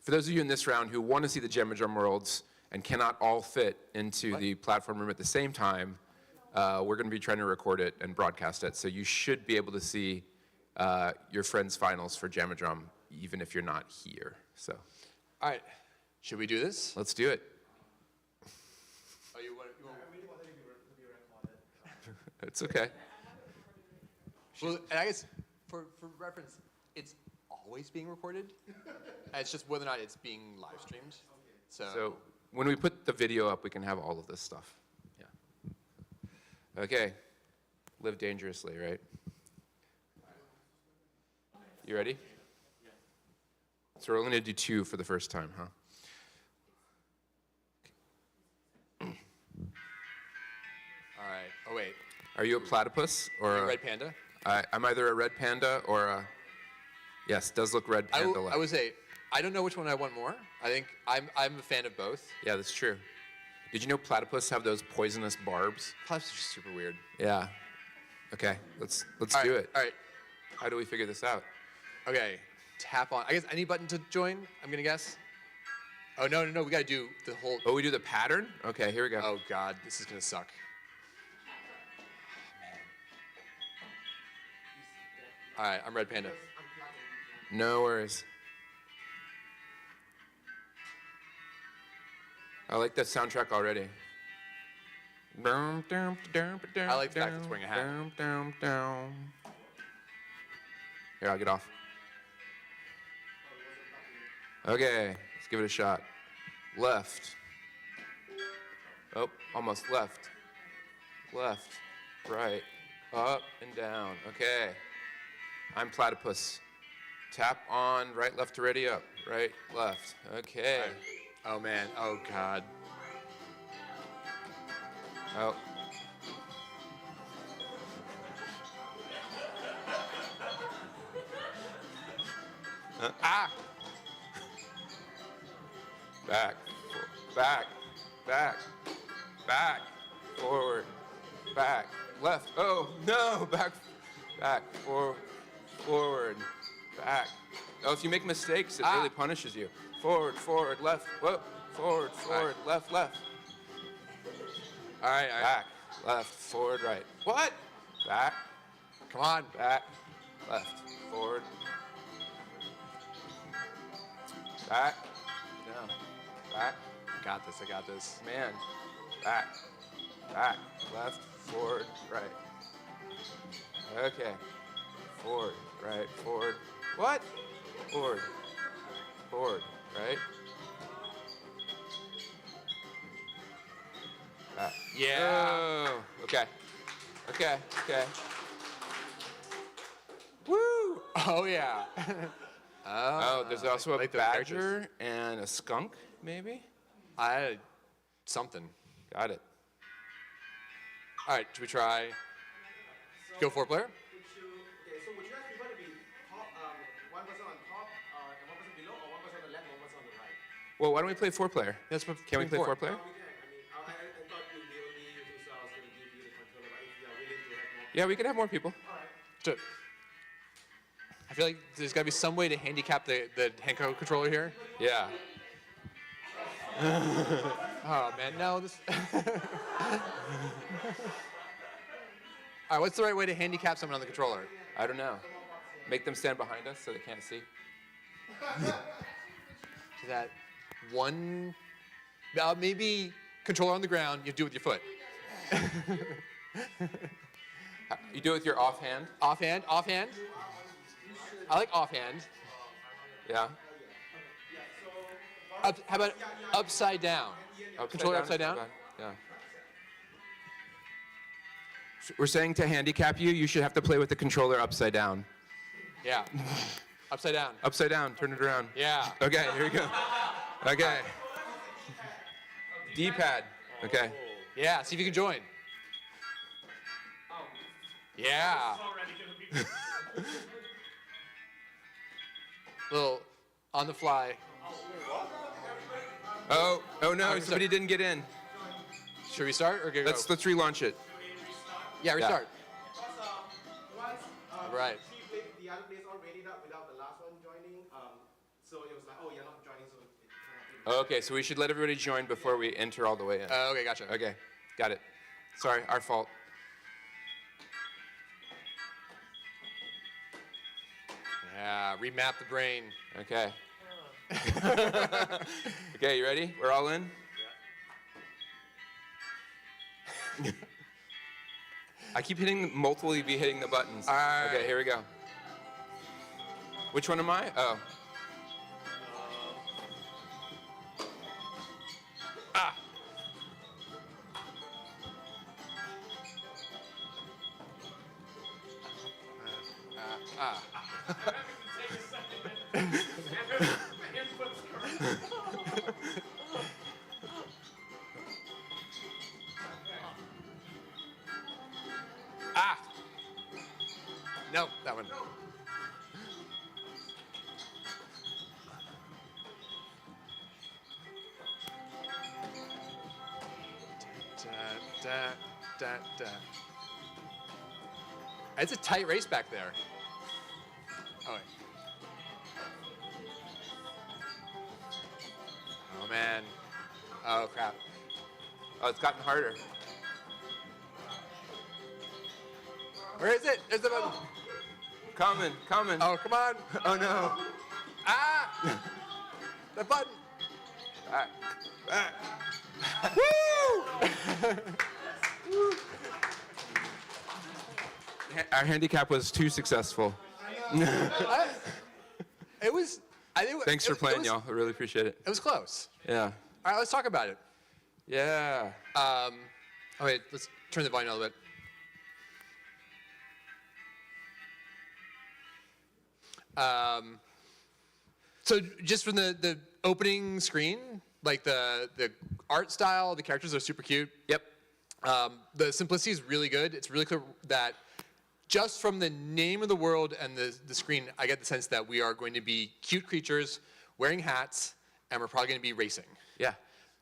For those of you in this round who want to see the Jam Worlds and cannot all fit into the platform room at the same time, we're going to be trying to record it and broadcast it. So you should be able to see your friends' finals for Jam even if you're not here. So, all right, should we do this? Let's do it. Oh, you want? I really wanted to be recorded. It's okay. Well, and I guess for reference, it's always being recorded. It's just whether or not it's being live streamed. So when we put the video up, we can have all of this stuff. Yeah. Okay. Live dangerously, right? You ready? Yeah. So we're only going to do 2 for the first time, huh? All right. Oh, wait. Are you a platypus or a red panda? I'm either a red panda or a... Yes, does look red panda. I would say, I don't know which one I want more. I think I'm a fan of both. Yeah, that's true. Did you know platypus have those poisonous barbs? Platypus are just super weird. Yeah. Okay, let's All do right, it. All right. How do we figure this out? Okay. Tap on. I guess any button to join. I'm gonna guess. Oh no. We gotta do the whole. Oh, we do the pattern? Okay, here we go. Oh God, this is gonna suck. All right, I'm red panda. No worries. I like the soundtrack already. I like the fact it's wearing a hat. Here, I'll get off. Okay, let's give it a shot. Left. Oh, almost left. Left. Right. Up and down. Okay. I'm platypus. Tap on right, left to ready up. Right, left. Okay. Right. Oh man. Oh God. Oh. Ah! Back, back, forward, back, left. Oh no! Back, forward, back. Oh, if you make mistakes, it really punishes you. Forward, left, whoop, forward, left. All right. Back, left, forward, right. What? Back, Come on. back, left, forward, back, down, back. I got this. Man, back, left, forward, right. Okay, forward, right, forward. What? Forward, right. Back. Yeah. Oh, okay. Woo! Oh yeah. Oh, there's also a like those badger and a skunk, maybe? Something. Got it. All right. Should we try? Go 4-player. So would you guys prefer to be top, one person on top and one person below, or one person on the left and one person on the right? Well, why don't we play 4-player? Can we play 4-player? We can. I mean, I thought you'd be only you two, so I was going to give you the controller, but if you are willing to have more. Yeah, we can have more people. All right. So, I feel like there's got to be some way to handicap the Henko controller here. Yeah. Oh man, no. This. All right, what's the right way to handicap someone on the controller? I don't know. Make them stand behind us so they can't see. So that one, maybe controller on the ground. You do it with your foot. You do it with your offhand? Offhand. I like offhand. Yeah. How about upside down? Controller upside down? Yeah. We're saying to handicap you, you should have to play with the controller upside down. Yeah. Upside down. Upside down, turn it around. Yeah. Okay, here we go. Okay. D-pad. Okay. Yeah, see if you can join. Yeah. Little on the fly. Oh no, somebody didn't get in. Should we start or go? Let's relaunch it. Yeah, restart. Once Right. the other players all readied up without the last one joining, so it was like, oh, you're not joining, so Okay, so we should let everybody join before we enter all the way in. Okay, gotcha. Okay, got it. Sorry, our fault. Yeah, remap the brain. Okay. Okay, you ready? We're all in? Yeah. I keep multiply hitting the buttons. All right. Okay, here we go. Which one am I? Oh. Ah. Ah! No, that one. Da, da, da. It's a tight race back there. Oh, wait. Oh, man. Oh, crap. Oh, it's gotten harder. Where is it? There's the button. Coming, coming. Oh, come on. Oh no. Ah! The button. Ah. Ah. Woo! Our handicap was too successful. It was. I think. Thanks for playing, was, y'all. I really appreciate it. It was close. Yeah. All right, let's talk about it. Yeah. Oh wait, let's turn the volume a little bit. So just from the opening screen, like the art style, the characters are super cute. Yep. The simplicity is really good. It's really clear that just from the name of the world and the screen, I get the sense that we are going to be cute creatures wearing hats, and we're probably going to be racing. Yeah.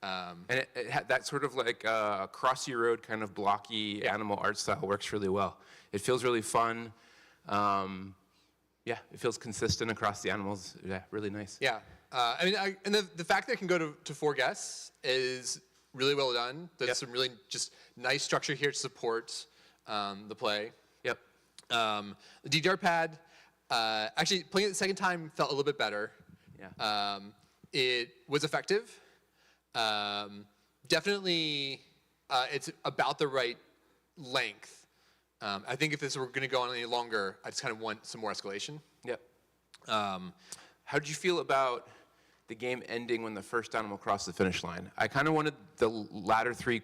And it had that sort of like crossy road kind of blocky animal art style works really well. It feels really fun. Yeah, it feels consistent across the animals. Yeah, really nice. Yeah. I mean, and the fact that it can go to 4 guests is really well done. There's some really just nice structure here to support the play. Yep. The DDR pad, actually playing it the second time felt a little bit better. Yeah. It was effective. Definitely, it's about the right length. I think if this were going to go on any longer, I just kind of want some more escalation. Yep. How did you feel about the game ending when the first animal crossed the finish line? I kind of wanted the latter 3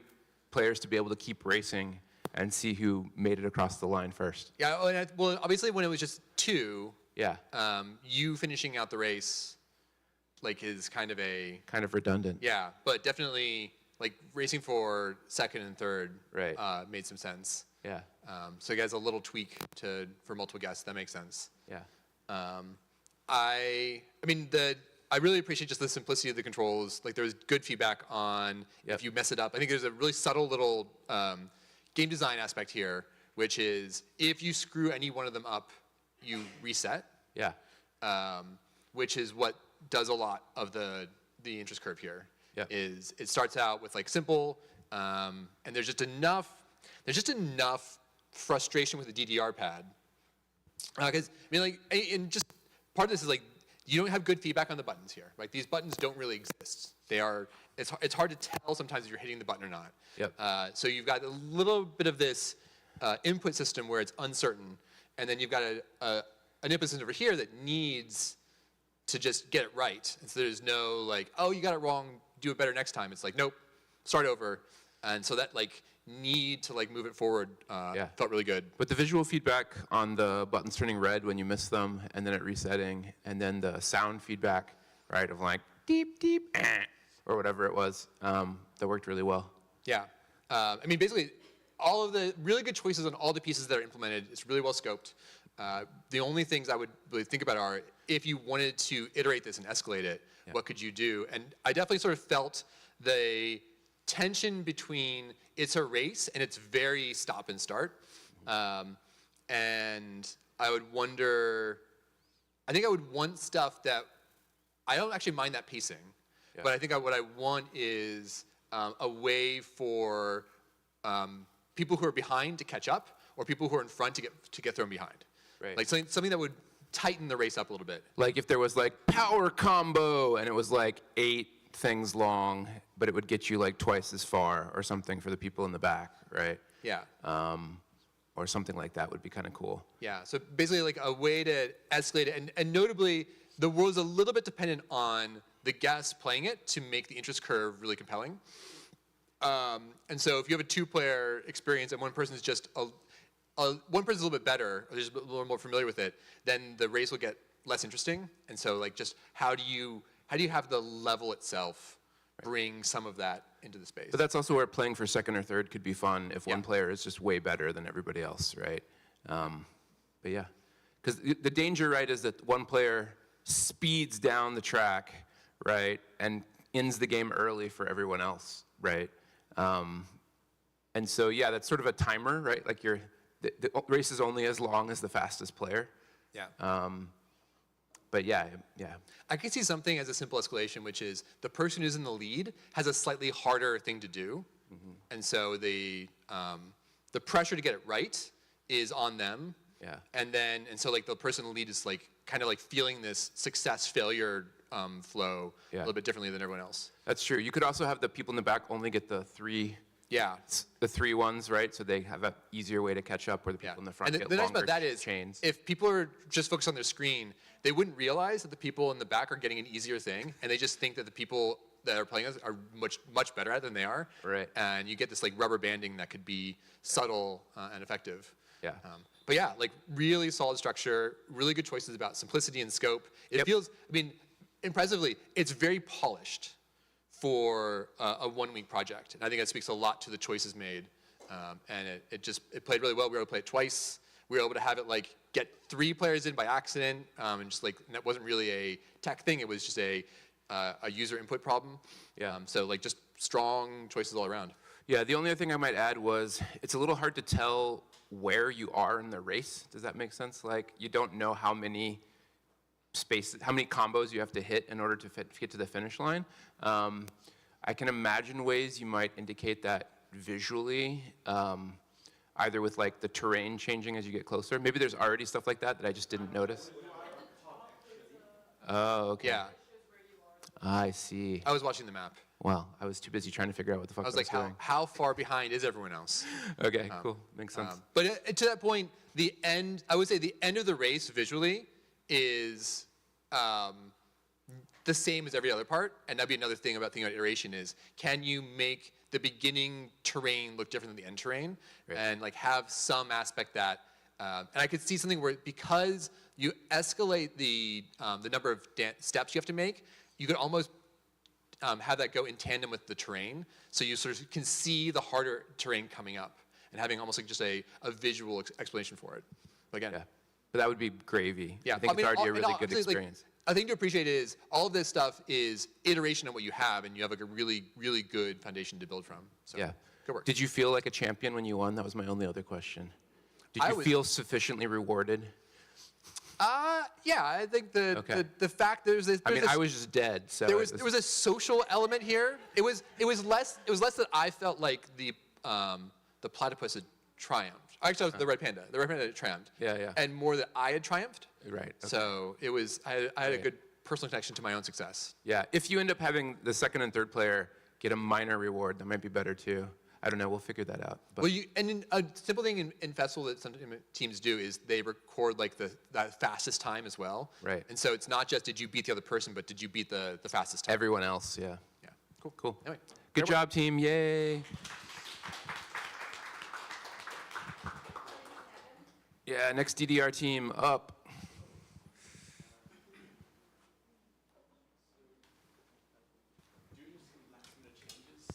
players to be able to keep racing and see who made it across the line first. Yeah, well, obviously when it was just 2, Yeah. you finishing out the race, like, is kind of Kind of redundant. yeah, but definitely like racing for second and third Right. Made some sense. Yeah. So you guys a little tweak for multiple guests, that makes sense. Yeah. I mean, I really appreciate just the simplicity of the controls. Like, there was good feedback on if you mess it up. I think there's a really subtle little game design aspect here, which is if you screw any one of them up, you reset. Yeah. Which is what does a lot of the interest curve here. Yeah. Is it starts out with like simple, and there's just enough frustration with the DDR pad. Because I mean, like, and just part of this is like you don't have good feedback on the buttons here. Like, these buttons don't really exist. It's hard to tell sometimes if you're hitting the button or not. Yep. So you've got a little bit of this input system where it's uncertain, and then you've got an input system over here that needs to just get it right. And so there's no like, oh, you got it wrong, do it better next time. It's like, nope, start over. And so that like need to like move it forward felt really good. But the visual feedback on the buttons turning red when you miss them, and then it resetting, and then the sound feedback, right, of like deep, deep, or whatever it was, that worked really well. Yeah. I mean, basically, all of the really good choices on all the pieces that are implemented, it's really well scoped. The only things I would really think about are if you wanted to iterate this and escalate it, what could you do? And I definitely sort of felt the tension between it's a race and it's very stop and start. And I think I would want stuff that, I don't actually mind that pacing, Yeah. But I think what I want is a way for people who are behind to catch up, or people who are in front to get thrown behind. Right. Like something that would tighten the race up a little bit. Like if there was like power combo and it was like 8 things long, but it would get you like twice as far or something for the people in the back, right? Yeah. Or something like that would be kind of cool. Yeah, so basically like a way to escalate it, and notably, the world's a little bit dependent on the guests playing it to make the interest curve really compelling. And so if you have a 2-player experience and one person is just one person's a little bit better, or just a little more familiar with it, then the race will get less interesting. And so like just how do you have the level itself bring some of that into the space? But that's also where playing for second or third could be fun if one Yeah. player is just way better than everybody else, right? But yeah, because the danger, right, is that one player speeds down the track, right, and ends the game early for everyone else, right? And so yeah, that's sort of a timer, right? Like the race is only as long as the fastest player. Yeah. But yeah. I can see something as a simple escalation, which is the person who's in the lead has a slightly harder thing to do. And so the pressure to get it right is on them. Yeah. And so like the person in the lead is like kind of like feeling this success failure flow a Yeah. little bit differently than everyone else. That's true. You could also have the people in the back only get the three ones, right? So they have an easier way to catch up, where the people in the front And get the nice longer about that is, chains. if people are just focused on their screen, they wouldn't realize that the people in the back are getting an easier thing, and they just think that the people that are playing us are much better at it than they are. Right. And you get this like rubber banding that could be subtle and effective. Yeah. But yeah, like really solid structure, really good choices about simplicity and scope. It Yep. feels, I mean, impressively, it's very polished for a 1-week project. And I think that speaks a lot to the choices made. And it played really well. We were able to play it twice. We were able to have it like get 3 players in by accident, and just like, and that wasn't really a tech thing. It was just a user input problem. Yeah. So like just strong choices all around. Yeah, the only other thing I might add was it's a little hard to tell where you are in the race. Does that make sense? Like, you don't know how many combos you have to hit in order to get to the finish line. I can imagine ways you might indicate that visually, either with like the terrain changing as you get closer. Maybe there's already stuff like that I just didn't notice. Oh, okay. Yeah. I see. I was watching the map. Well, I was too busy trying to figure out what the fuck I was like, doing. how far behind is everyone else? Okay, cool. Makes sense. But to that point, I would say the end of the race visually is the same as every other part. And that'd be another thing about thinking about iteration is, can you make the beginning terrain look different than the end terrain? Right. And like have some aspect that, and I could see something where because you escalate the number of steps you have to make, you could almost have that go in tandem with the terrain. So you sort of can see the harder terrain coming up and having almost like just a visual explanation for it. But again, Yeah. But that would be gravy. yeah, I think it's already a really good obviously, like, experience. a thing to appreciate is all of this stuff is iteration on what you have, and you have like a really, really good foundation to build from. So, Yeah. good work. Did you feel like a champion when you won? That was my only other question. Did I you was- feel sufficiently rewarded? Yeah, I think Okay. the fact there's this. I mean, there's I was just dead, so there was a social element here. It was less that I felt like the platypus had triumphed. Actually, it was the red panda. The red panda had triumphed. Yeah. And more that I had triumphed. Right. Okay. So it was I had a Right. good personal connection to my own success. Yeah. If you end up having the second and third player get a minor reward, that might be better too. I don't know. We'll figure that out. But Well, a simple thing in festival that some teams do is they record like that fastest time as well. Right. And so it's not just did you beat the other person, but did you beat the fastest time? everyone else, yeah. Yeah. Cool. Cool. Anyway, Good job, team. Yay. Yeah, next DDR team up. Due to some last-minute changes,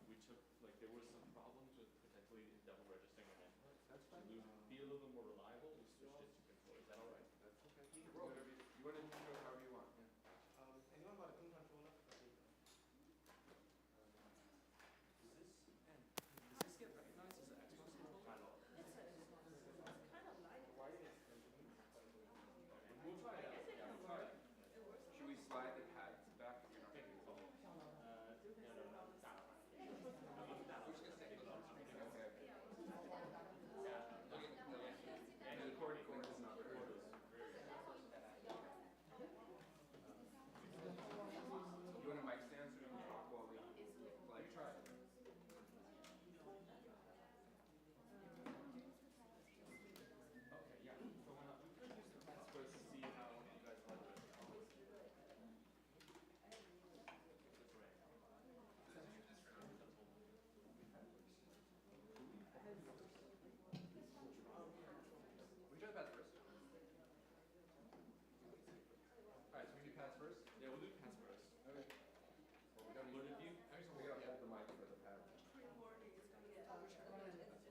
we took, like, there were some problems with potentially double registering an input. To be a little bit more reliable, we switched it to control. Is that all right? That's okay. You want to control however you want. Yeah. Anyone got a ping controller?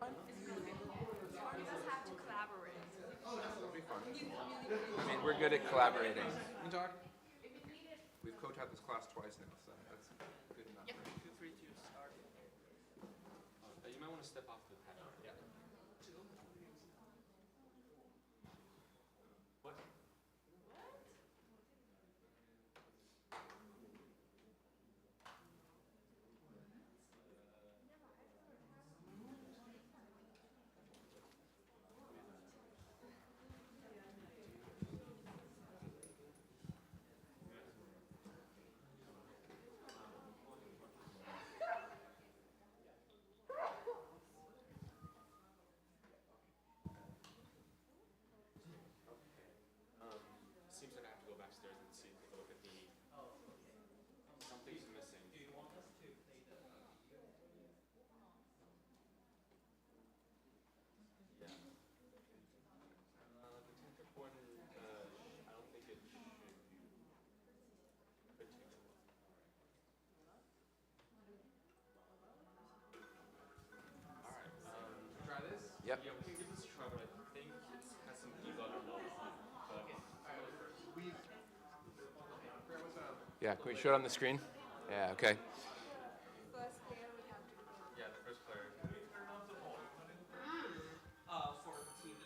We just have to collaborate. It'll be fun. I mean, we're good at collaborating. You talk? We've co-taught this class twice now, so that's good enough. Yep. right? 2, 3, 2, start. You might want to step off the pad. Yeah. What? Seems like I have to go backstairs and see, take a look at the. Something's missing. Do you want us to play the? Yeah. The tech one, I don't think it should be. Could take a look. All right. Try this. Yep. Yeah, we can give this a try, but I think it has some debug load on it. Yeah, can we show it on the screen? Yeah, okay. First player we have to do. Yeah, the first player. For TV.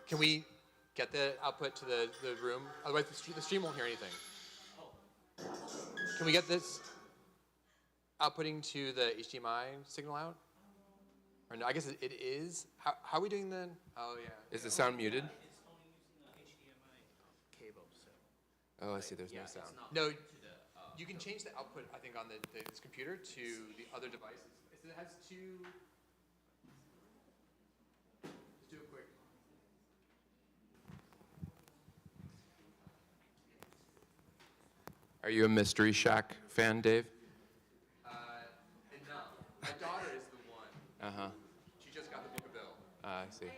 Can we get the output to the room? Otherwise, the stream won't hear anything. Can we get this outputting to the HDMI signal out? Or no, I guess it is. How are we doing then? Oh, yeah. Is the sound muted? It's only using the HDMI cable, so. Oh, I see, there's no sound. No, you can change the output, I think, on this computer to the other devices. It has two. Let's do it quick. Are you a Mystery Shack fan, Dave? No. My daughter is the one. Uh-huh. She just got the Book of Bill. I see.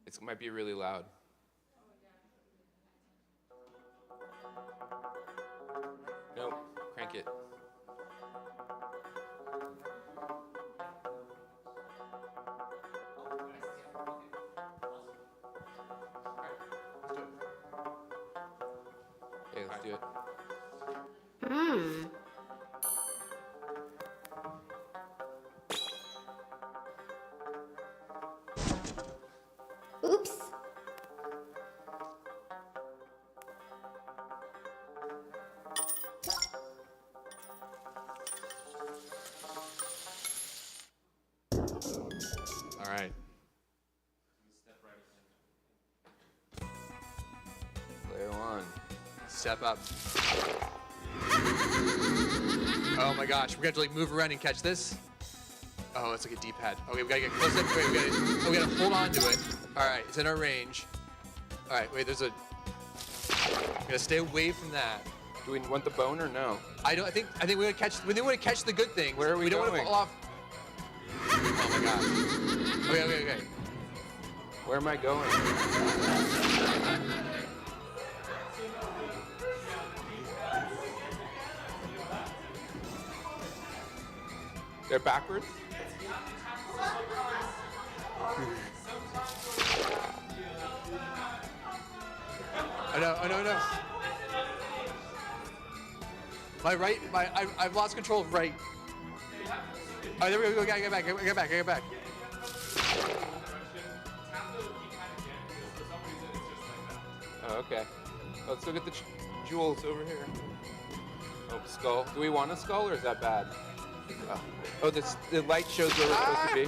It might be really loud. Nope, crank it. Okay, let's do it. Oops. All right. Step right in. Player one. Step up. Oh my gosh, we got to like move around and catch this. Oh, it's like a D-pad. Okay, we gotta get close up. Wait, we gotta hold on to it. All right, it's in our range. All right, wait, there's a. We gotta stay away from that. Do we want the bone or no? I think we want to catch. We want to catch the good things. Where are we don't want to going? fall off. Oh my gosh. Okay. Where am I going? They're backwards? Oh no. My right, I've lost control of right. Oh, there we go. Get back. Oh, okay. Let's go get the jewels over here. Oh, skull. Do we want a skull or is that bad? Oh, the light shows where we're supposed to be.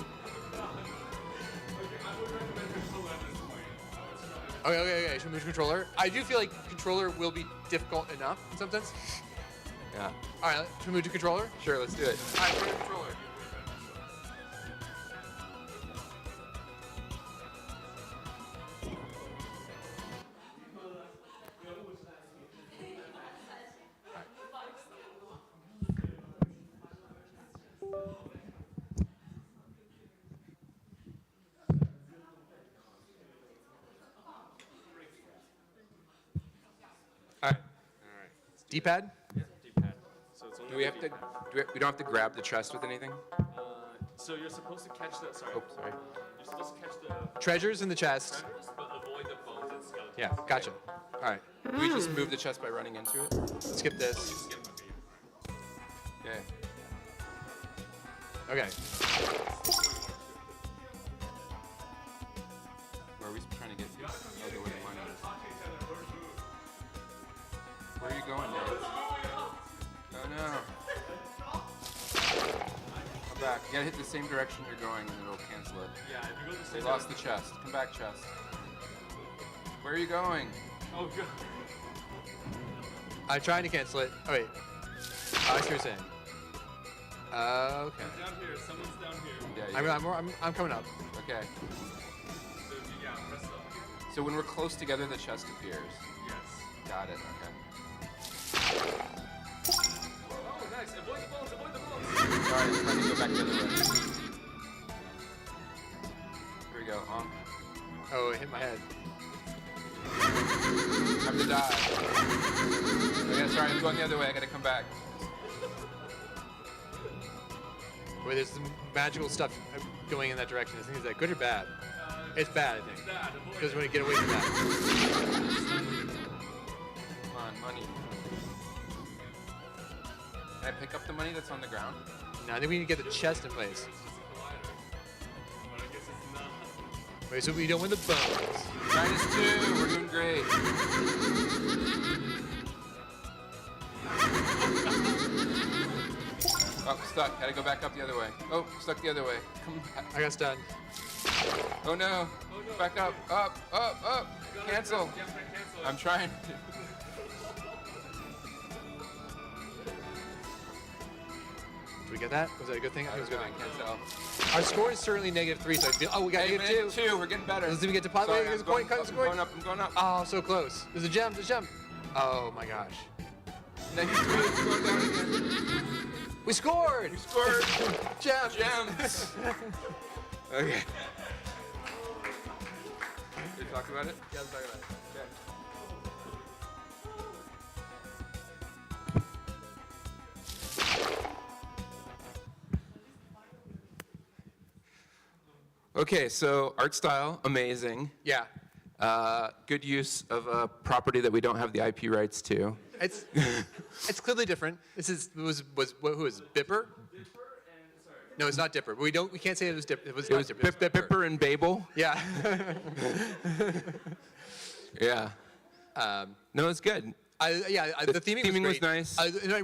Okay. Should we move to controller? I do feel like controller will be difficult enough in some sense. Yeah. All right, should we move to controller? Sure, let's do it. All right, we're in controller. D-pad? D-pad. So it's only Do we have to? We don't have to grab the chest with anything? So you're supposed to catch the. Sorry. Oh, sorry. You're supposed to catch the Treasures in the chest. treasures, but avoid the bones and skeletons. Yeah, gotcha. All right, We just move the chest by running into it. let's skip this. Skip the beat. Okay. Okay. Where are we trying to get to? Oh, the way the money is. Where are you going, Dave? Oh no. Come back. You gotta hit the same direction you're going and it'll cancel it. Yeah, if you go to the They center. lost the chest. Come back, chest. Where are you going? Oh god. I'm trying to cancel it. Oh, wait. Oh, I see what you're saying. Okay. Down here. Someone's down here. Yeah, you I'm coming up. Okay. So yeah, press up here. So when we're close together, the chest appears. Yes. Got it. Okay. Oh, nice. Avoid the bones. Avoid the bones. Sorry, I'm trying to go back the other way. Here we go. On. Oh, it hit my head. Time to die. Oh yeah, sorry, I'm going the other way. I gotta come back. Wait, there's some magical stuff going in that direction. Is that good or bad? It's bad, I think. Bad. Avoid Because when you get away from that. Come on, money. Can I pick up the money that's on the ground? Now I think we need to get the chest in place. But I guess it's not. Wait, so we don't win the bones. -2. We're doing great. Oh, stuck. Gotta go back up the other way. Oh, stuck the other way. Come back. I got stunned. Oh no. Back up. Up, up, up. Cancel. Yeah, cancel it. I'm trying. Did we get that? Was that a good thing? I think it was a good I thing. can't tell. Our score is certainly -3, so I feel. Oh, we got Hey, -2. -2. We're getting better. Let's see if we get to pot. Sorry, Wait, there's I'm a coin. going There's a I'm coin. going up. I'm going up. Oh, so close. There's a gem. There's a gem. Oh my gosh. -3. It's going down again. We scored. We scored. Gem. Gems. Okay. Did we talk about it? Yeah, let's talk about it. Okay. Okay, so art style, amazing. Yeah. Good use of a property that we don't have the IP rights to. It's it's clearly different. This is was who was Bipper? No, it's not Dipper. We can't say it was Dipper. It was It not was Dipper. It was Bipper. Pipper and Babel. Yeah. Yeah. No, it's good. The theming, theming was great. nice.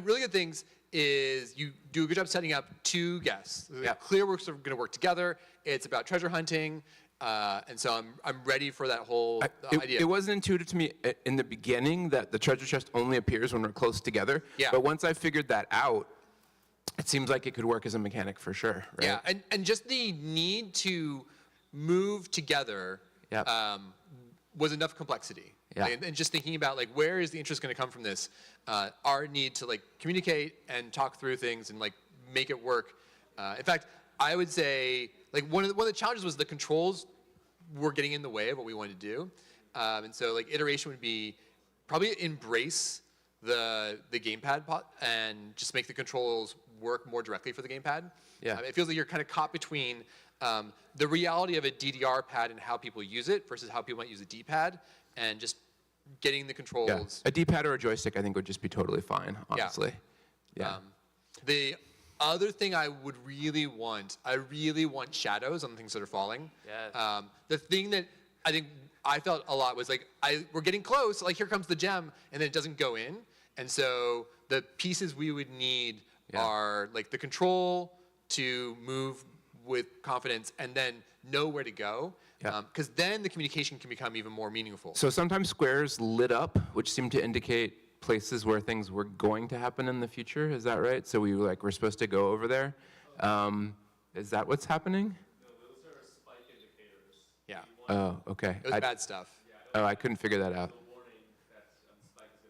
Really good things is you do a good job setting up two guests. Yeah. Clear we're going to work together. It's about treasure hunting, and so I'm ready for that whole idea. It wasn't intuitive to me in the beginning that the treasure chest only appears when we're close together. Yeah. But once I figured that out, it seems like it could work as a mechanic for sure. Right? Yeah, and just the need to move together Yep. was enough complexity. Yeah. And just thinking about like where is the interest going to come from this? Our need to like communicate and talk through things and like make it work. In fact, I would say like one of the challenges was the controls were getting in the way of what we wanted to do, and so like iteration would be probably embrace the gamepad and just make the controls work more directly for the gamepad. Yeah. It feels like you're kind of caught between the reality of a DDR pad and how people use it versus how people might use a D-pad, and just getting the controls. Yeah. A D-pad or a joystick, I think, would just be totally fine, honestly. Yeah. The other thing I really want shadows on things that are falling. Yes. The thing that I think I felt a lot was like, we're getting close, like here comes the gem, and then it doesn't go in. And so the pieces we would need are like the control to move with confidence and then know where to go. Yeah. Because then the communication can become even more meaningful. So sometimes squares lit up, which seemed to indicate places where things were going to happen in the future. Is that right? So we're supposed to go over there. Is that what's happening? No, those are spike indicators. Yeah. Oh, okay. It was bad stuff. Oh, I couldn't figure that out. The warning that spike is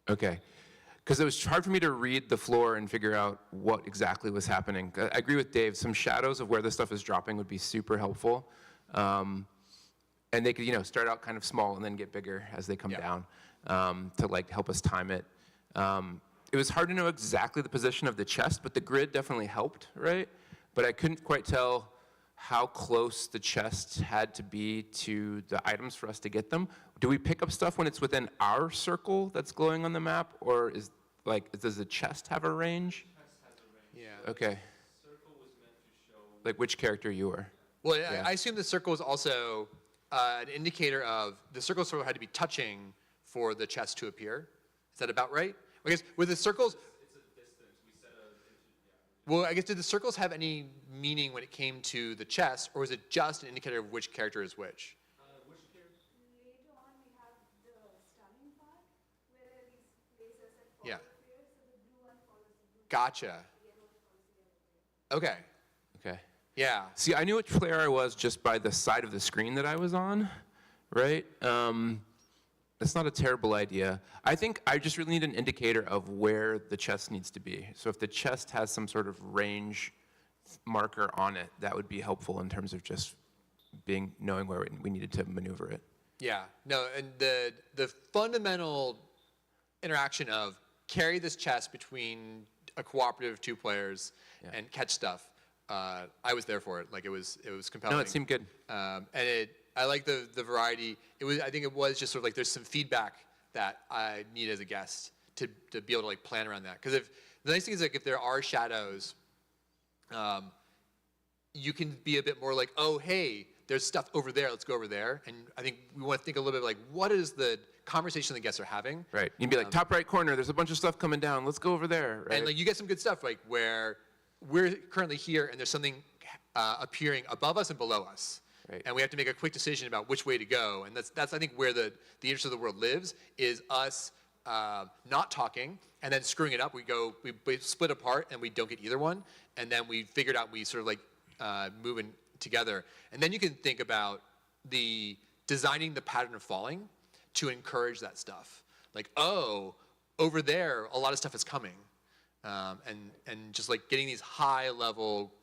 going to Okay. Because it was hard for me to read the floor and figure out what exactly was happening. I agree with Dave. Some shadows of where the stuff is dropping would be super helpful. And they could, start out kind of small and then get bigger as they come down to like help us time it. It was hard to know exactly the position of the chest, but the grid definitely helped, right? But I couldn't quite tell how close the chest had to be to the items for us to get them. Do we pick up stuff when it's within our circle that's glowing on the map, or does the chest have a range? Yeah. Okay. Like which character you were. Well, Yeah. I assume the circle is also an indicator of the circle sort of had to be touching for the chest to appear. Is that about right? I guess with the circles. It's a distance. We set a. Well, I guess did the circles have any meaning when it came to the chest, or was it just an indicator of which character is which? Later on, we have the stunning part, where these lasers that follow Yeah. the player, so the blue one follows the blue, Gotcha. the yellow one follows the yellow player. Okay. Okay. Yeah. See, I knew which player I was just by the side of the screen that I was on, right? That's not a terrible idea. I think I just really need an indicator of where the chest needs to be. So if the chest has some sort of range marker on it, that would be helpful in terms of just knowing where we needed to maneuver it. Yeah. No, and the fundamental interaction of carry this chest between a cooperative two players and catch stuff. I was there for it. Like it was compelling. No, it seemed good. And I like the variety. I think it was just sort of like there's some feedback that I need as a guest to be able to like plan around that. Because the nice thing is like if there are shadows, you can be a bit more like, oh hey, there's stuff over there. Let's go over there. And I think we want to think a little bit like what is the conversation the guests are having. Right. You'd be like, top right corner, there's a bunch of stuff coming down. Let's go over there. Right? And like you get some good stuff like where we're currently here and there's something appearing above us and below us. Right. And we have to make a quick decision about which way to go. And that's I think where the interest of the world lives is us not talking and then screwing it up. We split apart and we don't get either one. And then we figured out we sort of like moving together. And then you can think about designing the pattern of falling to encourage that stuff. Like, oh, over there, a lot of stuff is coming. And just like getting these high level,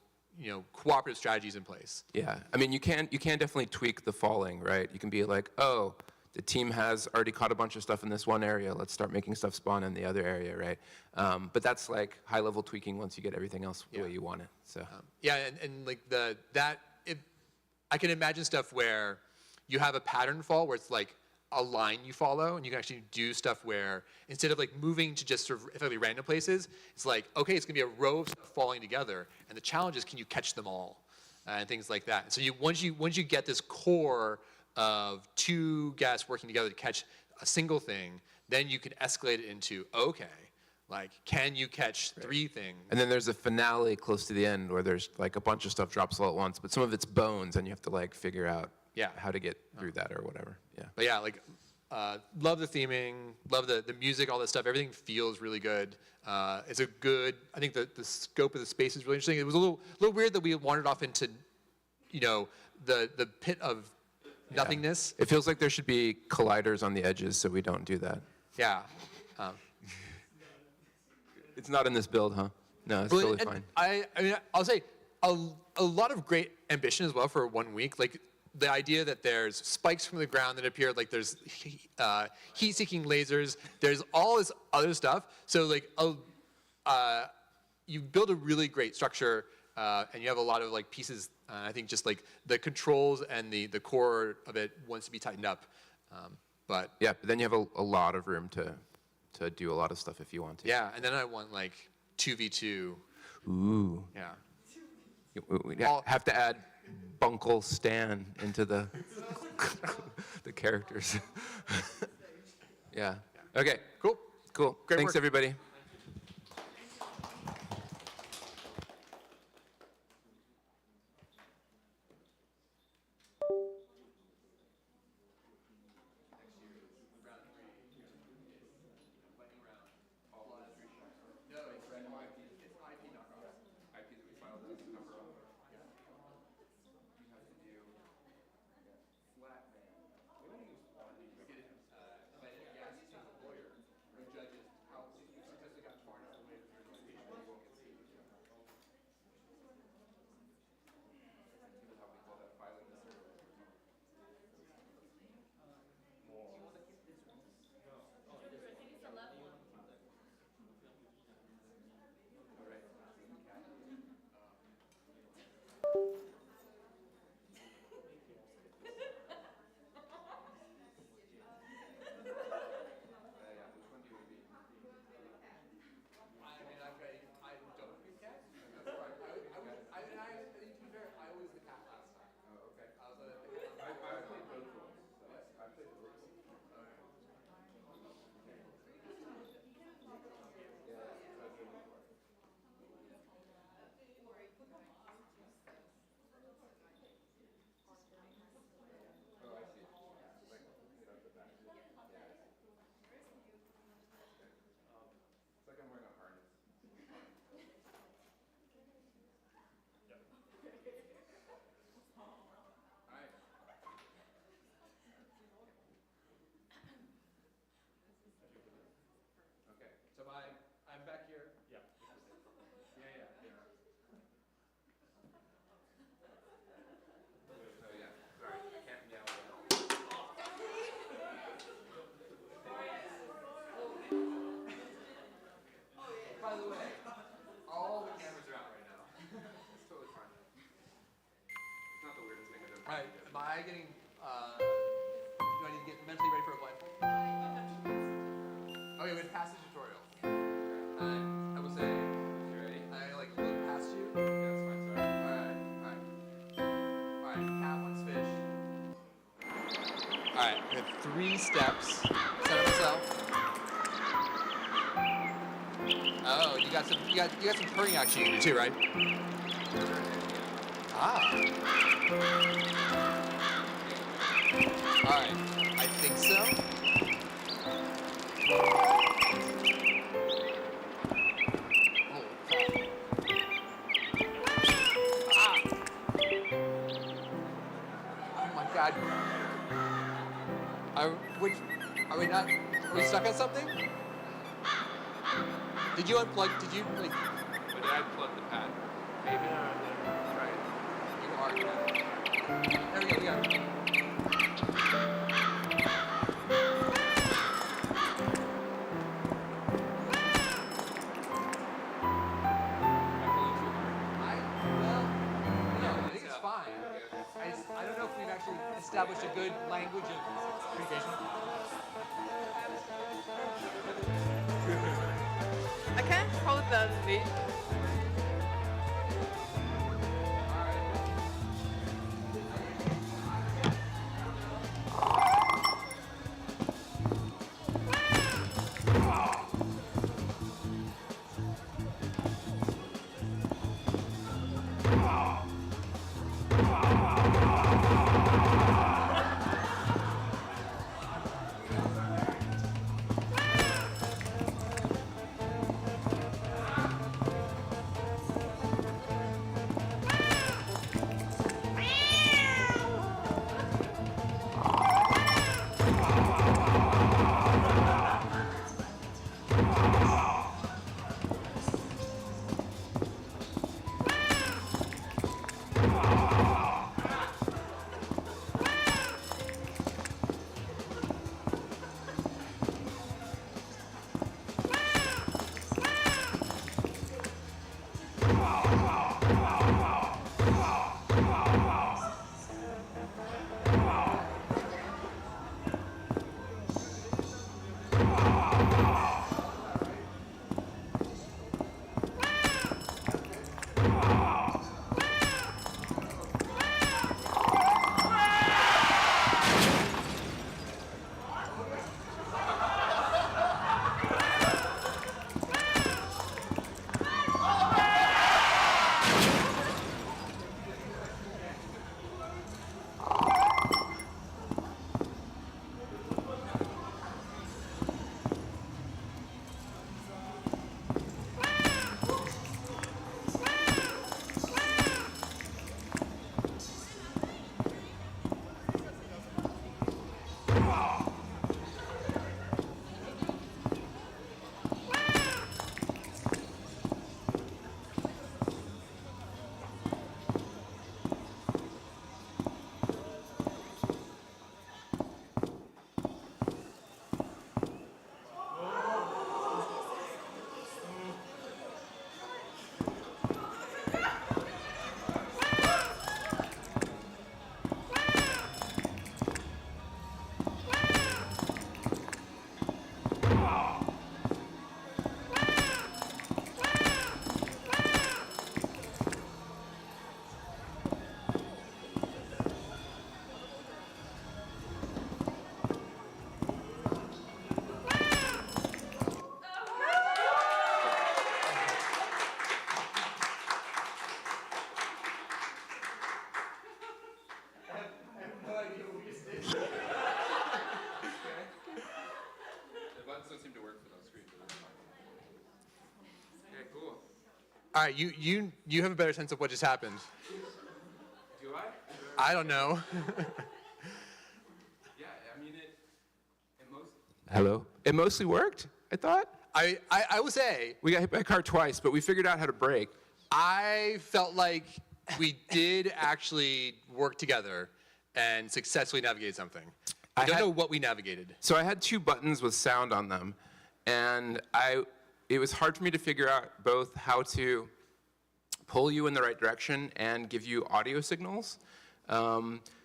cooperative strategies in place. Yeah, I mean, you can definitely tweak the falling, right? You can be like, oh, the team has already caught a bunch of stuff in this one area. Let's start making stuff spawn in the other area, right? But that's like high level tweaking once you get everything else the way you want it. So Yeah, and like I can imagine stuff where you have a pattern fall where it's like a line you follow, and you can actually do stuff where instead of like moving to just sort of effectively random places, it's like, okay, it's gonna be a row of stuff falling together, and the challenge is can you catch them all, and things like that. And so once you get this core of two guests working together to catch a single thing, then you can escalate it into, okay, like can you catch three things? and then there's a finale close to the end where there's like a bunch of stuff drops all at once, but some of it's bones, and you have to like figure out how to get through that or whatever. Yeah. But yeah, like love the theming, love the music, all that stuff. Everything feels really good. It's a good. I think the scope of the space is really interesting. It was a little weird that we wandered off into, the pit of nothingness. It feels like there should be colliders on the edges, so we don't do that. Yeah. It's not in this build, huh? No, it's Well, totally and fine. I mean, I'll say a lot of great ambition as well for 1 week. Like the idea that there's spikes from the ground that appear, like there's heat-seeking lasers, there's all this other stuff. So like, you build a really great structure, and you have a lot of like pieces. I think just like the controls and the core of it wants to be tightened up. But Yeah, but then you have a lot of room to do a lot of stuff if you want to. yeah, and then I want like 2v2. Ooh. Yeah. We All- have to add Bunkle Stan into the the characters. Yeah. Okay. Cool. Cool. Great Thanks, work. everybody. I getting, do I need to get mentally ready for a blindfold? Okay, we had passage tutorial. And I will say, You ready? I like look past you. Yeah, that's fine, sorry. Alright. Cat wants fish. Alright, we have 3 steps. Set up itself. Oh, you got some turning action you can do too, right? Ah. Alright, I think so. Oh, fuck. Ah. Oh my god. Are we not? Are we stuck on something? Did you unplug? Did you like? But did I plug the pad? Maybe. Right. You are. There we go. We got it. I think it's fine. I don't know if we've actually established a good language of communication. I can't hold the lead. All right, you have a better sense of what just happened. Do I? I don't know. Yeah, I mean Hello? It mostly worked, I thought. I will say, We got hit by a car twice, but we figured out how to brake. I felt like we did actually work together and successfully navigate something. I don't know what we navigated. So I had 2 buttons with sound on them, and it was hard for me to figure out both how to pull you in the right direction and give you audio signals.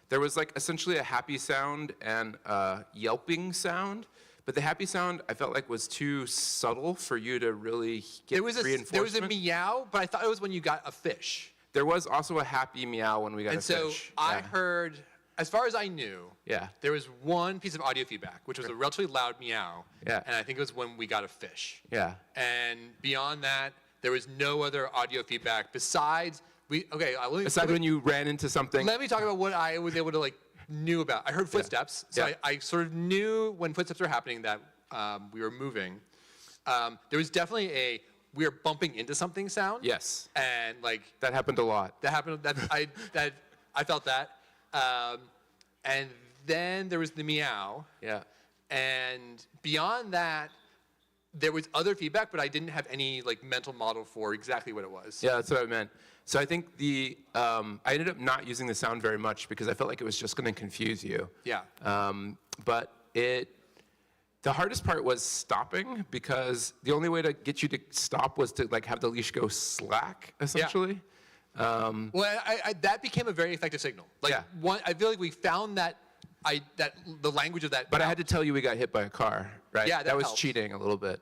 there was like essentially a happy sound and a yelping sound. But the happy sound I felt like was too subtle for you to really get There was reinforcement. a meow, but I thought it was when you got a fish. There was also a happy meow when we got And a so fish. I Yeah. heard, as far as I knew, Yeah. there was one piece of audio feedback, which was a relatively loud meow. Yeah. And I think it was when we got a fish. Yeah. And beyond that, there was no other audio feedback besides Aside when you ran into something. Let me talk about what I was able to knew about. I heard footsteps, so Yeah. I sort of knew when footsteps were happening that we were moving. There was definitely we were bumping into something sound. Yes. And That happened a lot. that happened. I felt that. And then there was the meow. Yeah. And beyond that, there was other feedback, but I didn't have any mental model for exactly what it was. Yeah, that's what I meant. So I think I ended up not using the sound very much because I felt like it was just going to confuse you. Yeah. But the hardest part was stopping because the only way to get you to stop was to have the leash go slack, essentially. Well, that became a very effective signal. Yeah. I feel like we found that the language of that. But I had to tell you we got hit by a car, right? Yeah, that was helped. cheating a little bit.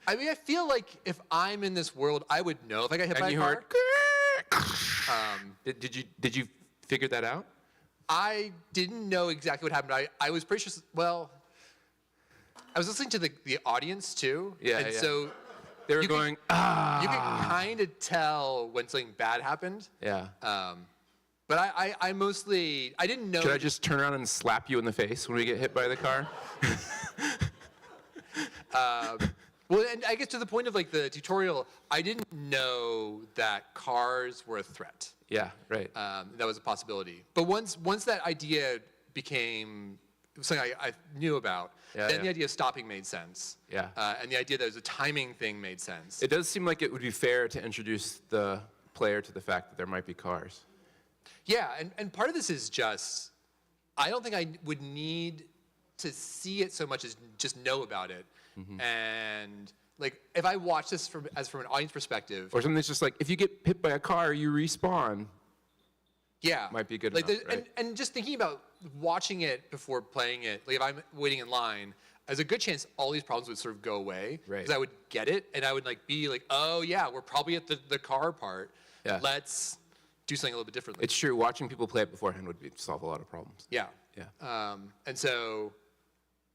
I mean, I feel like if I'm in this world, I would know if I got hit by And a you car. heard. Did you figure that out? I didn't know exactly what happened. I was pretty sure. Well, I was listening to the audience too. Yeah, And yeah. so They were you could- going, you can kind of tell when something bad happened. Yeah. But I mostly I didn't know. Should I just turn around and slap you in the face when we get hit by the car? Well, and I guess to the point of the tutorial, I didn't know that cars were a threat. Yeah, right. That was a possibility. But once that idea became something I knew about, Yeah, then yeah. the idea of stopping made sense. Yeah. And the idea that it was a timing thing made sense. It does seem like it would be fair to introduce the player to the fact that there might be cars. Yeah, and part of this is just, I don't think I would need to see it so much as just know about it. Mm-hmm. And if I watch this from an audience perspective, Or something that's just like, if you get hit by a car, you respawn. yeah, might be good Like, enough, there's- right? and just thinking about watching it before playing it, if I'm waiting in line, there's a good chance all these problems would sort of go away. Right. Because I would get it, and I would be like, oh yeah, we're probably at the car part. Yeah. Let's do something a little bit differently. It's true, watching people play it beforehand would solve a lot of problems. Yeah. Yeah.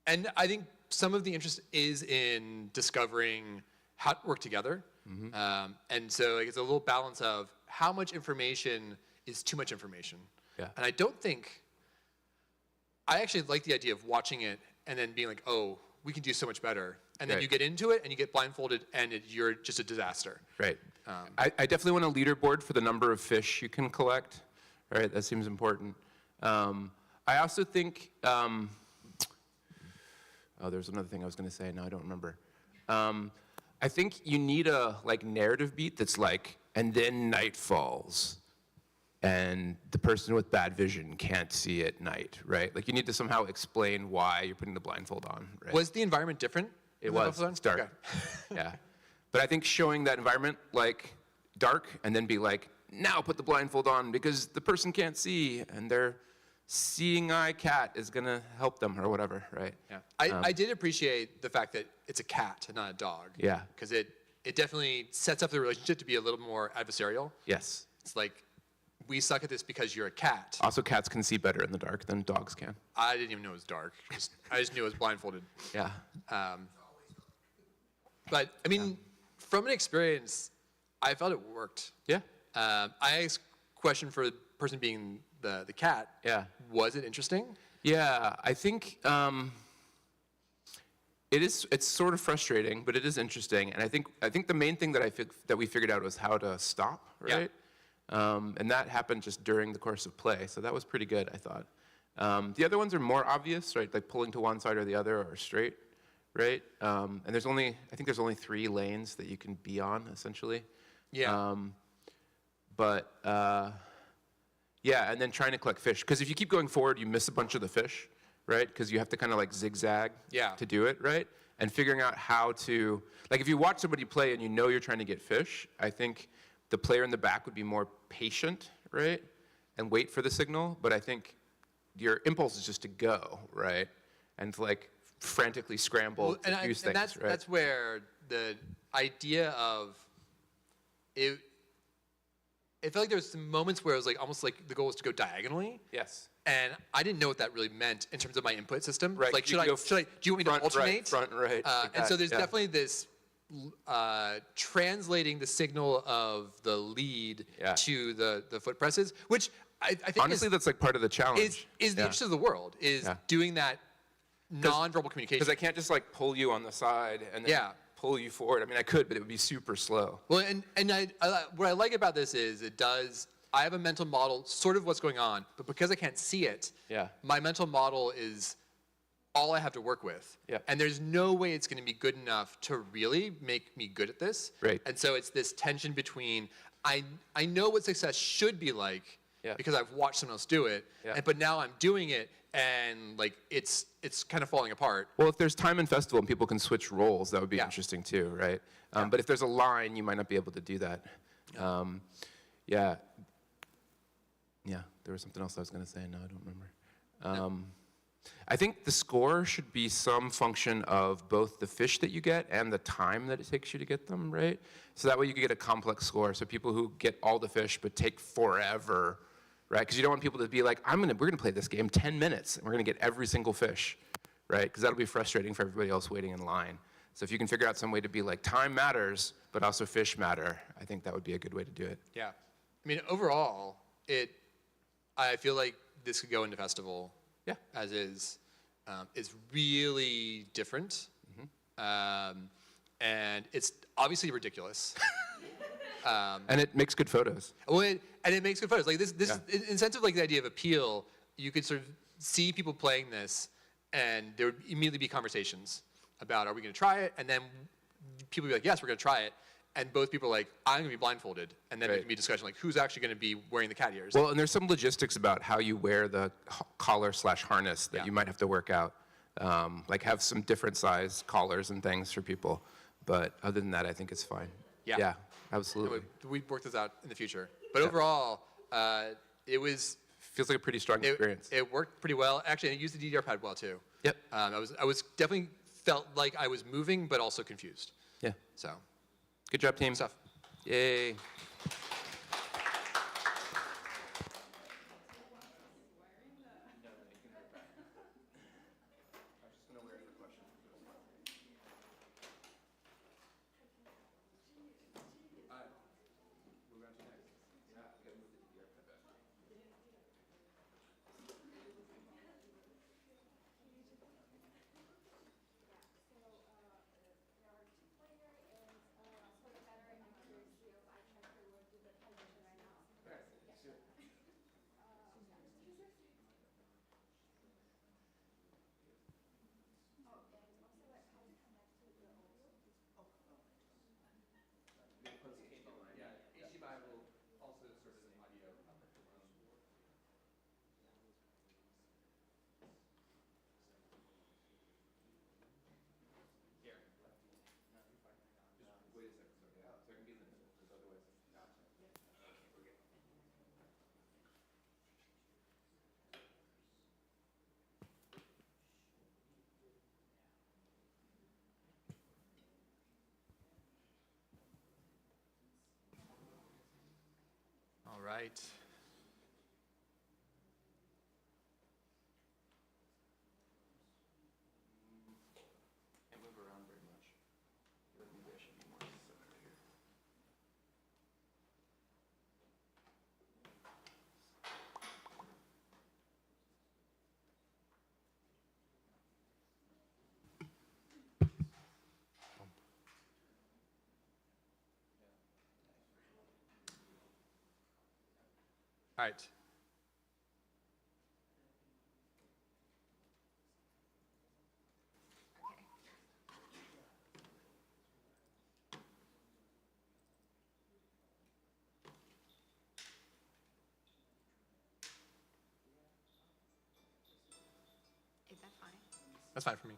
And I think some of the interest is in discovering how to work together. Mm-hmm. And so it's a little balance of how much information is too much information. Yeah. And I actually like the idea of watching it and then being like, oh, we can do so much better. And then Right. you get into it and you get blindfolded and you're just a disaster. Right. I definitely want a leaderboard for the number of fish you can collect. Right, that seems important. I also think, there's another thing I was going to say, now I don't remember. I think you need a narrative beat that's and then night falls, and the person with bad vision can't see at night, right? You need to somehow explain why you're putting the blindfold on, right? Was the environment different? It in the was. Buffalo It's dark. Okay. Yeah. But I think showing that environment dark and then be now put the blindfold on because the person can't see and their seeing eye cat is going to help them or whatever, right? Yeah. I did appreciate the fact that it's a cat and not a dog. Yeah. Because it definitely sets up the relationship to be a little more adversarial. Yes. It's we suck at this because you're a cat. Also, cats can see better in the dark than dogs can. I didn't even know it was dark. I just knew it was blindfolded. Yeah. But, I mean, from an experience, I felt it worked. Yeah. I asked a question for the person being the cat. Yeah. Was it interesting? Yeah, I think it's sort of frustrating, but it is interesting. And I think the main thing that we figured out was how to stop, Yeah. right? And that happened just during the course of play, so that was pretty good, I thought. The other ones are more obvious, right? Pulling to one side or the other or straight, right? And I think there's only 3 lanes that you can be on, essentially. Yeah. Yeah, and then trying to collect fish. Because if you keep going forward, you miss a bunch of the fish, right? Because you have to kind of zigzag to do it, right? And figuring out how to, if you watch somebody play and you know you're trying to get fish, I think the player in the back would be more patient, right? and wait for the signal, but I think your impulse is just to go, right? And to like frantically scramble to use things, that's, right? that's where the idea of it, it felt like there was some moments where it was like almost like the goal was to go diagonally. Yes. And I didn't know what that really meant in terms of my input system. Right, Like, you do could you want me to front, alternate? right, front, right, like And so that, there's yeah. definitely this translating the signal of the lead Yeah. to the foot presses, which I think Honestly, that's like part of the challenge. is the Yeah. interest of the world, is Yeah. doing that nonverbal communication. Because I can't just like pull you on the side and then Yeah. pull you forward. I mean, I could, but it would be super slow. Well, and what I like about this is I have a mental model, sort of what's going on, but because I can't see it, Yeah. my mental model is all I have to work with. Yeah. And there's no way it's going to be good enough to really make me good at this. Right. And so it's this tension between, I know what success should be like Yeah. because I've watched someone else do it, Yeah. but now I'm doing it and like it's kind of falling apart. Well, if there's time in festival and people can switch roles, that would be Yeah. interesting too, right? But if there's a line, you might not be able to do that. Yeah. Yeah, there was something else I was going to say. No, I don't remember. I think the score should be some function of both the fish that you get and the time that it takes you to get them, right? So that way you can get a complex score. So people who get all the fish but take forever, right? Because you don't want people to be like, we're gonna play this game 10 minutes and we're gonna get every single fish, right? Because that'll be frustrating for everybody else waiting in line. So if you can figure out some way to be like, time matters, but also fish matter, I think that would be a good way to do it. Yeah. I mean, overall, I feel like this could go into festival. Yeah. As is. It's really different. And it's obviously ridiculous. And it makes good photos. Well, and it makes good photos. Like this in sense of like the idea of appeal, you could sort of see people playing this, and there would immediately be conversations about, are we going to try it? And then people would be like, yes, we're going to try it. And both people are like, I'm going to be blindfolded. And then there Right. can be discussion like, who's actually going to be wearing the cat ears? Well, and there's some logistics about how you wear the collar/harness that Yeah. you might have to work out. Like have some different size collars and things for people. But other than that, I think it's fine. Yeah. Yeah, absolutely. We'd work this out in the future. But overall, it was Feels like a pretty strong experience. It worked pretty well. Actually, I used the DDR pad well too. Yep. I was definitely felt like I was moving, but also confused. Yeah. So, Good job, team. stuff. Yay. All right. Can't move around very much. Maybe I should be more centered here. All right. Is that fine? That's fine for me.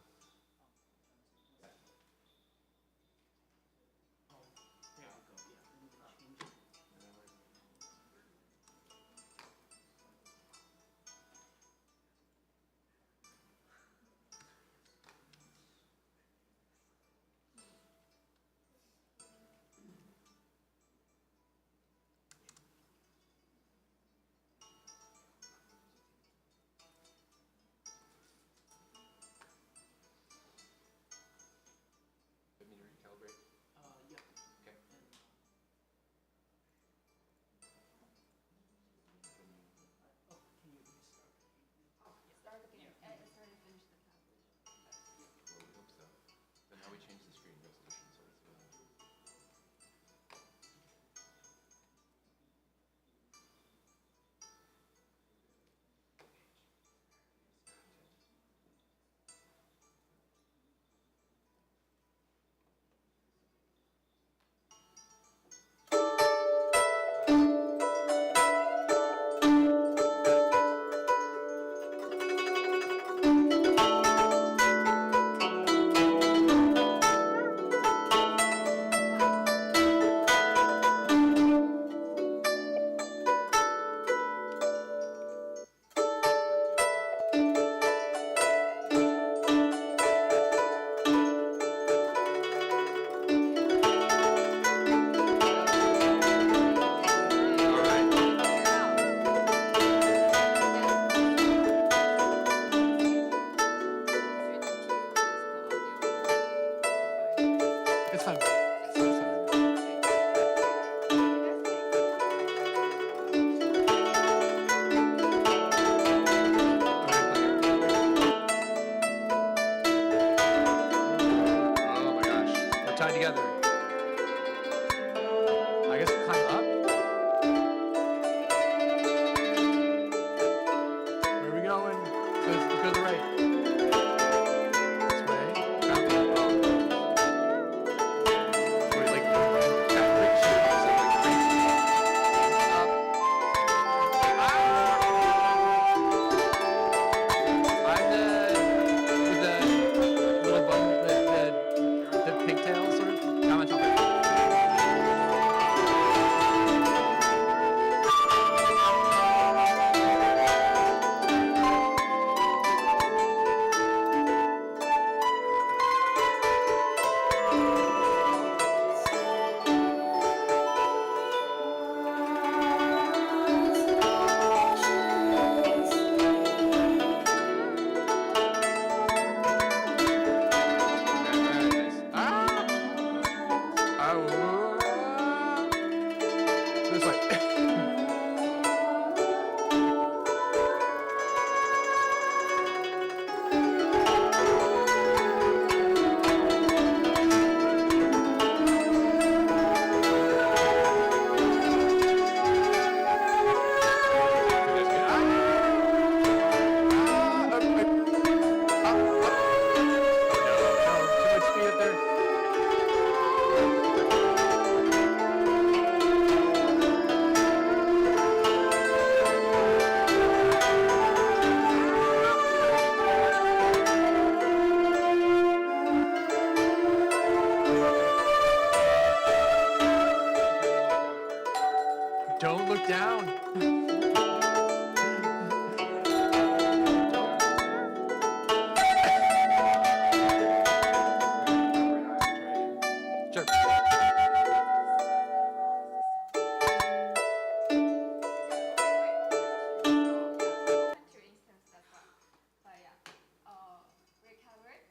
tied together. I guess climb up. Where are we going? Go to the right. This way. Found the Wait, like that rich shit is like crazy. Up. I'm with the little bun, the pigtail sort of. I'm on top of it. This way. Don't look down. Sure. To instance, that's why. But yeah, recovered.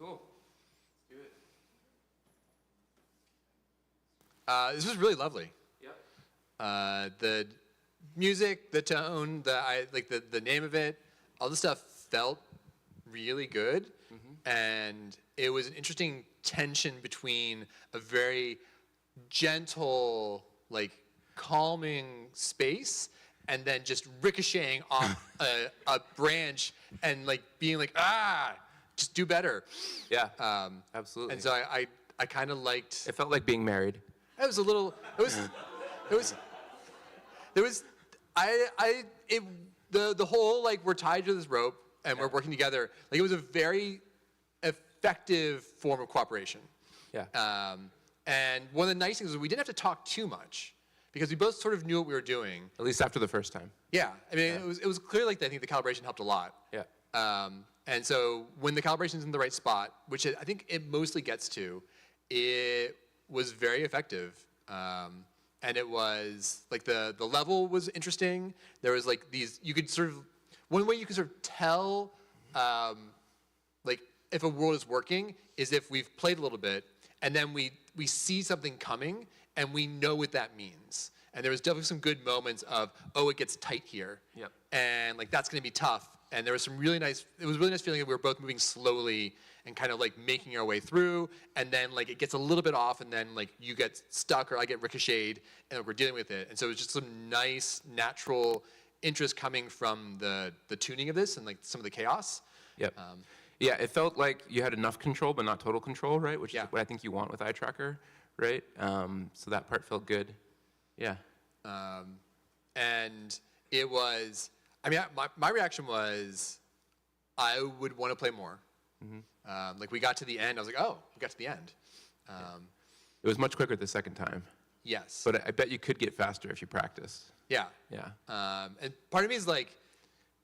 Cool. Let's do it. This was really lovely. Yep. The music, the tone, the name of it, all the stuff felt really good, and it was an interesting tension between a very gentle, like calming space, and then just ricocheting off a branch and like being like, just do better. Yeah. Absolutely. And so I kind of liked. It felt like being married. It was a little. The whole like we're tied to this rope and we're working together. Like it was a very effective form of cooperation. Yeah. And one of the nice things was we didn't have to talk too much because we both sort of knew what we were doing. At least after the first time. Yeah. I mean, it was clear like I think the calibration helped a lot. Yeah. And so when the calibration's in the right spot, which I think it mostly gets to, it was very effective. And it was like the level was interesting. There was like these, you could sort of, one way you could sort of tell like if a world is working is if we've played a little bit and then we see something coming and we know what that means. And there was definitely some good moments of, oh, it gets tight here. Yep. And like that's gonna be tough. And there was some really nice, it was a really nice feeling that we were both moving slowly and kind of like making our way through. And then like it gets a little bit off and then like you get stuck or I get ricocheted and we're dealing with it. And so it was just some nice natural interest coming from the tuning of this and like some of the chaos. Yep. Yeah, it felt like you had enough control, but not total control, right? Which Yeah. is what I think you want with eye tracker, right? So that part felt good. Yeah. And it was, I mean, my reaction was, I would want to play more. Like we got to the end, I was like, oh, we got to the end. It was much quicker the second time, Yes. but I bet you could get faster if you practice. Yeah. Yeah. And part of me is like,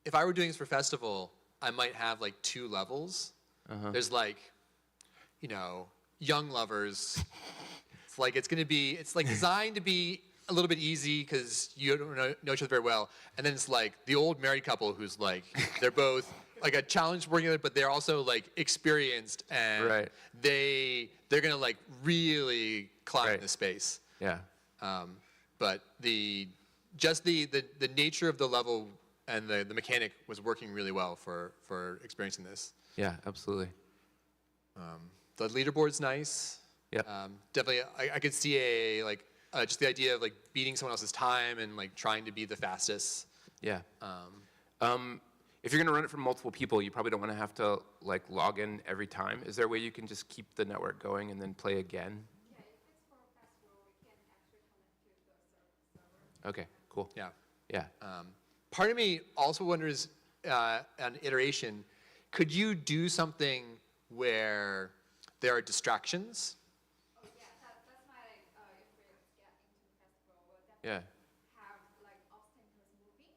if I were doing this for festival, I might have like 2 levels. There's like, you know, young lovers. It's like it's like designed to be a little bit easy because you don't know each other very well. And then it's like the old married couple who's like, they're both like a challenge working together, but they're also like experienced and Right. they're gonna like really climb Right. the space. Yeah. But the nature of the level and the mechanic was working really well for experiencing this. Yeah, absolutely. The leaderboard's nice. Yep. Definitely, I could see just the idea of like beating someone else's time and like trying to be the fastest. Yeah. If you're going to run it for multiple people, you probably don't want to have to like log in every time. Is there a way you can just keep the network going and then play again? Yeah, if it's for a festival, we can actually connect to the server. Okay, cool. Yeah. Yeah. Part of me also wonders, on iteration, could you do something where there are distractions? Oh yeah, that's my if we get into the festival, we'll Yeah. definitely have like obstacles moving.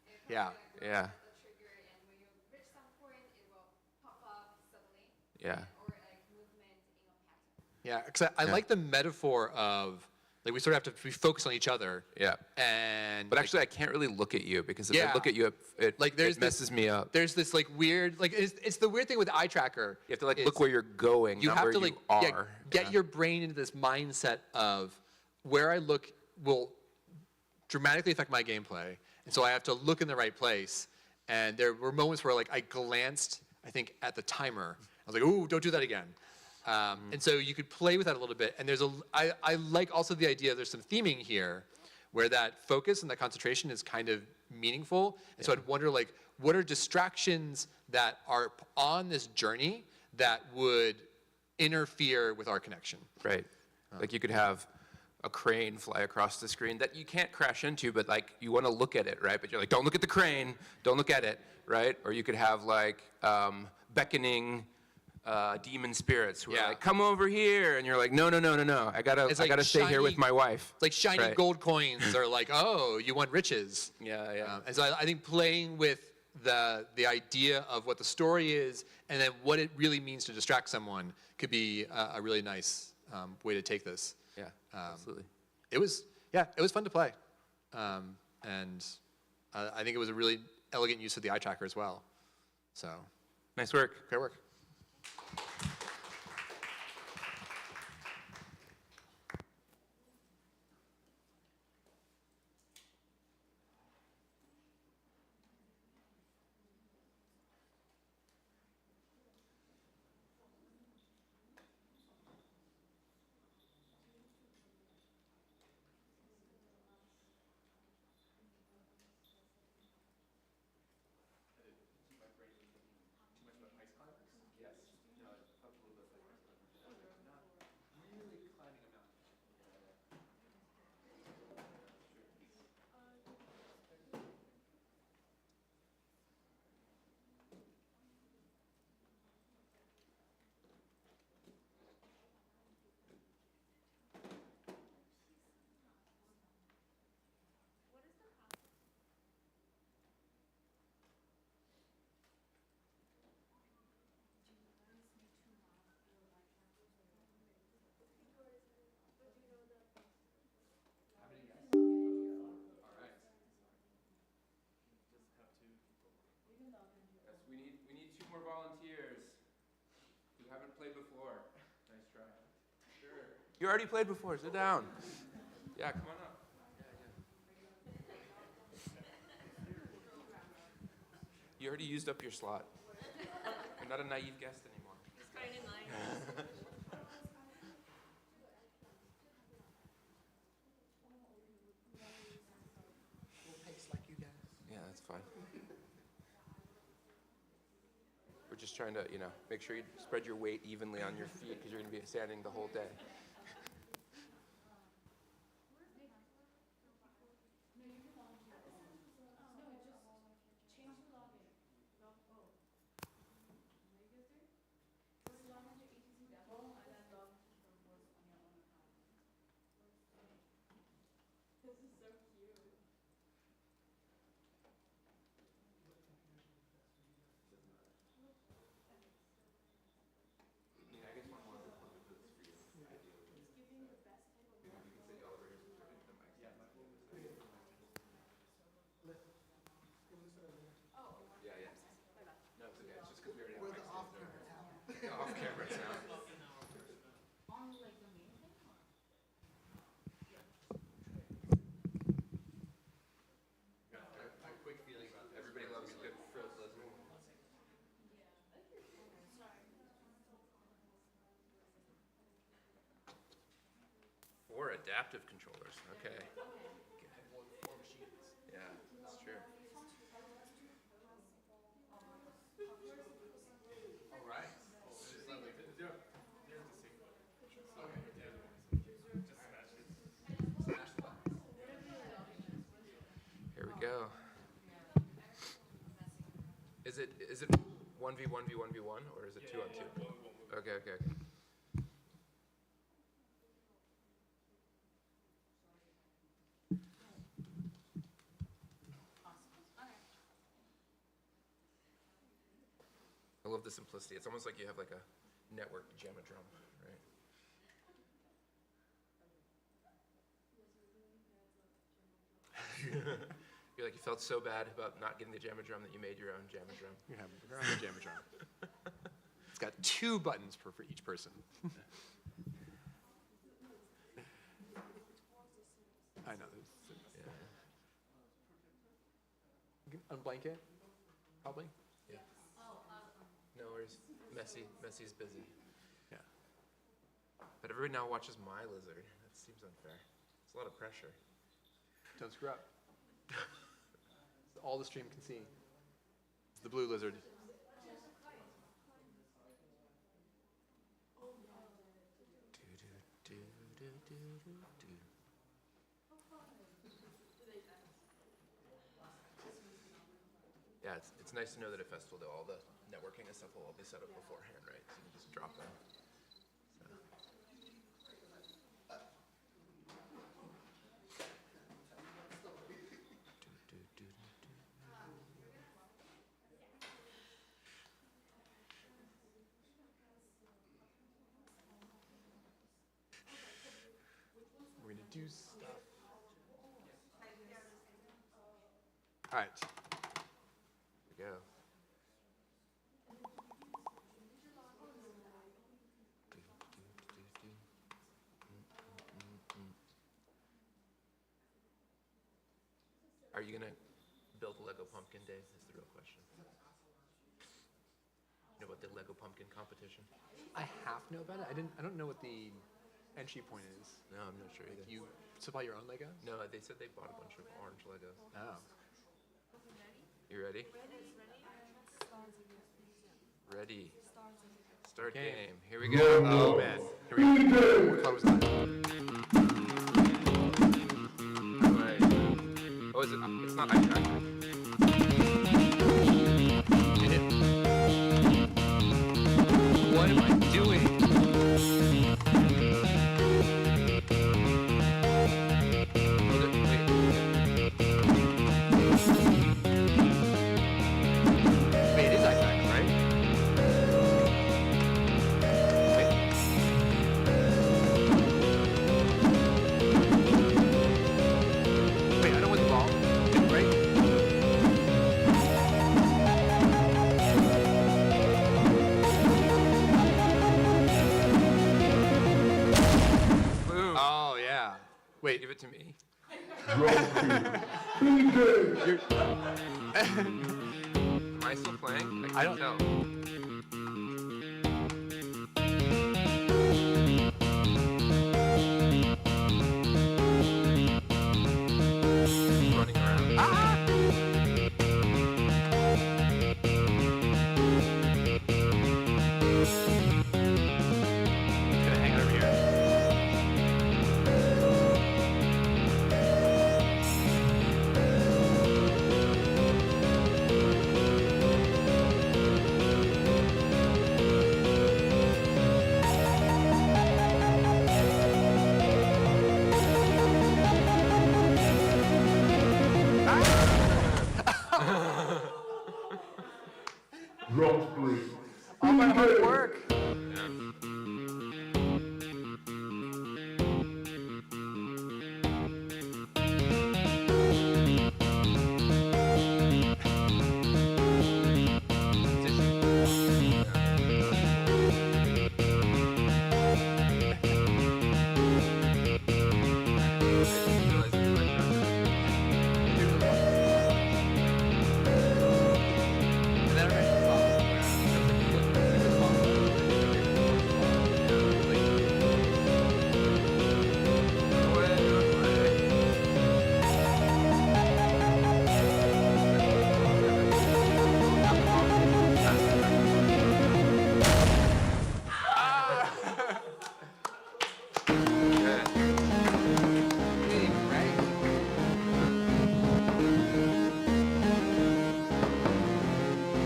It Yeah. probably, like, Yeah. the trigger, and when you reach some point, it will pop up suddenly. Yeah. Or like movement in a pattern. Yeah, because I Yeah. like the metaphor of like we sort of have to focus on each other. Yeah. And But actually, I can't really look at you because if Yeah. I look at you, it like there's it messes me up. There's this like weird like it's the weird thing with eye tracker. You have to like is look where you're going, you not have where to like you are. get Yeah. your brain into this mindset of where I look will dramatically affect my gameplay, and so I have to look in the right place. And there were moments where like I glanced, I think, at the timer. I was like, ooh, don't do that again. And so you could play with that a little bit. And I like also the idea there's some theming here where that focus and that concentration is kind of meaningful. And so I'd wonder like, what are distractions that are on this journey that would interfere with our connection? Right. Like you could have a crane fly across the screen that you can't crash into, but like you want to look at it, right? But you're like, don't look at the crane, don't look at it, right? Or you could have like beckoning demon spirits who are Yeah. like, come over here, and you're like, no, I gotta It's like stay here with shiny- my wife. It's like shiny Right. gold coins are like, oh, you want riches. Yeah. And so I think playing with the idea of what the story is and then what it really means to distract someone could be a really nice way to take this. Yeah, absolutely. It was fun to play. And I think it was a really elegant use of the eye tracker as well. So, Nice work. great work. played before. Nice try. Sure. You already played before. Sit down. Yeah, come on up. You already used up your slot. You're not a naive guest anymore. Just going in line. Pace like you guys. Yeah, that's fine. We're just trying to, make sure you spread your weight evenly on your feet because you're going to be standing the whole day. No, it's okay. It's just because we already have mics in there. Off-camera sound. A quick feeling about that. Everybody loves a good frilled lizard. Four adaptive controllers. Okay. Yeah, that's true. All right. Here we go. Is it 1v1v1v1 or is it 2-on-2? Okay, okay, okay. I love the simplicity. It's almost like you have like a networked Jamadrum, right? You're like, you felt so bad about not getting the Jamadrum that you made your own Jamadrum. You have your own Jamadrum. It's got 2 buttons for each person. I know. Yeah. You can unblank it, probably. Yeah. No worries. Messy's busy. Yeah. But everybody now watches my lizard. That seems unfair. It's a lot of pressure. Don't screw up. All the stream can see. It's the blue lizard. Yeah, it's nice to know that at festival, though, all the networking and stuff will all be set up beforehand, right? So you can just drop them. So. We're gonna do stuff. All right. Here we go. Are you gonna build a Lego pumpkin, Dave? Is the real question. You know about the Lego pumpkin competition? I half know about it. I don't know what the entry point is. No, I'm not sure either. You supply your own Lego? No, they said they bought a bunch of orange Legos. Oh. You ready? Ready. Start Game. game. Here we go. Oh man. Here we go. What color was that? Right. Oh, is it? It's not eye tracking. What am I doing? Wait, it is eye tracking, right? Wait, I don't want the ball. Right? Wait. Give it to me. Am I still playing? I don't tell. Running around. Gonna hang it over here. All my hard work.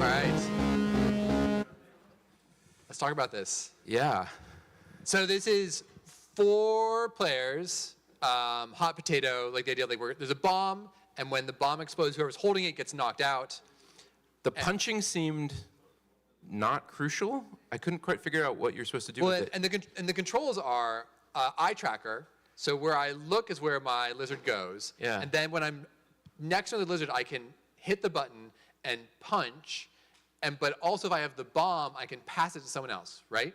All right. Let's talk about this. Yeah. So this is 4 players, hot potato, like the idea like there's a bomb, and when the bomb explodes, whoever's holding it gets knocked out. The punching seemed not crucial. I couldn't quite figure out what you're supposed to do Well, with it. and the controls are eye tracker. So where I look is where my lizard goes. Yeah. And then when I'm next to the lizard, I can hit the button and punch. But also if I have the bomb, I can pass it to someone else, right?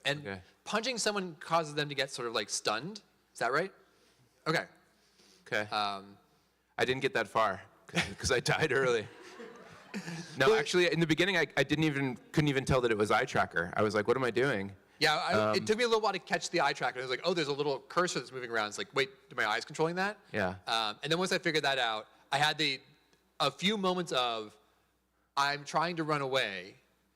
And Okay. punching someone causes them to get sort of like stunned. Is that right? Okay. Okay. I didn't get that far because I died early. No, actually, in the beginning, I couldn't even tell that it was eye tracker. I was like, what am I doing? Yeah, it took me a little while to catch the eye tracker. I was like, oh, there's a little cursor that's moving around. It's like, wait, are my eyes controlling that? Yeah. And then once I figured that out, I had a few moments of, I'm trying to run away.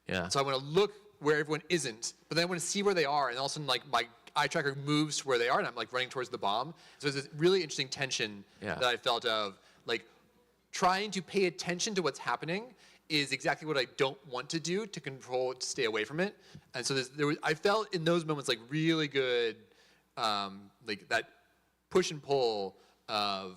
Yeah. So I want to look where everyone isn't, but then I want to see where they are, and all of a sudden, like, my eye tracker moves to where they are, and I'm like running towards the bomb. So there's this really interesting tension Yeah. that I felt of, like, trying to pay attention to what's happening is exactly what I don't want to do to control it, to stay away from it. And so I felt in those moments like really good, like that push and pull of,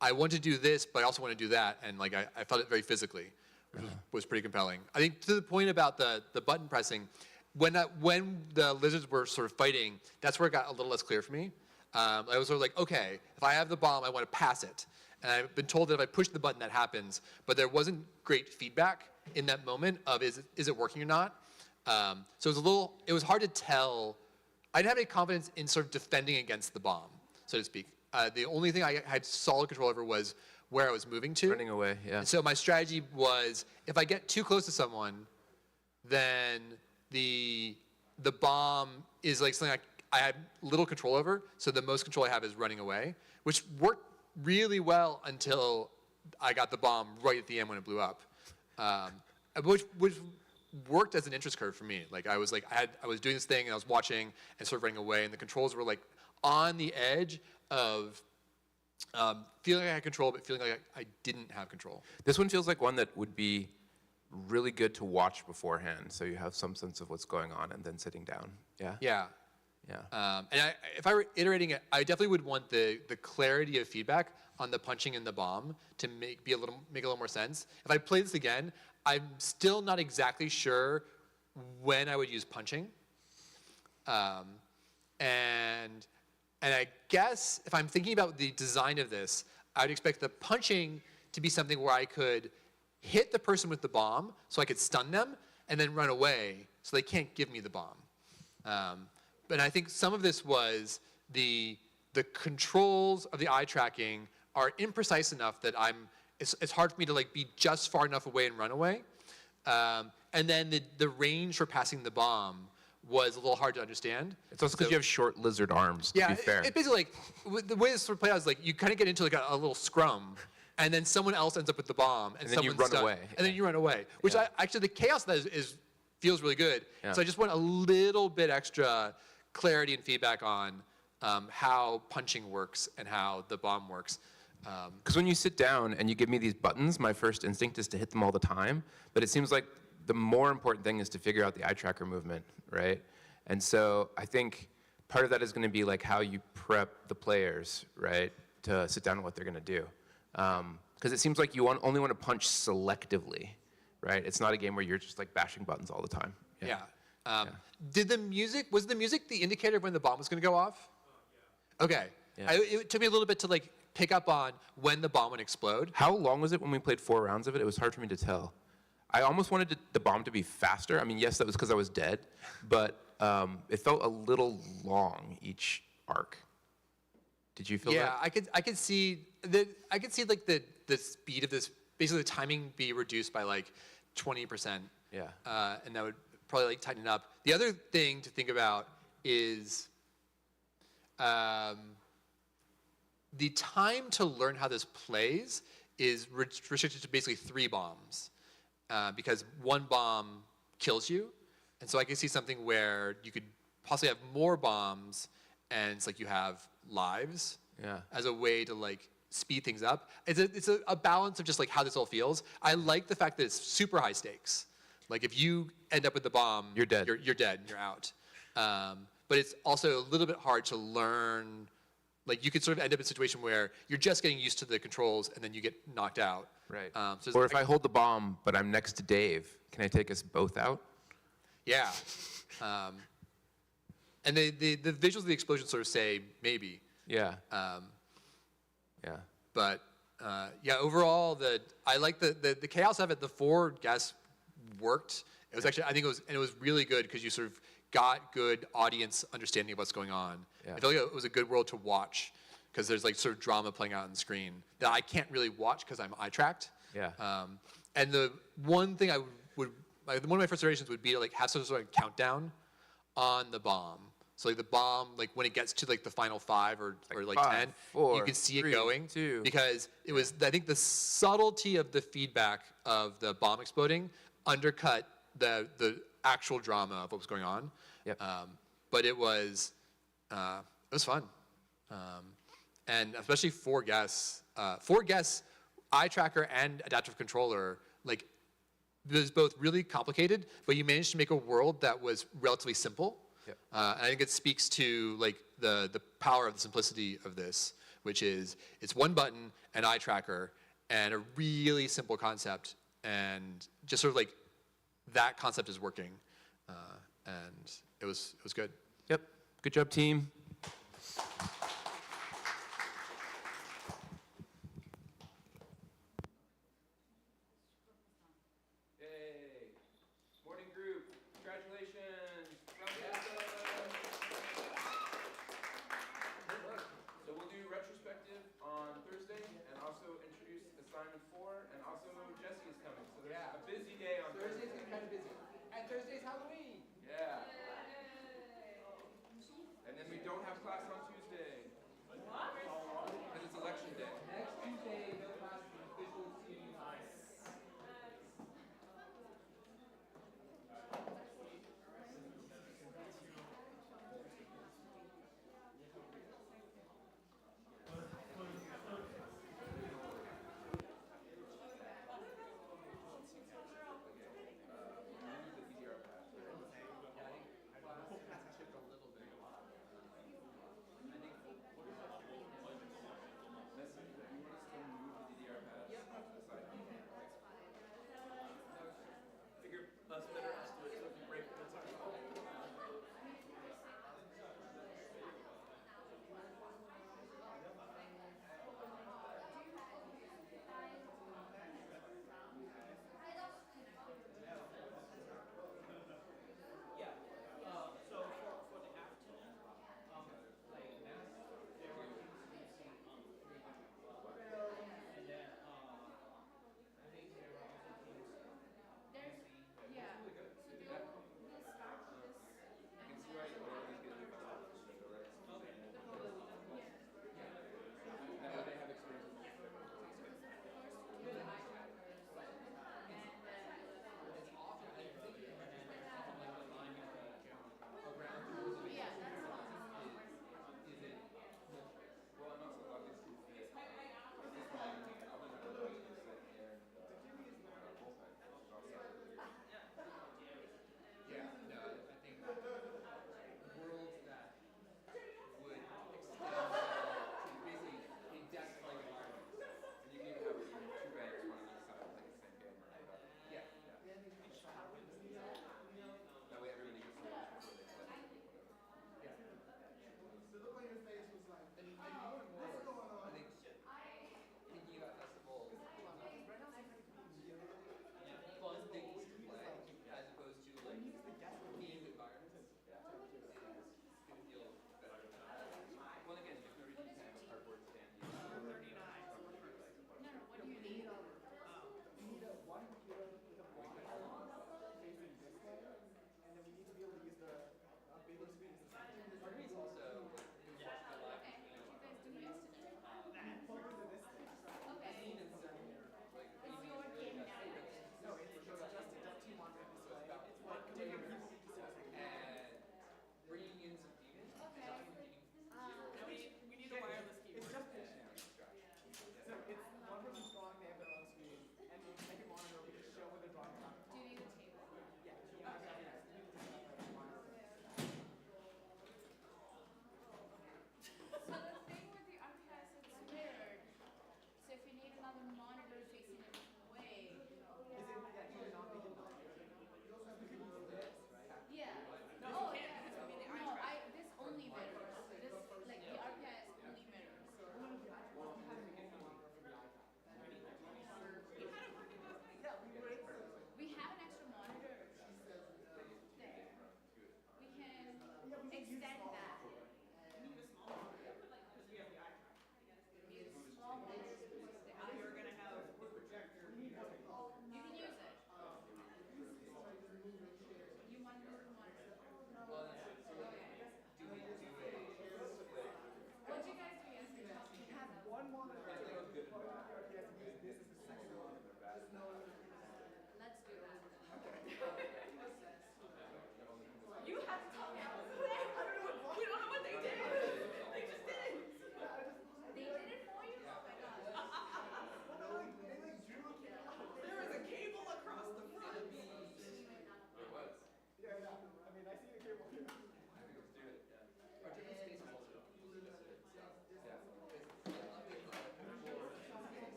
I want to do this, but I also want to do that. And like, I felt it very physically, which was pretty compelling. I think to the point about the button pressing, when the lizards were sort of fighting, that's where it got a little less clear for me. I was sort of like, okay, if I have the bomb, I want to pass it. And I've been told that if I push the button, that happens. But there wasn't great feedback in that moment of is it working or not. So it was hard to tell. I didn't have any confidence in sort of defending against the bomb, so to speak. The only thing I had solid control over was where I was moving to. Running away, yeah. So my strategy was, if I get too close to someone, then the bomb is like something I have little control over. So the most control I have is running away, which worked really well until I got the bomb right at the end when it blew up, which worked as an interest curve for me. Like I was doing this thing and I was watching and sort of running away, and the controls were like on the edge of feeling like I had control, but feeling like I didn't have control. This one feels like one that would be really good to watch beforehand, so you have some sense of what's going on, and then sitting down. Yeah. Yeah. Yeah. And if I were iterating it, I definitely would want the clarity of feedback on the punching and the bomb to make a little more sense. If I play this again, I'm still not exactly sure when I would use punching. And I guess if I'm thinking about the design of this, I would expect the punching to be something where I could hit the person with the bomb so I could stun them and then run away so they can't give me the bomb. But I think some of this was the controls of the eye tracking are imprecise enough that it's hard for me to like be just far enough away and run away. And then the range for passing the bomb was a little hard to understand. It's also because you have short lizard arms, to be fair. It basically like, the way this sort of played out is like you kind of get into like a little scrum, and then someone else ends up with the bomb, and then you someone's run stuck, away. and then you run away. Which actually the chaos of that feels really good. Yeah. So I just want a little bit extra clarity and feedback on how punching works and how the bomb works. Because when you sit down and you give me these buttons, my first instinct is to hit them all the time. But it seems like the more important thing is to figure out the eye tracker movement, right? And so I think part of that is going to be like how you prep the players, right, to sit down and what they're going to do. Because it seems like you only want to punch selectively, right? It's not a game where you're just like bashing buttons all the time. Yeah. Was the music the indicator of when the bomb was going to go off? Okay. Yeah. It took me a little bit to like pick up on when the bomb would explode. How long was it when we played 4 rounds of it? It was hard for me to tell. I almost wanted the bomb to be faster. I mean, yes, that was because I was dead, but it felt a little long each arc. Did you feel that? Yeah, I could see like the speed of this, basically the timing be reduced by like 20%. Yeah. And that would probably like tighten it up. The other thing to think about is the time to learn how this plays is restricted to basically 3 bombs, because 1 bomb kills you. And so I can see something where you could possibly have more bombs, and it's like you have lives as a way to like speed things up. It's a balance of just like how this all feels. I like the fact that it's super high stakes. Like if you end up with the bomb, You're dead. You're dead. You're out. But it's also a little bit hard to learn. Like you could sort of end up in a situation where you're just getting used to the controls and then you get knocked out. Right. So Or if I hold the bomb, but I'm next to Dave, can I take us both out? Yeah. And the visuals of the explosion sort of say maybe. Yeah. Yeah. But yeah, overall, I like the chaos of it. The 4 guests worked. It was actually, I think it was really good because you sort of got good audience understanding of what's going on. Yeah. I feel like it was a good world to watch because there's like sort of drama playing out on the screen that I can't really watch because I'm eye tracked. Yeah. And the one thing one of my first iterations would be to like have some sort of countdown on the bomb. So like the bomb, like when it gets to like the final 5 or like 5, 10, 4, you can see 3, it going 2. because it was, I think the subtlety of the feedback of the bomb exploding undercut the actual drama of what was going on. Yep. But it was fun. And especially 4 guests, eye tracker and adaptive controller, like it was both really complicated, but you managed to make a world that was relatively simple. Yep. And I think it speaks to like the power of the simplicity of this, which is it's 1 button, an eye tracker, and a really simple concept, and just sort of like that concept is working, and it was good. Yep. Good job, team. Hey, morning group, congratulations. So we'll do retrospective on Thursday and also introduce assignment 4, and also Jesse is coming. So there's a busy day on Thursday. Thursday's gonna be kind of busy, and Thursday's Halloween. Yeah. And then we don't have class on Tuesday. What? Because it's election day. Next Tuesday, no class, visual student.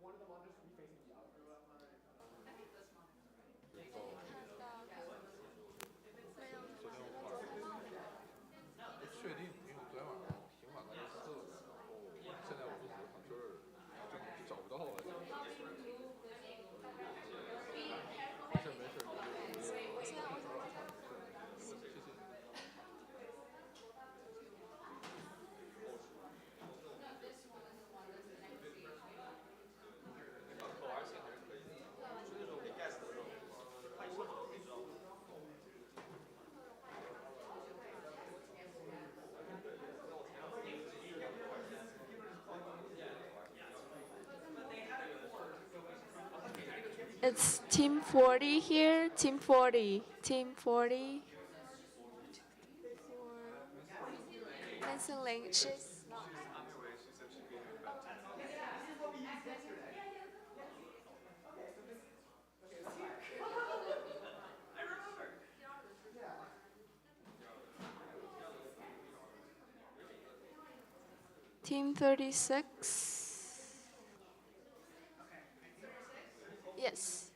one of the monitors should be facing the other. It's Team 40 here. Team 40. Team 40. Mason Ling. She's not. Team 36. Yes.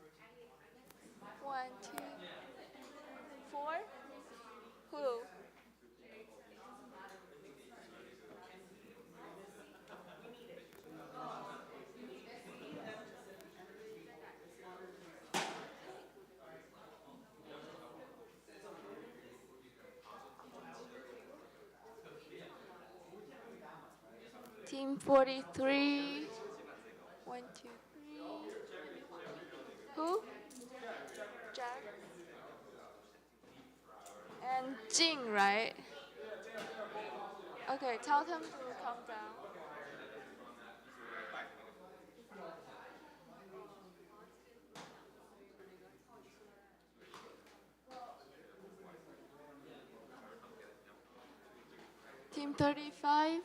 1, 2, 4. Who? Team 43. 1, 2, 3. Who? Jack. And Jing, right? Okay, tell them to calm down. Team 35.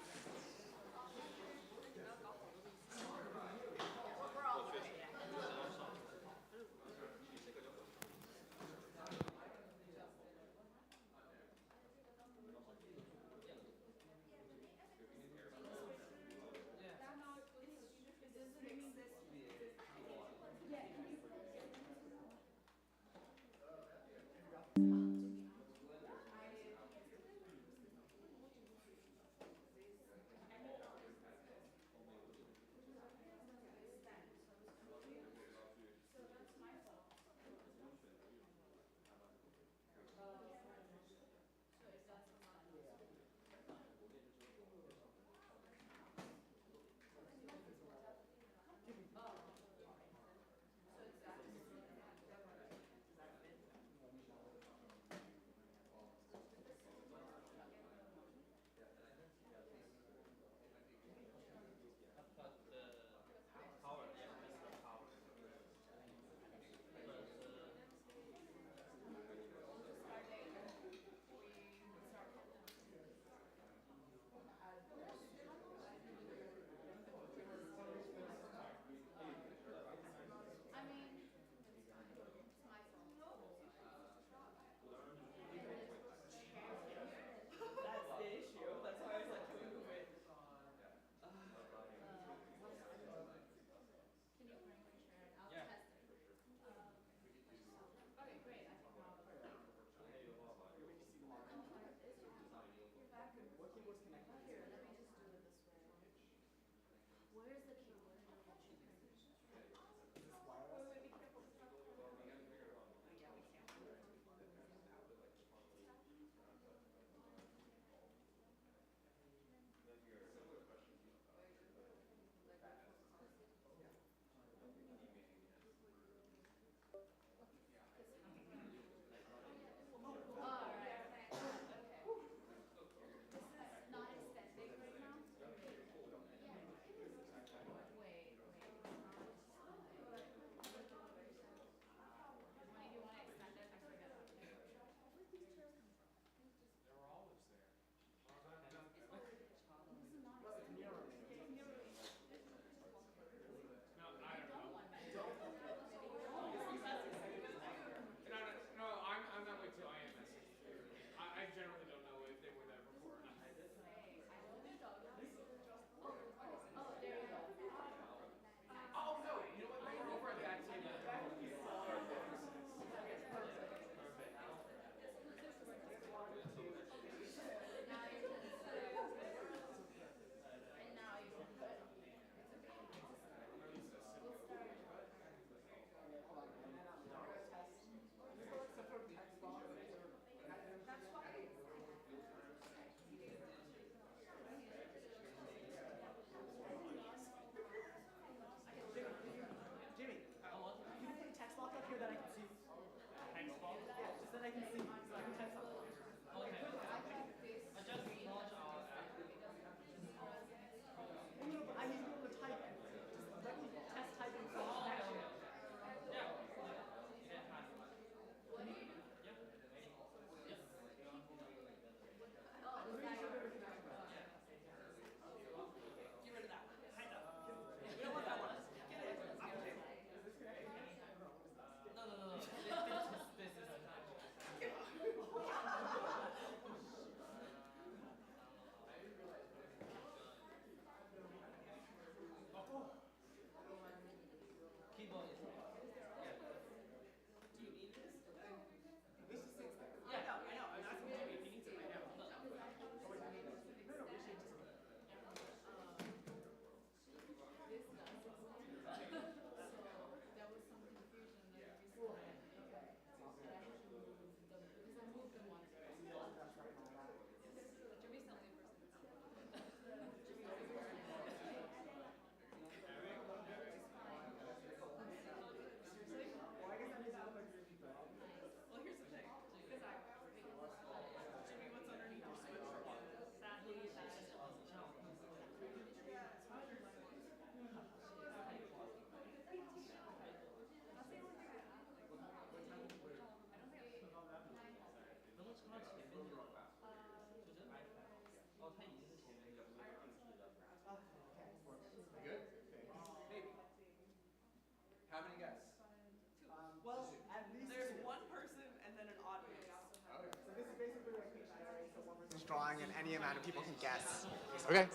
drawing, and any amount of people can guess. Okay.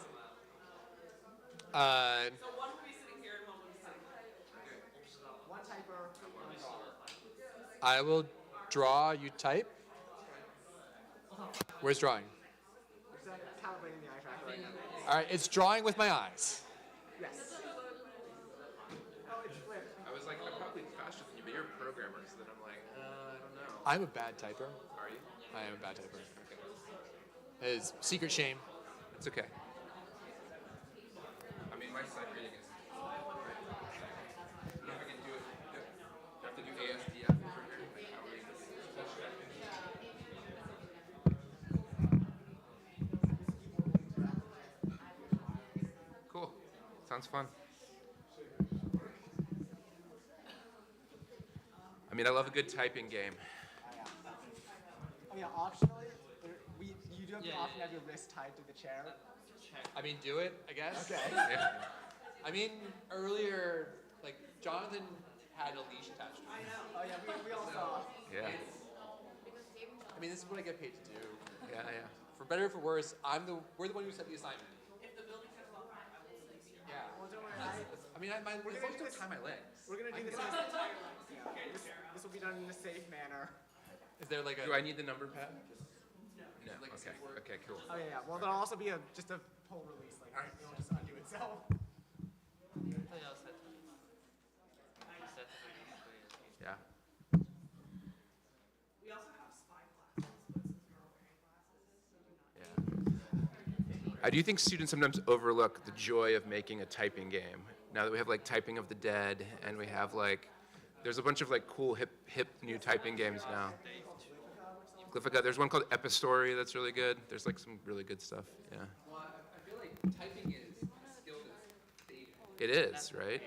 One typer, one drawer. I will draw, you type. Where's drawing? Is that calibrating the eye tracker right now? All right, it's drawing with my eyes. Yes. Oh, it's flipped. I was like, I'm probably faster than you, but you're a programmer, so then I'm like, I don't know. I'm a bad typer. Are you? I am a bad typer. It is secret shame. It's okay. I mean, my sight reading is. I don't know if I can do it. Do I have to do ASDF over here? Like, how is this? Cool. Sounds fun. I mean, I love a good typing game. Oh yeah, optionally, you do have the option to have your wrist tied to the chair. I mean, do it, I guess. Okay. Yeah. I mean, earlier, like, Jonathan had a leash attached to him. Oh yeah, we all saw. Yeah. I mean, this is what I get paid to do. Yeah, yeah. For better or for worse, we're the one who set the assignment. Yeah. Well, don't worry. I mean, as long as don't tie my legs. We're gonna do this. This will be done in a safe manner. Is there like a... Do I need the number pad? No. Like a Okay. safe word? Okay. Cool. Oh yeah, yeah. Well, there'll also be just a pull release, like it'll just undo itself. Yeah. We also have spy glasses, but since we're all wearing glasses, you do not. Yeah. I do think students sometimes overlook the joy of making a typing game. Now that we have like Typing of the Dead, and we have like, there's a bunch of like cool hip new typing games now. Glyphica, there's one called Epistory that's really good. There's like some really good stuff. Yeah. Well, I feel like typing is a skill that's fading. It is, right?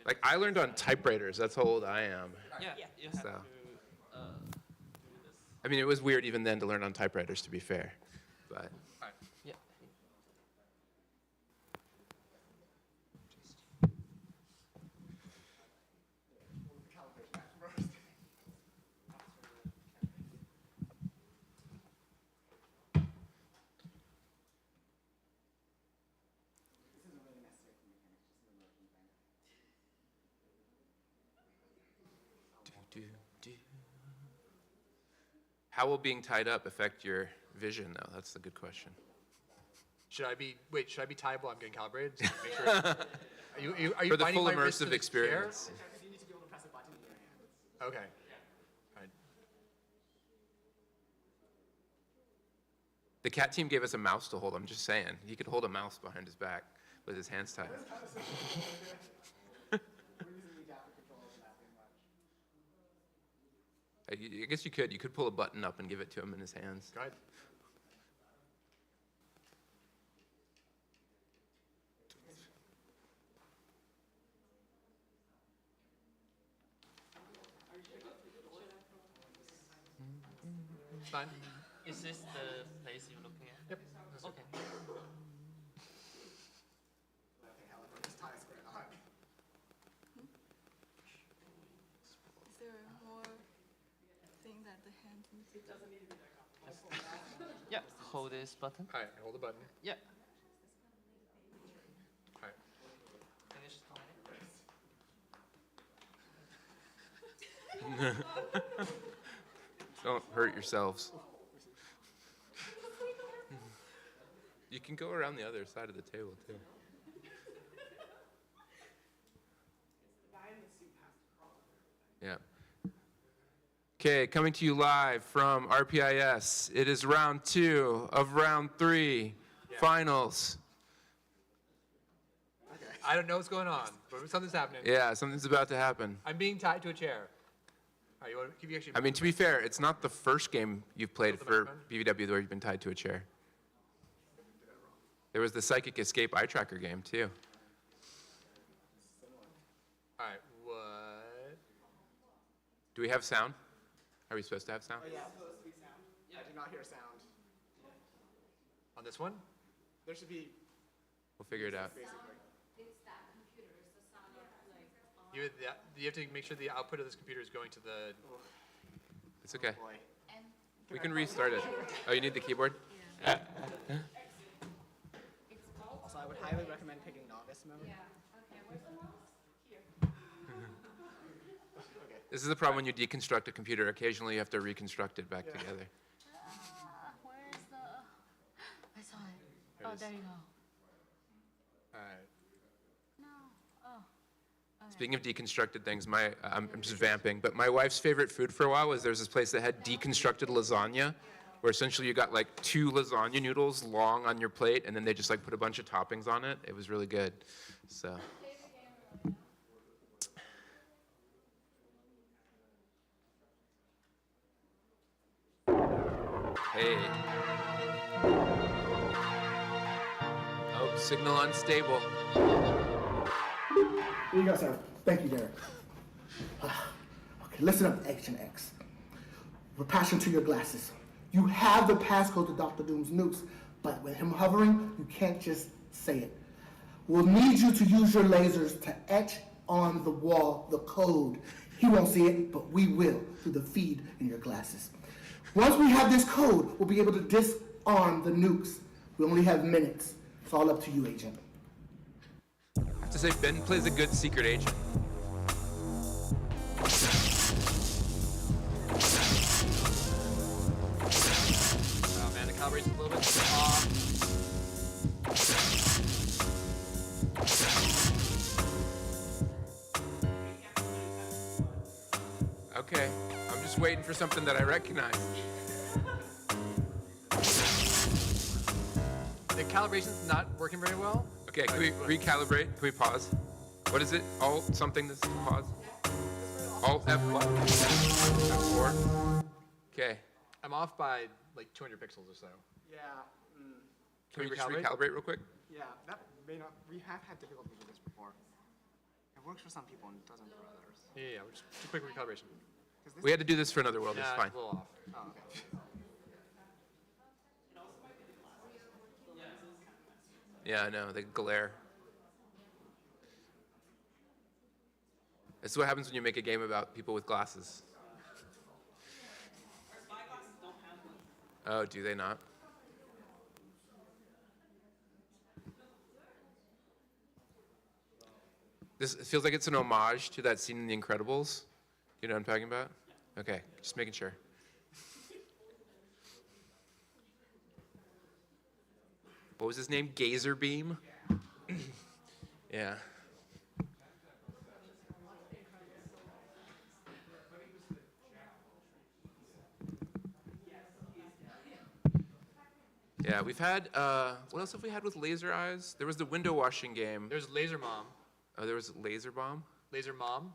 Like I learned on typewriters. That's how old I am. Yeah, you have So. to I mean, it was weird even then to learn on typewriters, to be fair. But yeah. how will being tied up affect your vision, though? That's the good question. Should I be tied while I'm getting calibrated? Just to make sure. Are you For the binding full my wrist to immersive the experience. You need to be able to press a button in your hand. chair? Okay. All right. The cat team gave us a mouse to hold. I'm just saying. He could hold a mouse behind his back with his hands tied. We're using the adaptive controller for that pretty much. I guess you could. You could pull a button up and give it to him in his hands. Go ahead. Fine. Is this the place you're looking at? Yep. Okay. Okay, Helen, just tie a square knot. Is there more thing that the hand needs? Yeah, hold this button. All right. Hold the button. Yeah. All right. Finish tying. Don't hurt yourselves. You can go around the other side of the table, too. Yeah. Okay, coming to you live from RPIS. It is round 2 of round 3, finals. I don't know what's going on, but something's happening. Yeah, something's about to happen. I'm being tied to a chair. All right, you want to keep you actually? I mean, to be fair, it's not the first game you've played the for microphone? BVW where you've been tied to a chair. There was the Psychic Escape eye tracker game, too. All right. What? Do we have sound? Are we supposed to have sound? Oh yeah, supposed to be sound. I do not hear sound. On this one? There should be We'll figure it out. basically. You have to make sure the output of this computer is going to the. It's okay. Boy. We can restart it. Oh, you need the keyboard? Also, I would highly recommend picking novice mode. Okay, where's the mouse? Here. This is the problem when you deconstruct a computer. Occasionally you have to reconstruct it back together. Where is the? I saw it. There it Oh, is. there you go. All right. No. Oh. Speaking of deconstructed things, I'm just vamping, but my wife's favorite food for a while was there's this place that had deconstructed lasagna, where essentially you got like 2 lasagna noodles long on your plate, and then they just like put a bunch of toppings on it. It was really good. So. Hey. Oh, signal unstable. Here you go, sir. Thank you, Derek. Okay, listen up, Agent X. We're passing to your glasses. You have the passcode to Dr. Doom's nukes, but with him hovering, you can't just say it. We'll need you to use your lasers to etch on the wall the code. He won't see it, but we will through the feed in your glasses. Once we have this code, we'll be able to disarm the nukes. We only have minutes. It's all up to you, Agent. I have to say, Ben plays a good secret agent. Oh man, the calibration's a little bit off. Okay, I'm just waiting for something that I recognize. The calibration's not working very well. Okay, can we recalibrate? Can we pause? What is it? Alt something that's pause? Alt F what? F4? Okay. I'm off by like 200 pixels or so. Yeah. Can we just recalibrate? recalibrate real quick? Yeah, that may not. We have had difficulty with this before. It works for some people and it doesn't for others. Yeah, we're just a quick recalibration. We had to do this for Another World, it's Yeah, fine. it's a little off. Oh, okay. Yeah, I know, the glare. This is what happens when you make a game about people with glasses. Oh, do they not? This it feels like it's an homage to that scene in The Incredibles. You know what I'm talking about? Okay, just making sure. What was his name? Gazer Beam? Yeah. Yeah, we've had, what else have we had with laser eyes? There was the window washing game. There's Laser Mom. Oh, there was Laser Bomb? Laser Mom.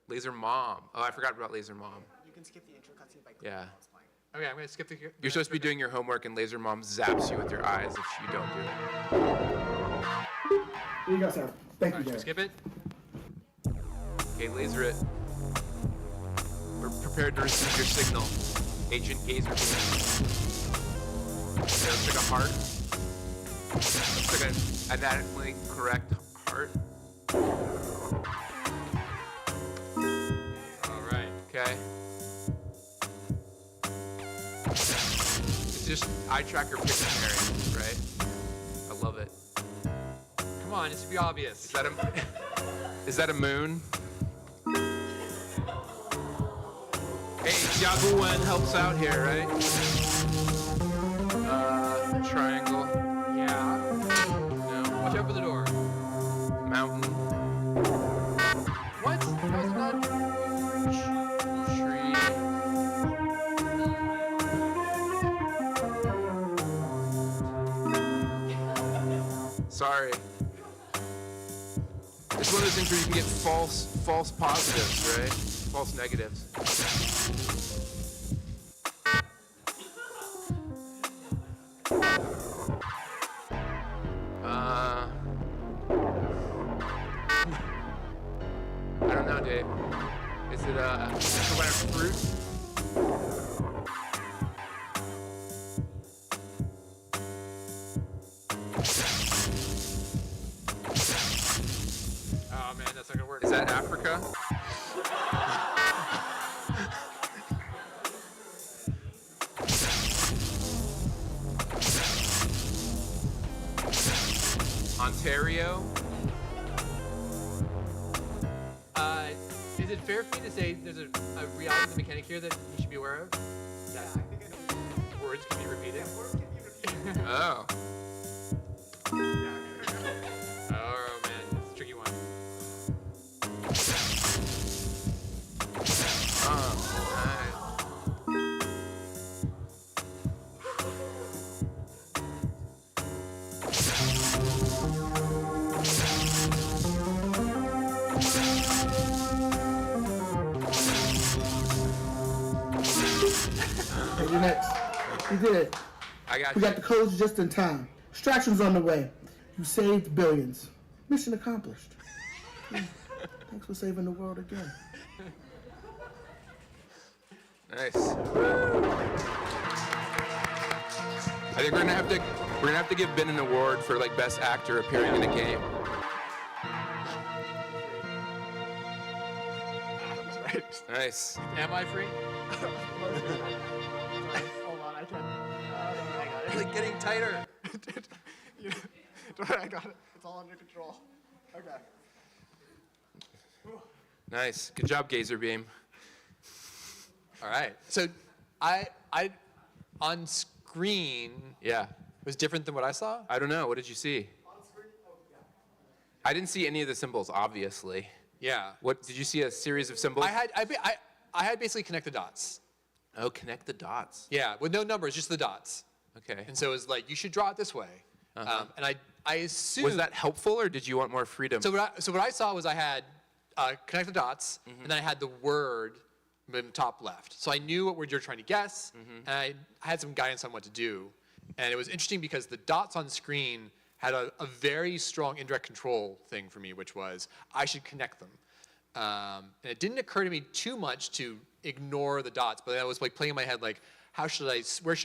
Laser Mom. Oh, I forgot about Laser Mom. You can skip the intro cutscene by clicking Yeah. on the spine. Okay, I'm gonna skip the. You're supposed to be doing your homework and Laser Mom zaps you with your eyes if you don't do it. Here you go, sir. Thank you, Alright, should we Derek. skip it? Okay, laser it. We're prepared to receive your signal. Agent Gazer Beam. Okay, looks like a heart. Looks like an anatomically correct heart. All right. Okay. It's just eye tracker Pictionary, right? I love it. Come on, it should be obvious. Is that a moon? Hey, Yaguan helps out here, right? Triangle. Yeah. No. Watch out for the door. Mountain. What? How is it not? Tree. Sorry. It's one of those things where you can get false positives, right? False negatives. I don't know, Dave. Is it some kind of fruit? Oh man, that's not gonna work. Is that Africa? Ontario. Is it fair for me to say there's a reality of the mechanic here that you should be aware of? That words can be repeated. Oh. Oh man, it's a tricky one. Okay, you're next. You did it. I got We you. got the codes just in time. Extraction's on the way. You saved billions. Mission accomplished. Thanks for saving the world again. Nice. I think we're gonna have to give Ben an award for like best actor appearing in a game. Nice. Am I free? Hold on, I can't. I got It's like getting tighter. I got it. It's all under control. Okay. Nice. Good job, Gazer Beam. All right. So I on screen Yeah. was different than what I saw. I don't know. What did you see? I didn't see any of the symbols, obviously. Yeah. What did you see? A series of symbols? I had basically connect the dots. Oh, connect the dots. Yeah, with no numbers, just the dots. Okay. And so it was like you should draw it this way. And I assumed Was that helpful, or did you want more freedom? So what I saw was I had connect the dots, and then I had the word in the top left. So I knew what word you're trying to guess, and I had some guidance on what to do. And it was interesting because the dots on screen had a very strong indirect control thing for me, which was I should connect them. And it didn't occur to me too much to ignore the dots, but I was like playing in my head like, where should I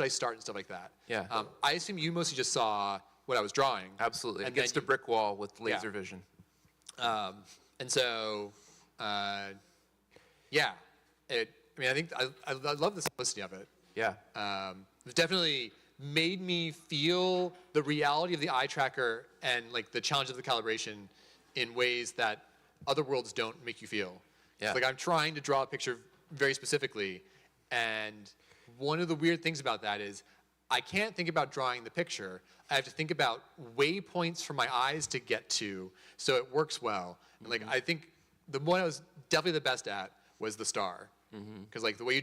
start and stuff like that. Yeah. I assume you mostly just saw what I was drawing. Absolutely. And Against then a brick wall with laser vision. And so, yeah, I think I love the simplicity of it. Yeah. It definitely made me feel the reality of the eye tracker and like the challenge of the calibration in ways that other worlds don't make you feel. Yeah. It's like I'm trying to draw a picture very specifically, and one of the weird things about that is I can't think about drawing the picture. I have to think about waypoints for my eyes to get to so it works well. And like I think the one I was definitely the best at was the star. Because like the way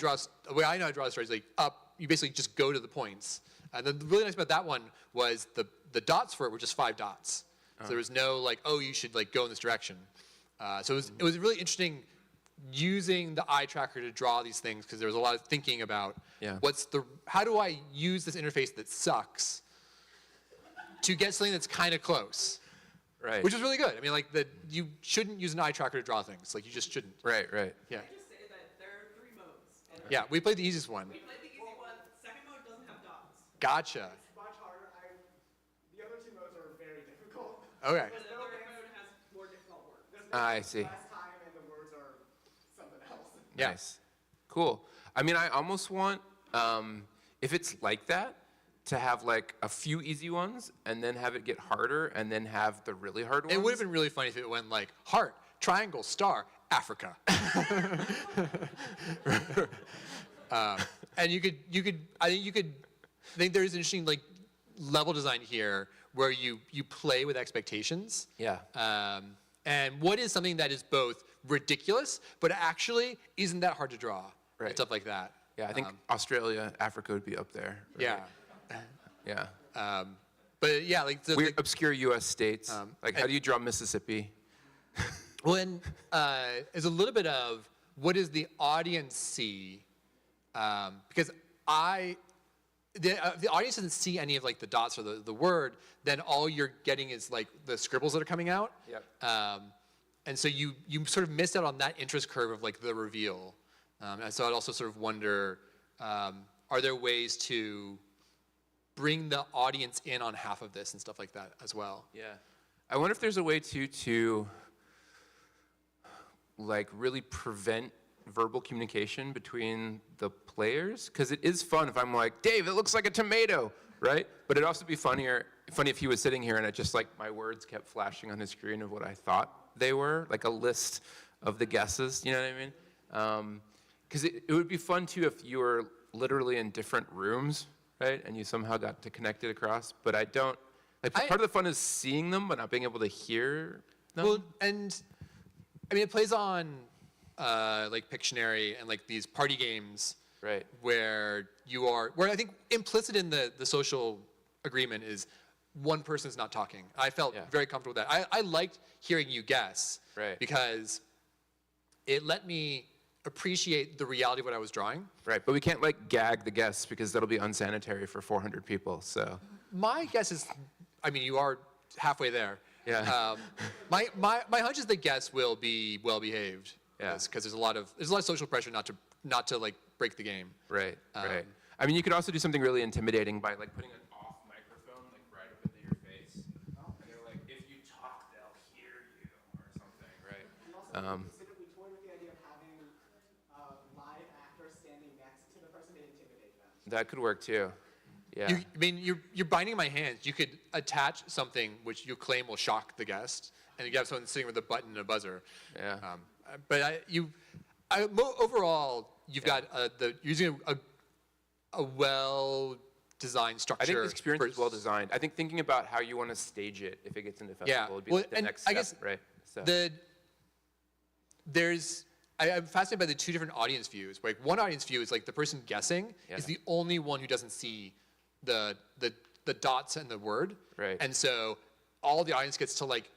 I know how to draw a star is like up, you basically just go to the points. And the really nice about that one was the dots for it were just 5 dots. So there was no like, oh, you should like go in this direction. So it was really interesting using the eye tracker to draw these things because there was a lot of thinking about how do I use this interface that sucks to get something that's kind of close. Right. Which is really good. I mean, like you shouldn't use an eye tracker to draw things. Like you just shouldn't. Right. Right. Yeah. Just say that there are 3 modes. And Yeah. We played the easiest one. we played the easy one. Second mode doesn't have dots. Gotcha. Much harder. The other 2 modes are very difficult. Okay. The third mode has more difficult words. There's no I see. less time and the words are something else. Yeah. Nice. Cool. I mean, I almost want, if it's like that, to have like a few easy ones and then have it get harder and then have the really hard ones. It would have been really funny if it went like heart, triangle, star, Africa. And I think there's an interesting like level design here where you play with expectations. Yeah. And what is something that is both ridiculous, but actually isn't that hard to draw? Right. And stuff like that. Yeah, I think Australia, Africa would be up there. Right? Yeah. Yeah. But yeah, like the, Weird, obscure U.S. states. Like, how and- do you draw Mississippi? well, and there's a little bit of what does the audience see? Because the audience doesn't see any of like the dots or the word, then all you're getting is like the scribbles that are coming out. Yep. And so you sort of miss out on that interest curve of like the reveal. And so I'd also sort of wonder, are there ways to bring the audience in on half of this and stuff like that as well? Yeah. I wonder if there's a way to like really prevent verbal communication between the players, because it is fun if I'm like, Dave, it looks like a tomato. right? But it'd also be funny if he was sitting here and it just like my words kept flashing on his screen of what I thought they were, like a list of the guesses. You know what I mean? Because it would be fun too if you were literally in different rooms, right? And you somehow got to connect it across. But I don't. Like part of the fun is seeing them, but not being able to hear them. Well, and I mean, it plays on like Pictionary and like these party games, Right. where I think implicit in the social agreement is one person is not talking. I felt very comfortable with that. I liked hearing you guess, Right. because it let me appreciate the reality of what I was drawing. Right, but we can't like gag the guests because that'll be unsanitary for 400 people. So My guess is, I mean, you are halfway there. Yeah. My hunch is the guests will be well behaved. Yeah. Because there's a lot of social pressure not to like break the game. right, right. I mean, you could also do something really intimidating by like putting an off microphone like right up into your face, and they're like, if you talk, they'll hear you or something, right? We toyed with the idea of having live actors standing next to the person to intimidate them. That could work too. Yeah. I mean, you're binding my hands. You could attach something which you claim will shock the guest, and you have someone sitting with a button and a buzzer. Yeah. But overall, you've got you're using a well-designed structure. I think this experience is well designed. I think thinking about how you want to stage it if it gets into festival would be like the next step, I guess right? So. I'm fascinated by the two different audience views. Like one audience view is like the person guessing is the only one who doesn't see the dots and the word. Right. And so all the audience gets to like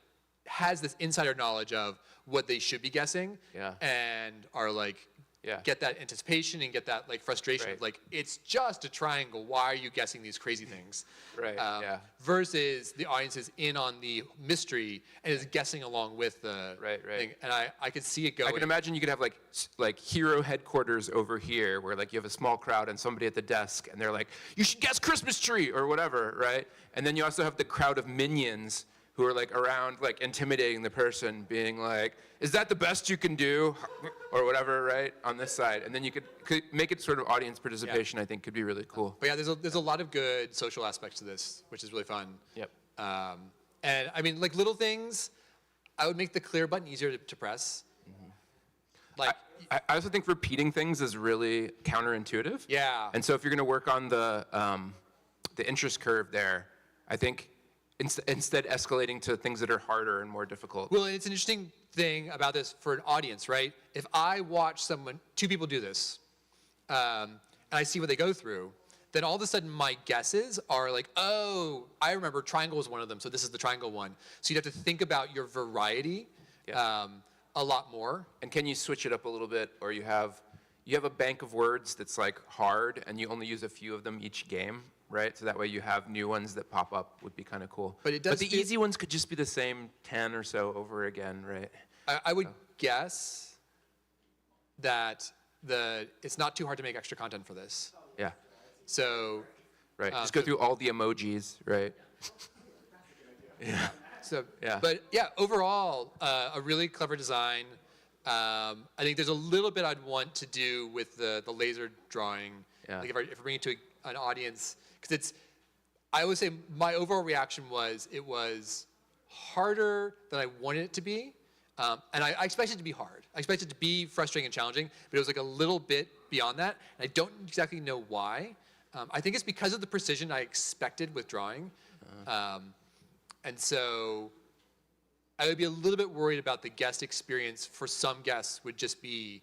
has this insider knowledge of what they should be guessing. Yeah. And are like Yeah. get that anticipation and get that like frustration of Right. like it's just a triangle. Why are you guessing these crazy things? Right, yeah. Versus the audience is in on the mystery and is guessing along with the Right. thing. And I could see it going. I can imagine you could have like hero headquarters over here where like you have a small crowd and somebody at the desk and they're like, you should guess Christmas tree or whatever, right? And then you also have the crowd of minions who are like around like intimidating the person, being like, is that the best you can do? Or whatever, right? On this side. And then you could make it sort of audience participation, I think could be really cool. But yeah, there's a lot of good social aspects to this, which is really fun. Yep. And I mean, like little things, I would make the clear button easier to press. Like, I also think repeating things is really counterintuitive. Yeah. And so if you're going to work on the interest curve there, I think instead escalating to things that are harder and more difficult. well, it's an interesting thing about this for an audience, right? If I watch two people do this, and I see what they go through, then all of a sudden my guesses are like, oh, I remember triangle was one of them, so this is the triangle one. So you'd have to think about your variety a lot more. And can you switch it up a little bit, or you have a bank of words that's like hard, and you only use a few of them each game, right? So that way you have new ones that pop up would be kind of cool. But it does the easy ones could just be the same 10 or so over again, right? I would guess that it's not too hard to make extra content for this. Yeah, So, right. Just go through all the emojis, right? Yeah. But yeah, overall, a really clever design. I think there's a little bit I'd want to do with the laser drawing. Yeah. Like if I bring it to an audience, because I would say my overall reaction was it was harder than I wanted it to be. And I expected it to be hard. I expected it to be frustrating and challenging, but it was like a little bit beyond that. And I don't exactly know why. I think it's because of the precision I expected with drawing. And so I would be a little bit worried about the guest experience. For some guests would just be,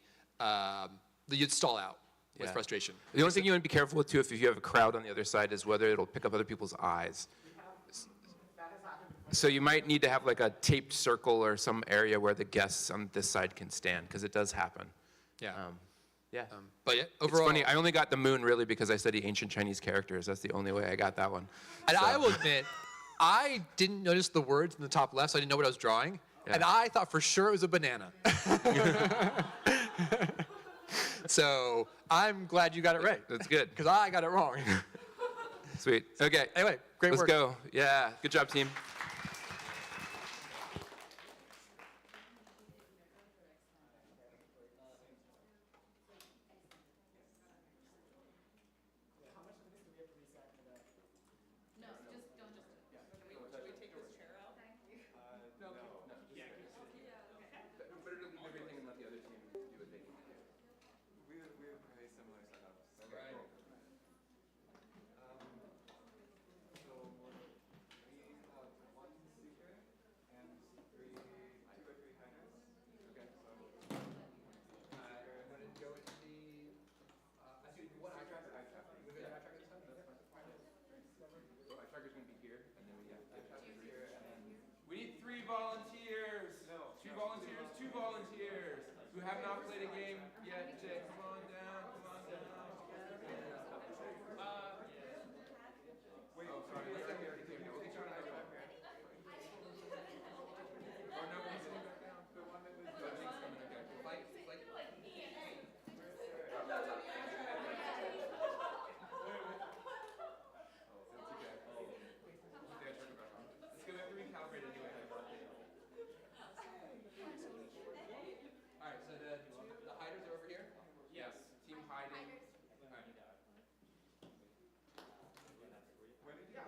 you'd stall out with frustration. The only thing you want to be careful with too, if you have a crowd on the other side, is whether it'll pick up other people's eyes. So you might need to have like a taped circle or some area where the guests on this side can stand, because it does happen. Yeah. But yeah, it's overall, funny, I only got the moon really because I study ancient Chinese characters. That's the only way I got that one. and So- I will admit, I didn't notice the words in the top left, so I didn't know what I was drawing. Yeah. And I thought for sure it was a banana. So I'm glad you got it right. That's good. Because I got it wrong. Sweet. Okay. Anyway, great Let's work. go. Yeah. Good job, team. Who have not played a game yet today? Come on down, come on down. Wait, oh, sorry, looks like we already came down. We'll get you another one. Oh, no, he's coming back down. The one that was... Oh, Jake's coming, okay. Fight. Alright, so the hiders are over here? Yes. Team hiding. Alright. Where did you go?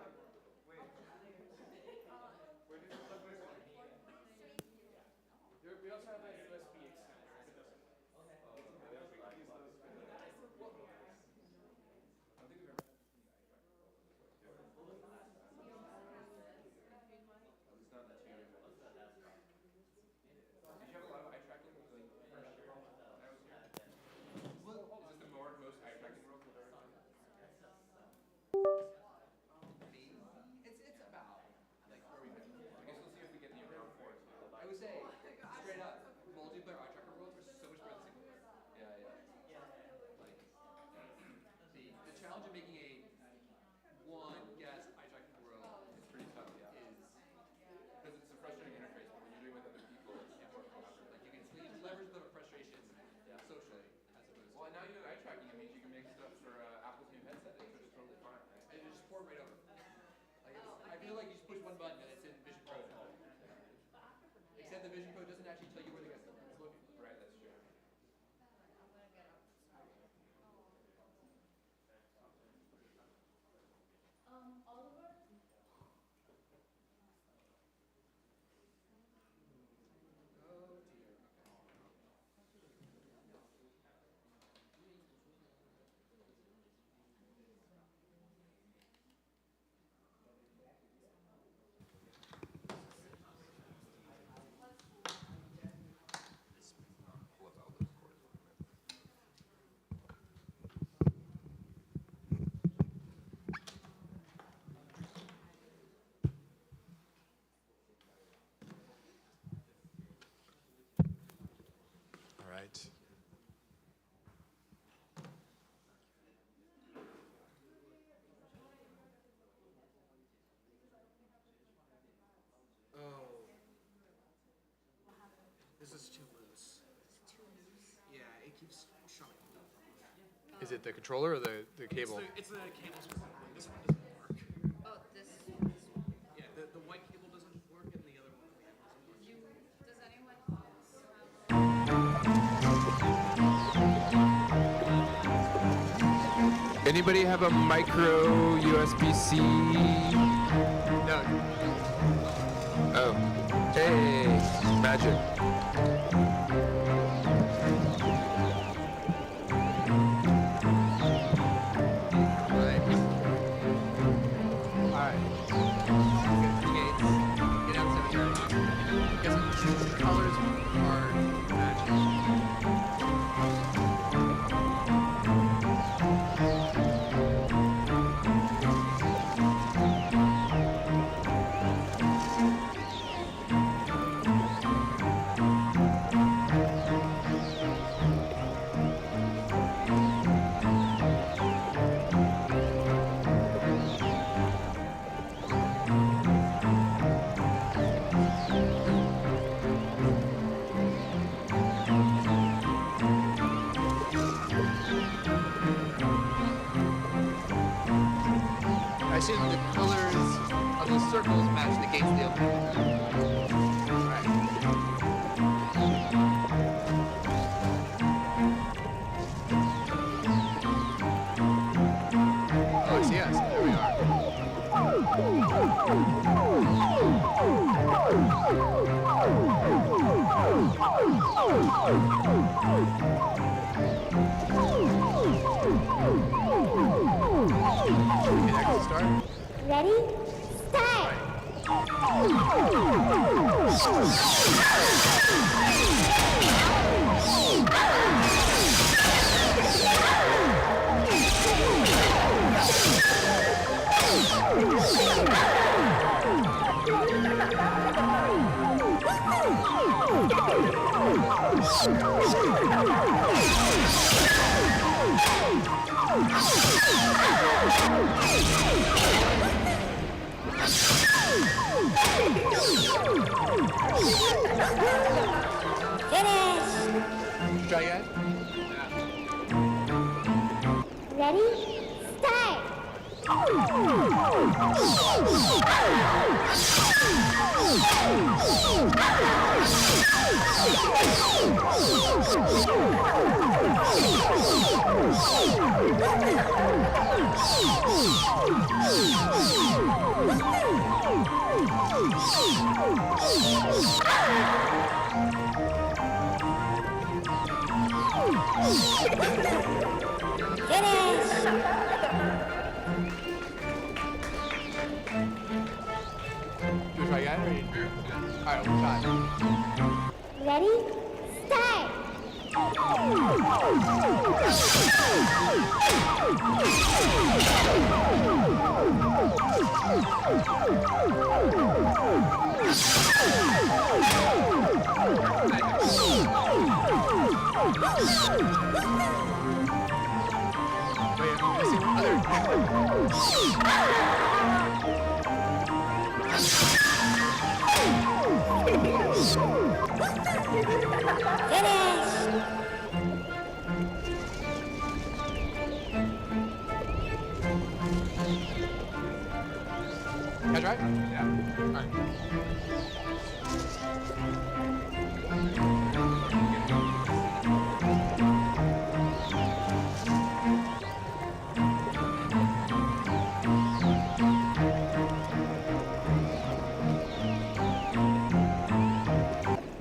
Wait. Where did you plug this one? We also have a USB extender. Did you have a lot of eye tracking like first year when I was here? Is this the most eye tracking world you've ever done? It's about like where we've been. I guess we'll see if we get the round 4 too. I would say straight up, multiplayer eye tracker worlds are so much better than single player. Yeah. Like the challenge of making a one guess eye tracking world is pretty tough. Yeah. Because it's a frustrating interface, but when you're doing it with other people, it's more collaborative. Like you can leverage the frustration socially as opposed to. Well, and now you know eye tracking. It means you can make stuff for Apple's new headset, which is totally fine. Right? And you just port right over. Like I feel like you just push one button and it's in Vision Pro. Except the Vision Pro doesn't actually tell you where the guest is looking. Right, that's true. Oliver? Oh dear. All right. Oh. This is too loose. It's too loose. Yeah, it keeps showing. Is it the controller or the cable? It's the cable support. This one doesn't work. Oh, this. Yeah, the white cable doesn't work and the other one doesn't work. Does anyone else have? Anybody have a micro USB-C? No. Oh. Hey, magic. Right. All right. Gates. Get out 7 yards. Guess the colors are matching. I assume the colors of the circles match the gates they open. Oh, I see us. There we are. Okay, next start. Ready? Start! Oh, Try again. Ready? Start! Do we try again? Or all right, we'll try. Ready? Start! Wait, I'm missing other. Can I try? Yeah. All right.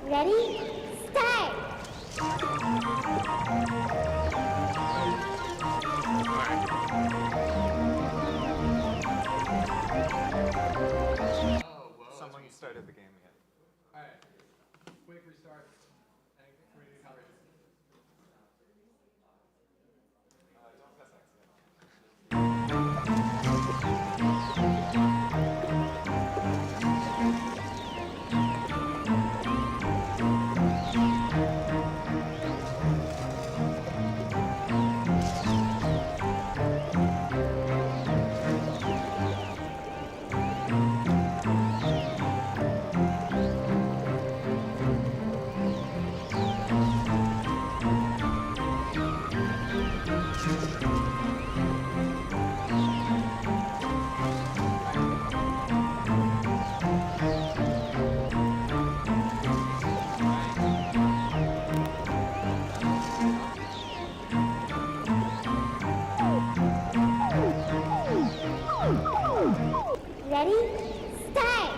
Ready? Start! Someone started the game again. All right. Quick restart. Community conversation. Ready? Start!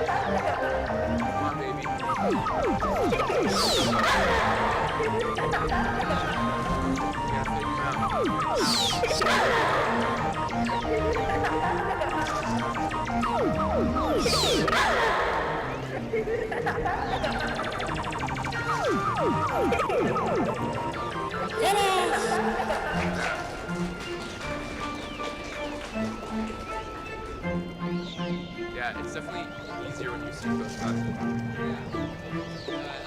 Come on, baby. Yeah, it's definitely easier when you see both sides.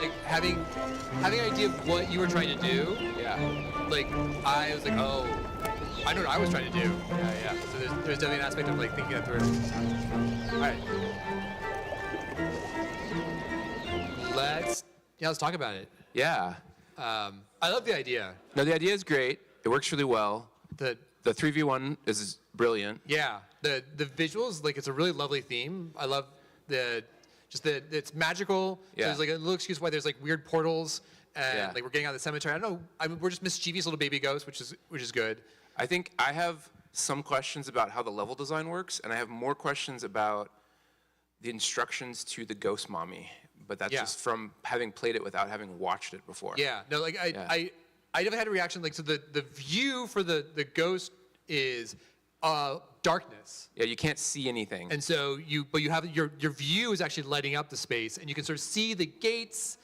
Like having an idea of what you were trying to do. Yeah. Like I was like, oh, I know what I was trying to do. Yeah. So there's definitely an aspect of like thinking that through. All right. Let's talk about it. Yeah. I love the idea. No, the idea is great. It works really well. The 3v1 is brilliant. Yeah, the visuals, like it's a really lovely theme. I love it's magical. Yeah. So there's like a little excuse why there's like weird portals and Yeah. like we're getting out of the cemetery. I don't know. We're just mischievous little baby ghosts, which is good. I think I have some questions about how the level design works, and I have more questions about the instructions to the ghost mommy. But that's Yeah. just from having played it without having watched it before. Yeah, no, like I definitely had a reaction. Like, so the view for the ghost is darkness. Yeah, you can't see anything. And so but you have your view is actually lighting up the space, and you can sort of see the gates,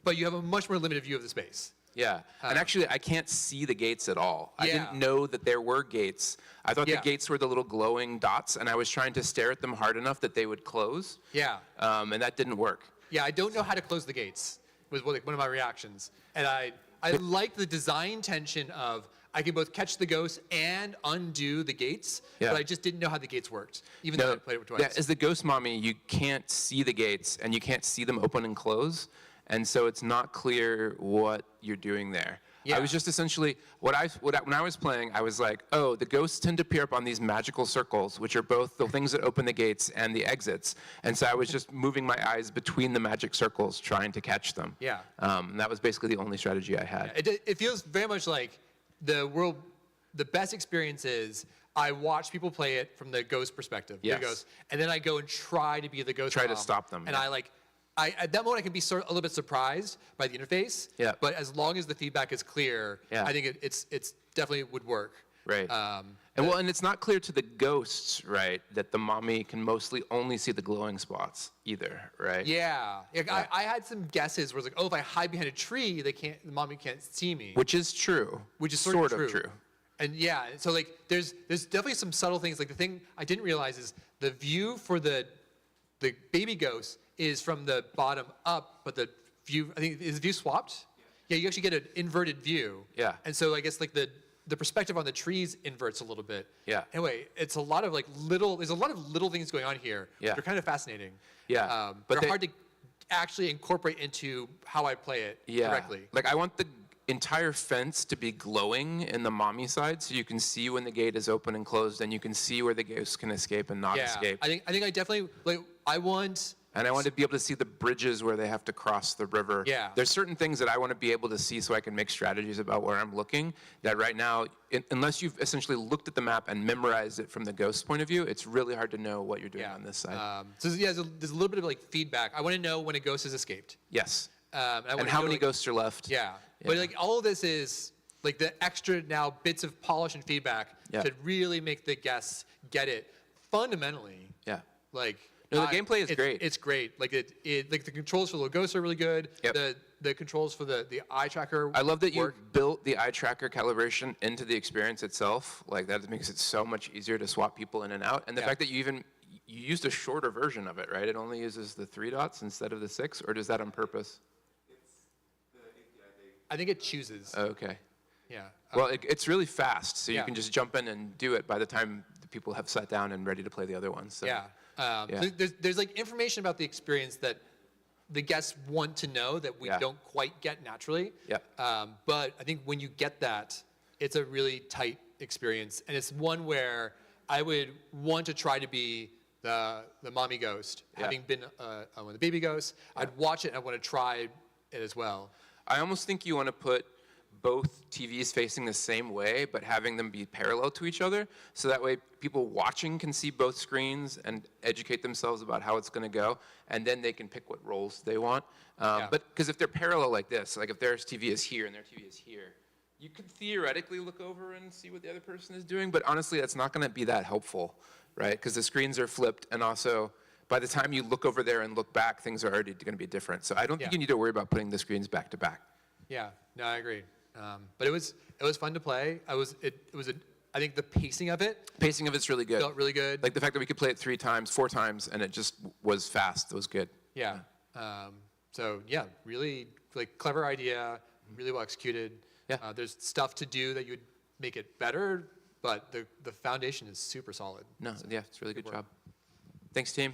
but you have a much more limited view of the space. Yeah, and actually, I can't see the gates at all. I Yeah. didn't know that there were gates. I thought Yeah. the gates were the little glowing dots, and I was trying to stare at them hard enough that they would close. Yeah. And that didn't work. Yeah, I don't know how to close the gates, was one of my reactions. And I like the design tension of I can both catch the ghost and undo the gates, Yeah. but I just didn't know how the gates worked, even though I played it twice. Yeah, as the ghost mommy, you can't see the gates, and you can't see them open and close, and so it's not clear what you're doing there. Yeah. I was just essentially, when I was playing, I was like, oh, the ghosts tend to appear up on these magical circles, which are both the things that open the gates and the exits. And so I was just moving my eyes between the magic circles, trying to catch them. Yeah. And that was basically the only strategy I had. It feels very much like the best experience is I watch people play it from the ghost perspective, Yes. the ghost, and then I go and try to be the ghost Try to mom, stop them, And yeah. at that moment I can be sort of a little bit surprised by the interface, Yeah. but as long as the feedback is clear, Yeah. I think it's definitely would work. Right. And it's not clear to the ghosts, right, that the mommy can mostly only see the glowing spots either, right? Yeah, I had some guesses where it's like, oh, if I hide behind a tree, the mommy can't see me. Which is true. Which is sort of true. And yeah, so like there's definitely some subtle things. Like the thing I didn't realize is the view for the baby ghost is from the bottom up, but the view, I think, is the view swapped? Yeah, you actually get an inverted view. Yeah. And so I guess like the perspective on the trees inverts a little bit. Yeah. Anyway, it's a lot of there's a lot of little things going on here. Yeah. They're kind of fascinating. Yeah, But but they're hard to actually incorporate into how I play it directly. Like I want the entire fence to be glowing in the mommy side, so you can see when the gate is open and closed, and you can see where the ghosts can escape and not Yeah. escape. I think I definitely I want. And I want to be able to see the bridges where they have to cross the river. Yeah. There's certain things that I want to be able to see so I can make strategies about where I'm looking that right now, unless you've essentially looked at the map and memorized it from the ghost point of view, it's really hard to know what you're doing on this side. So yeah, there's a little bit of like feedback. I want to know when a ghost has escaped. Yes. I And wanna how know, many like- ghosts are left? Yeah. But like all of this is like the extra now bits of polish and feedback Yeah. to really make the guests get it fundamentally. Yeah. Like No, the gameplay is it's- great. It's great. Like like the controls for the ghosts are really good. Yep. The controls for the eye tracker. I love that you work. built the eye tracker calibration into the experience itself. Like that makes it so much easier to swap people in and out. And the Yeah. fact that you used a shorter version of it, right? It only uses the 3 dots instead of the 6, or does that on purpose? I think it chooses. Okay. Yeah. Well, it's really fast, so Yeah. you can just jump in and do it by the time the people have sat down and ready to play the other ones. So. Yeah. Yeah. There's like information about the experience that the guests want to know that we Yeah. don't quite get naturally. Yep. But I think when you get that, it's a really tight experience, and it's one where I would want to try to be the mommy ghost, Yeah. having been one of the baby ghosts. I'd watch it and I want to try it as well. I almost think you want to put both TVs facing the same way, but having them be parallel to each other, so that way people watching can see both screens and educate themselves about how it's going to go, and then they can pick what roles they want. Yeah. But because if they're parallel like this, like if their TV is here and their TV is here, you could theoretically look over and see what the other person is doing, but honestly, that's not going to be that helpful, right? Because the screens are flipped, and also by the time you look over there and look back, things are already going to be different. So I don't think Yeah. you need to worry about putting the screens back to back. Yeah. No, I agree. But it was fun to play. I think the pacing of it Pacing of it's really good. felt really good. Like the fact that we could play it 3 times, 4 times, and it just was fast. It was good. Yeah. So yeah, really like clever idea, really well executed. Yeah. There's stuff to do that you would make it better, but the foundation is super solid. No, yeah, it's a really good job. Thanks, team.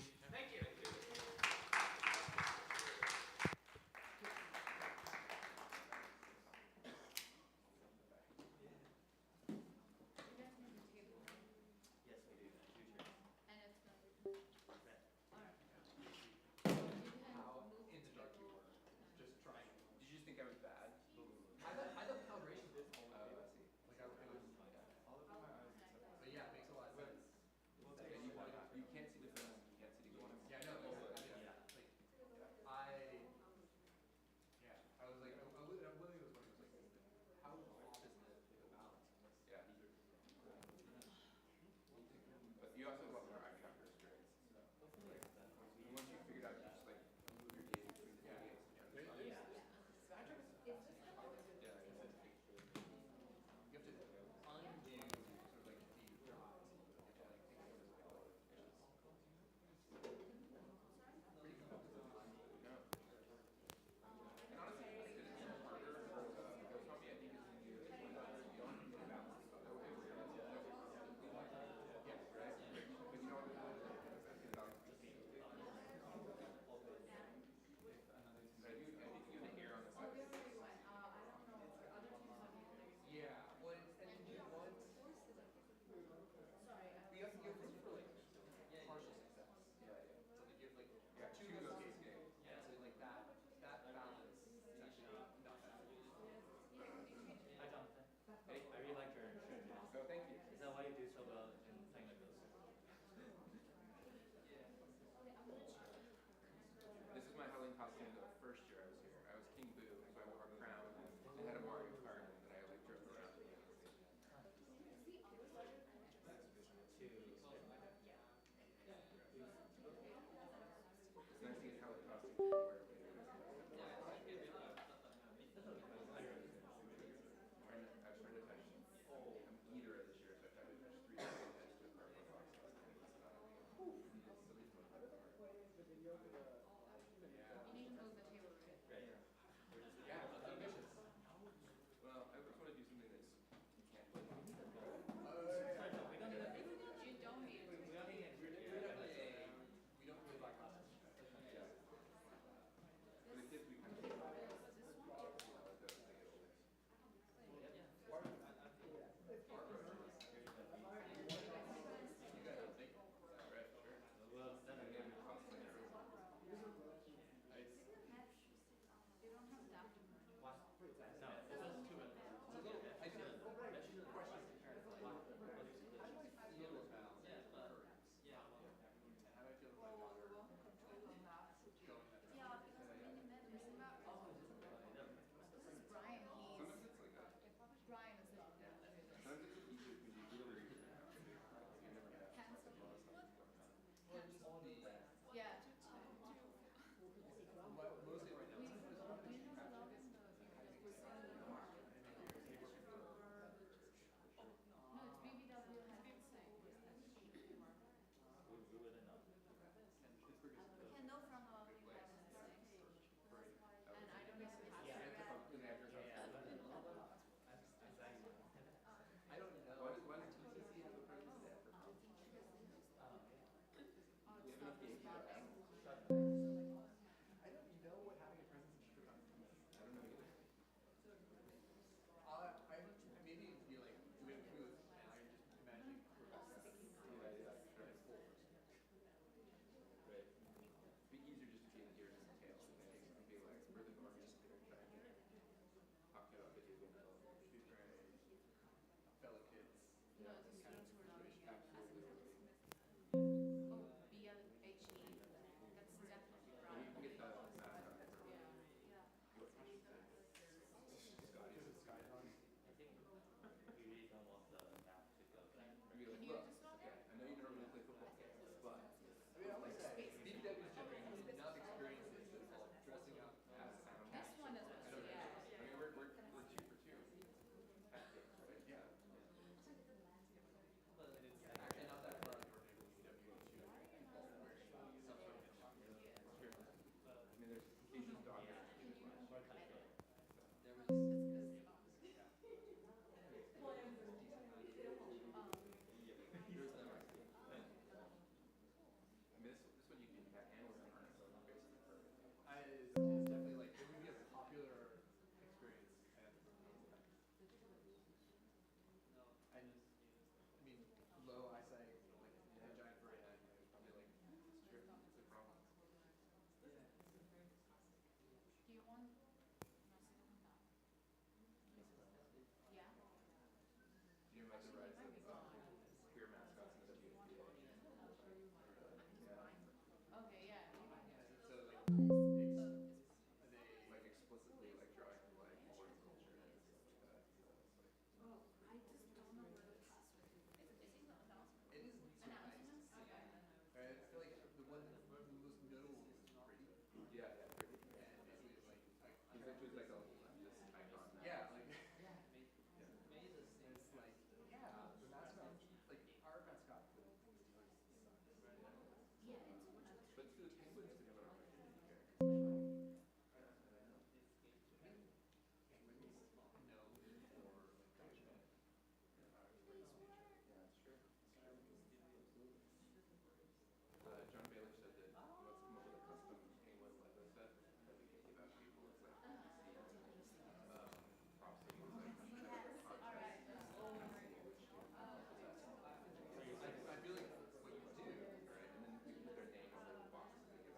I feel like what you do, right, and then you put their name on the box, and they get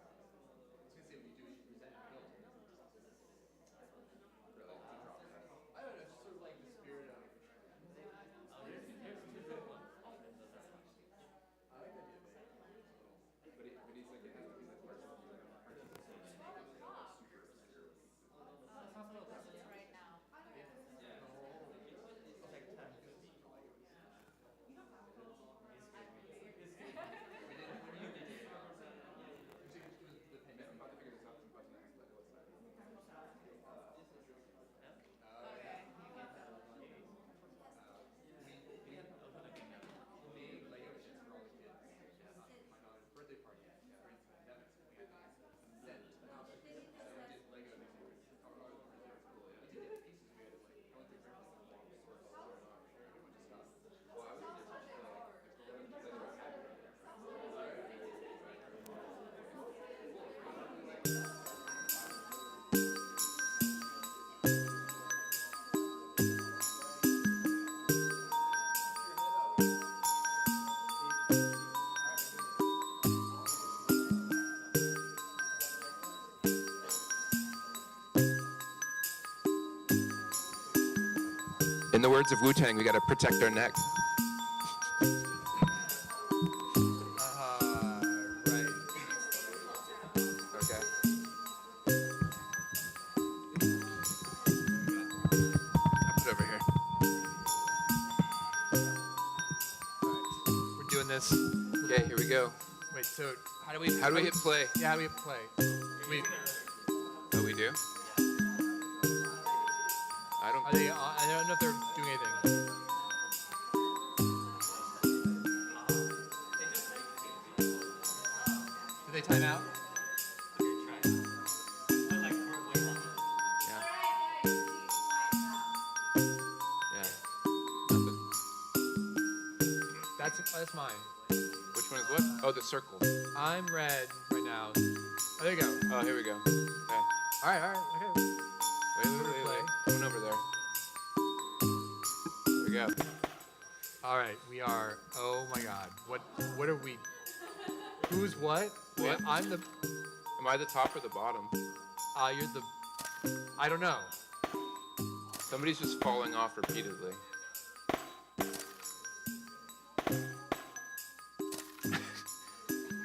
In the words of Wu-Tang, we gotta protect our neck. Right. Okay. I'll put it over here. We're doing this. Okay, here we go. Wait, so how do we hit play? Yeah, how do we hit play? We, Oh, we do? I don't. are they, I don't know if they're doing anything. Did they time out? Yeah. Yeah. Nothing. That's mine. Which one is what? Oh, the circle. I'm red right now. Oh, there you go. Oh, here we go. Okay. All right, okay. Wait. Coming over there. Here we go. All right, we are. Oh my God, what are we? Who's what? What? I'm the. Am I the top or the bottom? You're the. I don't know. Somebody's just falling off repeatedly.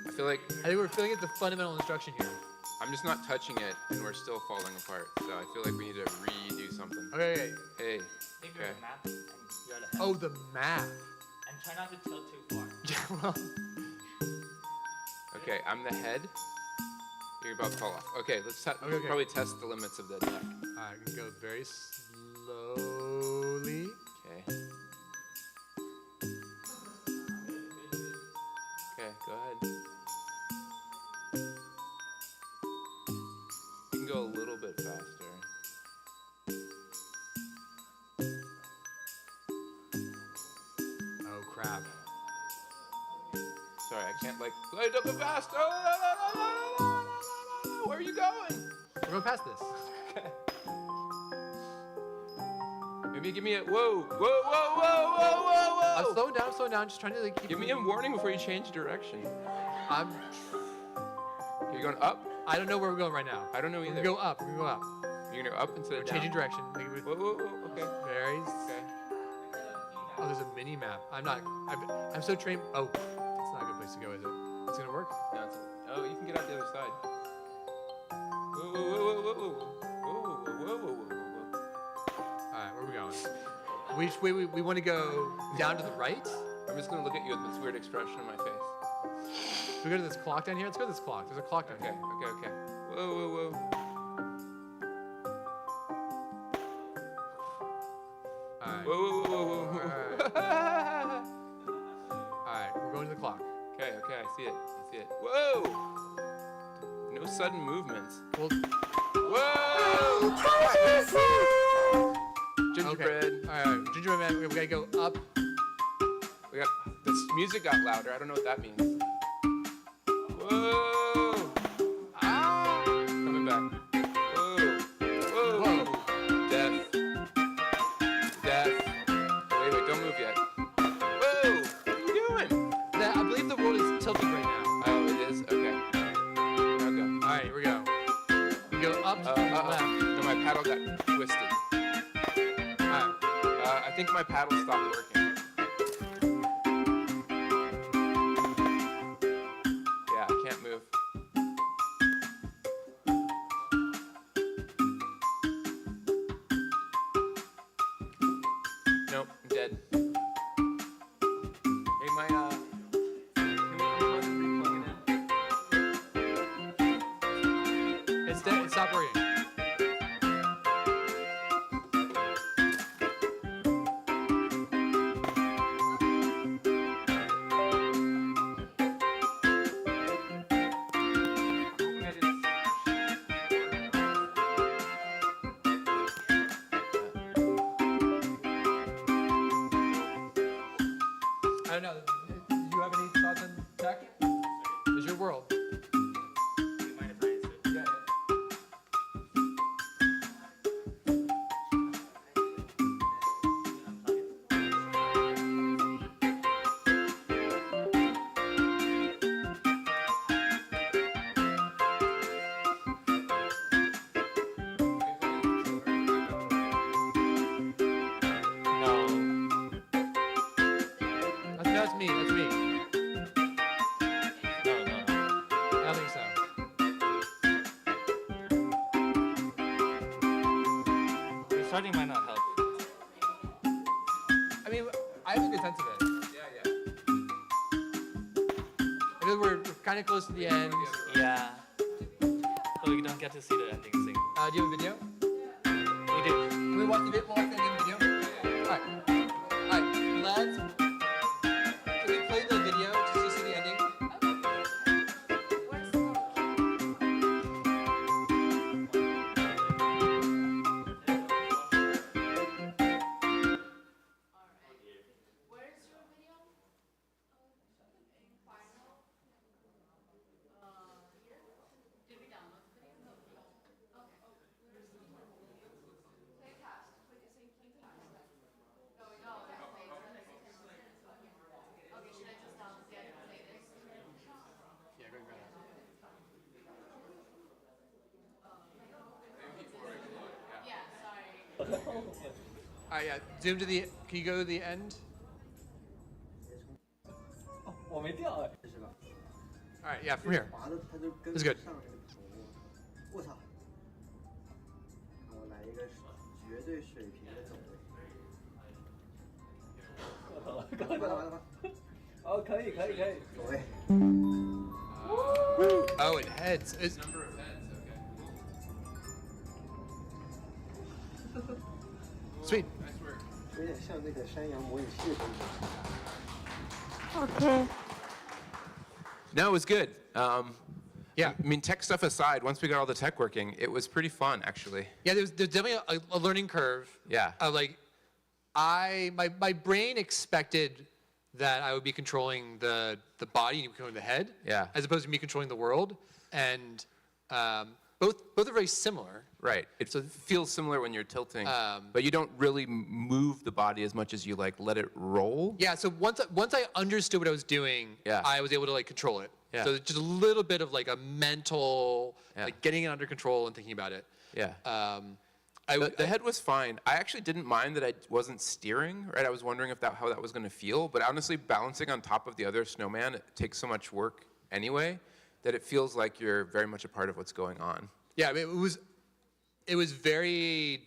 I feel like I think we're filling it the fundamental instruction here. I'm just not touching it, and we're still falling apart. So I feel like we need to redo something. Okay. Hey. Take Okay. your map and you're the head. Oh, the map. And try not to tilt too far. Yeah, well. Okay, I'm the head. You're about to fall off. Okay, let's Okay. probably test the limits of the neck. All right, we can go very slowly. Okay. Okay, go ahead. You can go a little bit faster. Oh crap. Sorry, I can't like play double fast. Oh, where are you going? We're going past this. Maybe give me a whoa, whoa, whoa, whoa, whoa, whoa, I'm whoa. slowing down, just trying to like keep. Give me a warning before you change direction. I'm. You're going up? I don't know where we're going right now. I don't know We're either. gonna go up. We're gonna go up. You're gonna go up instead We're of down? changing direction. Like, Whoa, whoa, whoa, okay. very. Okay. Oh, there's a mini map. I'm so trained. Oh, that's not a good place to go, is it? It's gonna work. No, oh, you can get out the other side. Whoa, whoa, whoa, whoa, whoa, whoa, whoa, whoa, whoa, whoa, whoa. All right, where are we going? Which way we want to go? Down to the right? I'm just gonna look at you with this weird expression on my face. Should we go to this clock down here? Let's go to this clock. There's a clock down Okay, here. okay, okay. Whoa, whoa, whoa. All right. Whoa, whoa, whoa, whoa, whoa. All right, we're going to the clock. Okay, okay, I see it. I see it. Whoa! No sudden movements. Well, Whoa! Gingerbread. okay. All right, gingerbread man. We gotta go up. We got this music got louder. I don't know what that means. Whoa! Ah! Coming back. Whoa! Whoa! Whoa. Death. Death. Wait, don't move yet. Whoa! What are you doing? I believe the world is tilting right now. Oh, it is? Okay. Now go. All right, here we go. We go up to the left. No, my paddle got twisted. All right. I think my paddle stopped working. Yeah, I can't move. Nope, I'm dead. Hey, my, can we unplug and replug it in? It's dead. It stopped working. I don't know. Do you have any thoughts on tech? It's your world. Yeah. No, to me. No, no. I don't think so. Restarting might not help. I mean, I have a good sense of it. Yeah, Because we're kind of close to the end. Yeah. So we don't get to see the ending scene. Do you have a video? We do. Can we watch the ending video? Alright. Alright, let's. Can we play the video just to see the ending? Where's the Where's your video? In final. Here. Did we download the video? Okay. Play past. What you say? Play past. Going. Oh, that's later. Okay. Should I just download the edit and play this? Yeah, go ahead. Yeah. Sorry. Alright, yeah. Zoom to the. Can you go to the end? 我没掉哎。 Alright, yeah, from here. 滑的它就跟 This is 不 good. 上这个头。我操！我来一个绝对水平的走位。完了完了完了！哦，可以可以可以。走位。 Oh, it heads. It's, Number of heads. Okay. sweet. Nice work. 有点像那个山羊模拟器的东西。 Okay. No, it was good. Yeah. I mean, tech stuff aside, once we got all the tech working, it was pretty fun, actually. Yeah, there's definitely a learning curve. Yeah. Like, my brain expected that I would be controlling the body and controlling the head. Yeah. As opposed to me controlling the world, and both are very similar. Right. It feels similar when you're tilting, but you don't really move the body as much as you like let it roll. Yeah. So once I understood what I was doing, Yeah. I was able to like control it. Yeah. So just a little bit of like a mental, Yeah. like getting it under control and thinking about it. Yeah. The head was fine. I actually didn't mind that I wasn't steering, right? I was wondering how that was going to feel, but honestly, balancing on top of the other snowman, it takes so much work anyway that it feels like you're very much a part of what's going on. Yeah, I mean, it was very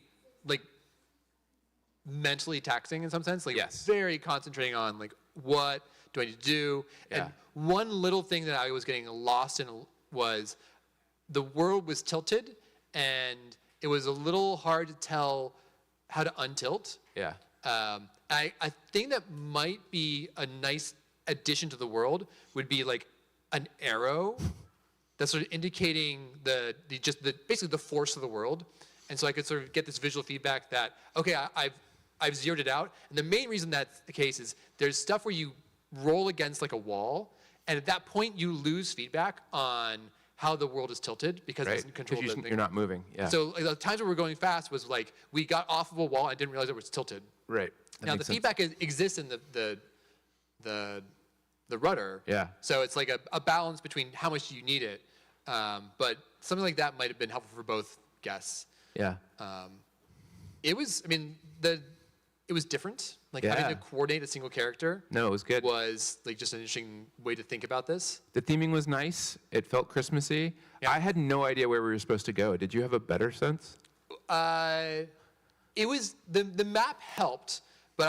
like mentally taxing in some sense. Like Yes. very concentrating on like what do I need to do? Yeah. And one little thing that I was getting lost in was the world was tilted and it was a little hard to tell how to untilt. Yeah. I think that might be a nice addition to the world would be like an arrow that's sort of indicating basically the force of the world. And so I could sort of get this visual feedback that, okay, I've zeroed it out. And the main reason that's the case is there's stuff where you roll against like a wall, and at that point you lose feedback on how the world is tilted because Right. it's in control of the You're not moving. Yeah. So like, the times where we're going fast was like we got off of a wall and didn't realize it was tilted. right. That Now the makes sense. feedback exists in the rudder. Yeah. So it's like a balance between how much you need it. But something like that might have been helpful for both guests. Yeah. It was, I mean, it was different. Like Yeah. having to coordinate a single character No, it was good. was like just an interesting way to think about this. The theming was nice. It felt Christmassy. Yeah. I had no idea where we were supposed to go. Did you have a better sense? It was the map helped, but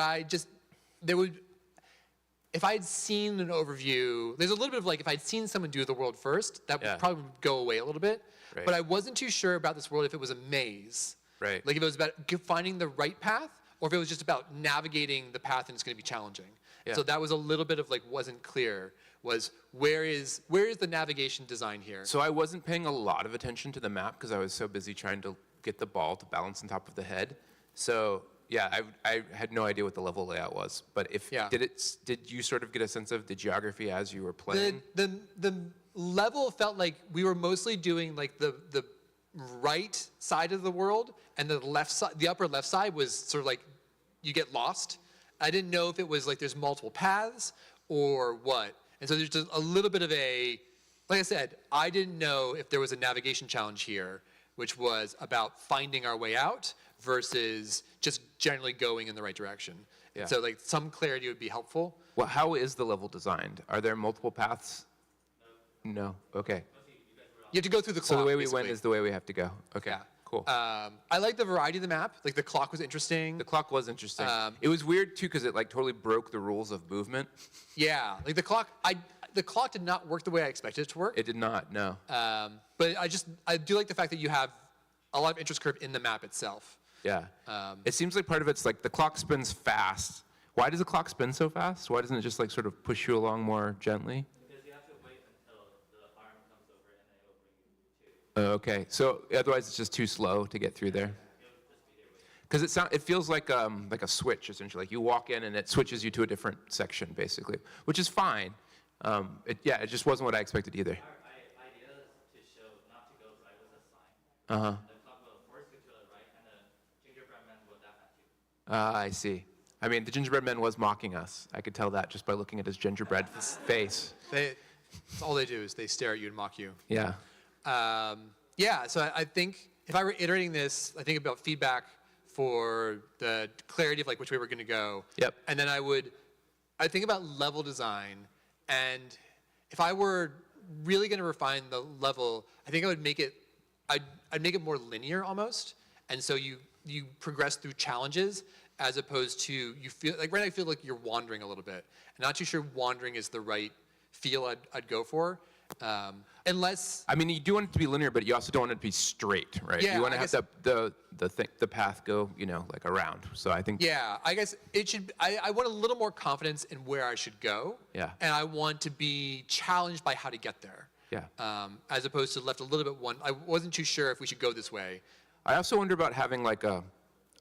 if I had seen an overview, there's a little bit of like if I'd seen someone do the world first, that Yeah. would probably go away a little bit. Right. But I wasn't too sure about this world if it was a maze. Right. Like if it was about finding the right path, or if it was just about navigating the path and it's going to be challenging. Yeah. So that was a little bit of like wasn't clear. Was where is the navigation design here? So I wasn't paying a lot of attention to the map because I was so busy trying to get the ball to balance on top of the head. So yeah, I had no idea what the level layout was. But Yeah. did you sort of get a sense of the geography as you were playing? The level felt like we were mostly doing like the right side of the world, and the left side, the upper left side was sort of like you get lost. I didn't know if it was like there's multiple paths or what. And so there's just a little bit of like I said, I didn't know if there was a navigation challenge here, which was about finding our way out versus just generally going in the right direction. Yeah. So like some clarity would be helpful. Well, how is the level designed? Are there multiple paths? No. Okay. You have to go through the clock. So the way we went basically. is the way we have to go. Okay. Yeah. Cool. I like the variety of the map. Like the clock was interesting. The clock was interesting. Um, It was weird too because it like totally broke the rules of movement. Yeah, like the clock. The clock did not work the way I expected it to work. It did not. No. But I do like the fact that you have a lot of interest curve in the map itself. Yeah. It seems like part of it's like the clock spins fast. Why does the clock spin so fast? Why doesn't it just like sort of push you along more gently? Because you have to wait until the arm comes over and then it'll bring you to. Okay. So otherwise it's just too slow to get through there. Because it feels like a switch essentially. Like you walk in and it switches you to a different section basically, which is fine. It just wasn't what I expected either. Our idea is to show not to go right with a sign. Uh huh. The clock will force you to the right, and the gingerbread man will laugh at you. I see. I mean, the gingerbread man was mocking us. I could tell that just by looking at his gingerbread face. That's all they do is they stare at you and mock you. Yeah. So I think if I were iterating this, I think about feedback for the clarity of like which way we're going to go. Yep. And then I think about level design, and if I were really going to refine the level, I think I would make it, I'd make it more linear almost. And so you progress through challenges as opposed to you feel like right now I feel like you're wandering a little bit. I'm not too sure wandering is the right feel I'd go for. Unless I mean, you do want it to be linear, but you also don't want it to be straight, right? Yeah, you want to I have the path go, like around. So I think. Yeah, I guess it should. I want a little more confidence in where I should go. Yeah. And I want to be challenged by how to get there. Yeah. As opposed to left a little bit I wasn't too sure if we should go this way. I also wonder about having like a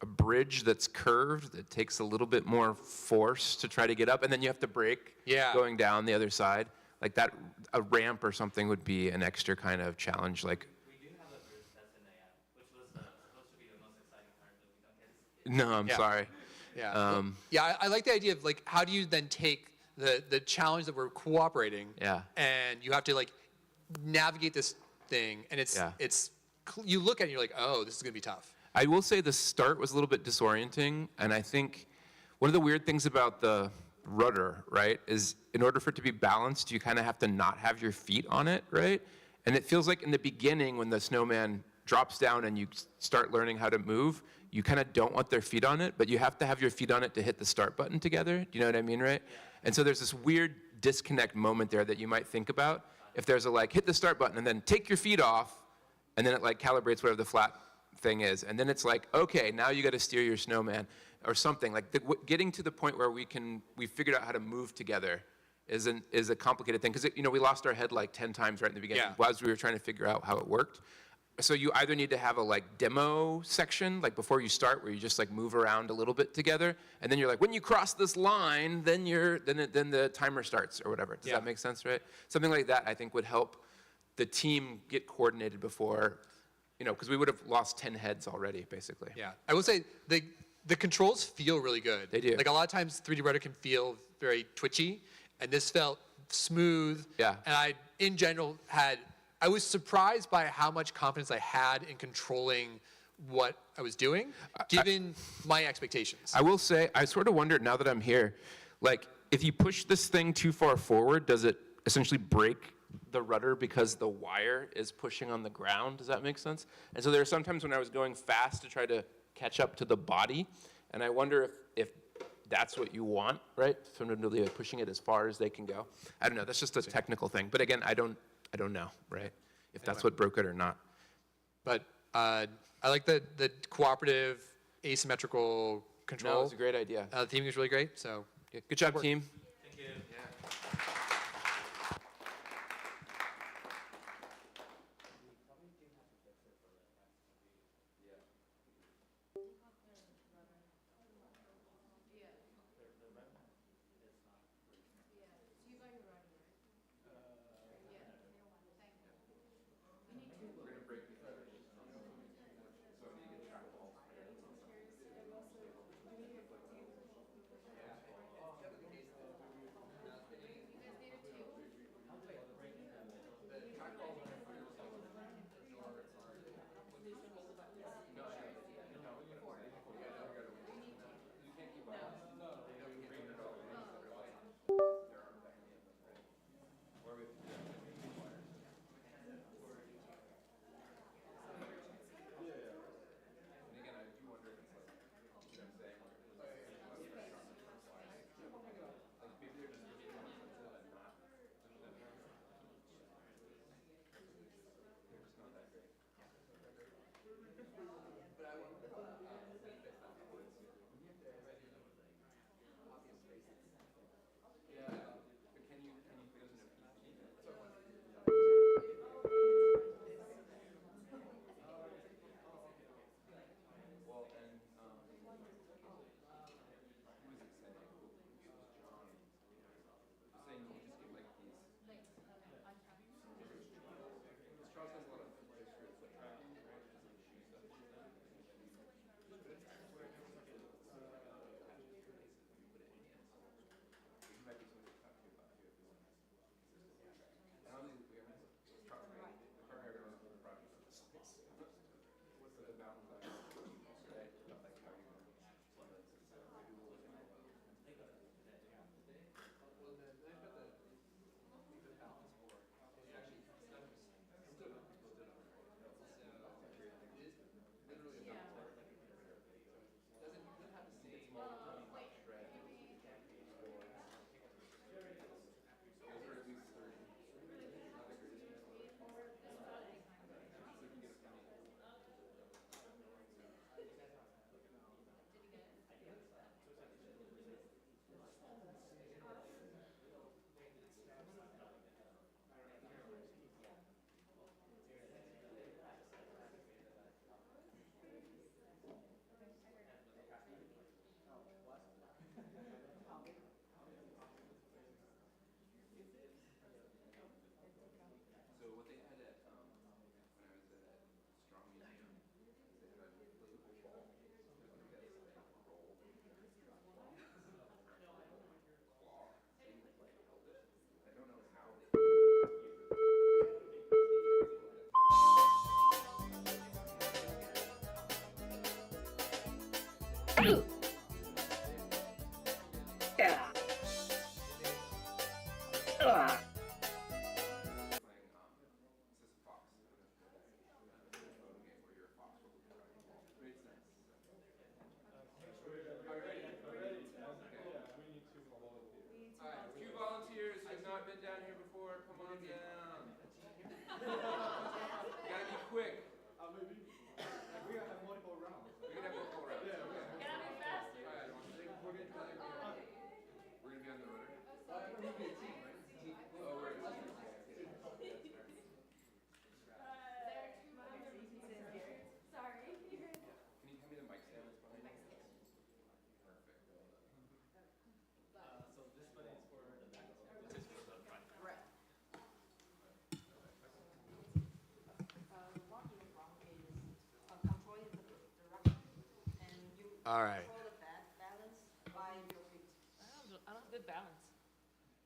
bridge that's curved that takes a little bit more force to try to get up, and then you have to brake. Yeah. Going down the other side. Like that, a ramp or something would be an extra kind of challenge. Like. We do have a bridge that's in the end, which was supposed to be the most exciting part, but we don't get to see it. No, I'm Yeah. sorry. Yeah. I like the idea of like how do you then take the challenge that we're cooperating. Yeah. And you have to like navigate this thing, and you look at it and you're like, oh, this is gonna be tough. I will say the start was a little bit disorienting, and I think one of the weird things about the rudder, right, is in order for it to be balanced, you kind of have to not have your feet on it, right? And it feels like in the beginning when the snowman drops down and you start learning how to move, you kind of don't want their feet on it, but you have to have your feet on it to hit the start button together. Do you know what I mean, right? And so there's this weird disconnect moment there that you might think about. If there's a like, hit the start button and then take your feet off, and then it like calibrates whatever the flat thing is. And then it's like, okay, now you got to steer your snowman or something. Like getting to the point where we figured out how to move together is a complicated thing. Because we lost our head like 10 times right in the beginning as we were trying to figure out how it worked. So you either need to have a like demo section, like before you start, where you just like move around a little bit together, and then you're like, when you cross this line, then the timer starts or whatever. Does that make sense, right? Something like that I think would help the team get coordinated before, because we would have lost 10 heads already, basically. Yeah, I will say the controls feel really good. They do. Like a lot of times 3D rudder can feel very twitchy, and this felt smooth. Yeah. And in general, I was surprised by how much confidence I had in controlling what I was doing, given my expectations. I will say, I sort of wondered now that I'm here, like if you push this thing too far forward, does it essentially break the rudder because the wire is pushing on the ground? Does that make sense? And so there are some times when I was going fast to try to catch up to the body, and I wonder if that's what you want, right? Someone to be pushing it as far as they can go. I don't know. That's just a technical thing. But again, I don't know, right? If that's what broke it or not. But I like the cooperative asymmetrical control. No, it's a great idea. The theming is really great. So Good job, team. Thank you. Few volunteers who have not been down here before, come on down. You gotta be quick. We gotta have multiple rounds. We can have multiple rounds. Gotta be faster. Alright, we're gonna be on the rudder. Oh, we're a team. Sorry. Can you hand me the mic stand that's behind you? Perfect. So this one is for the back, this is for the front. Right. What is wrong is controlling the direction, and you All right. control the balance by your feet. I don't have good balance.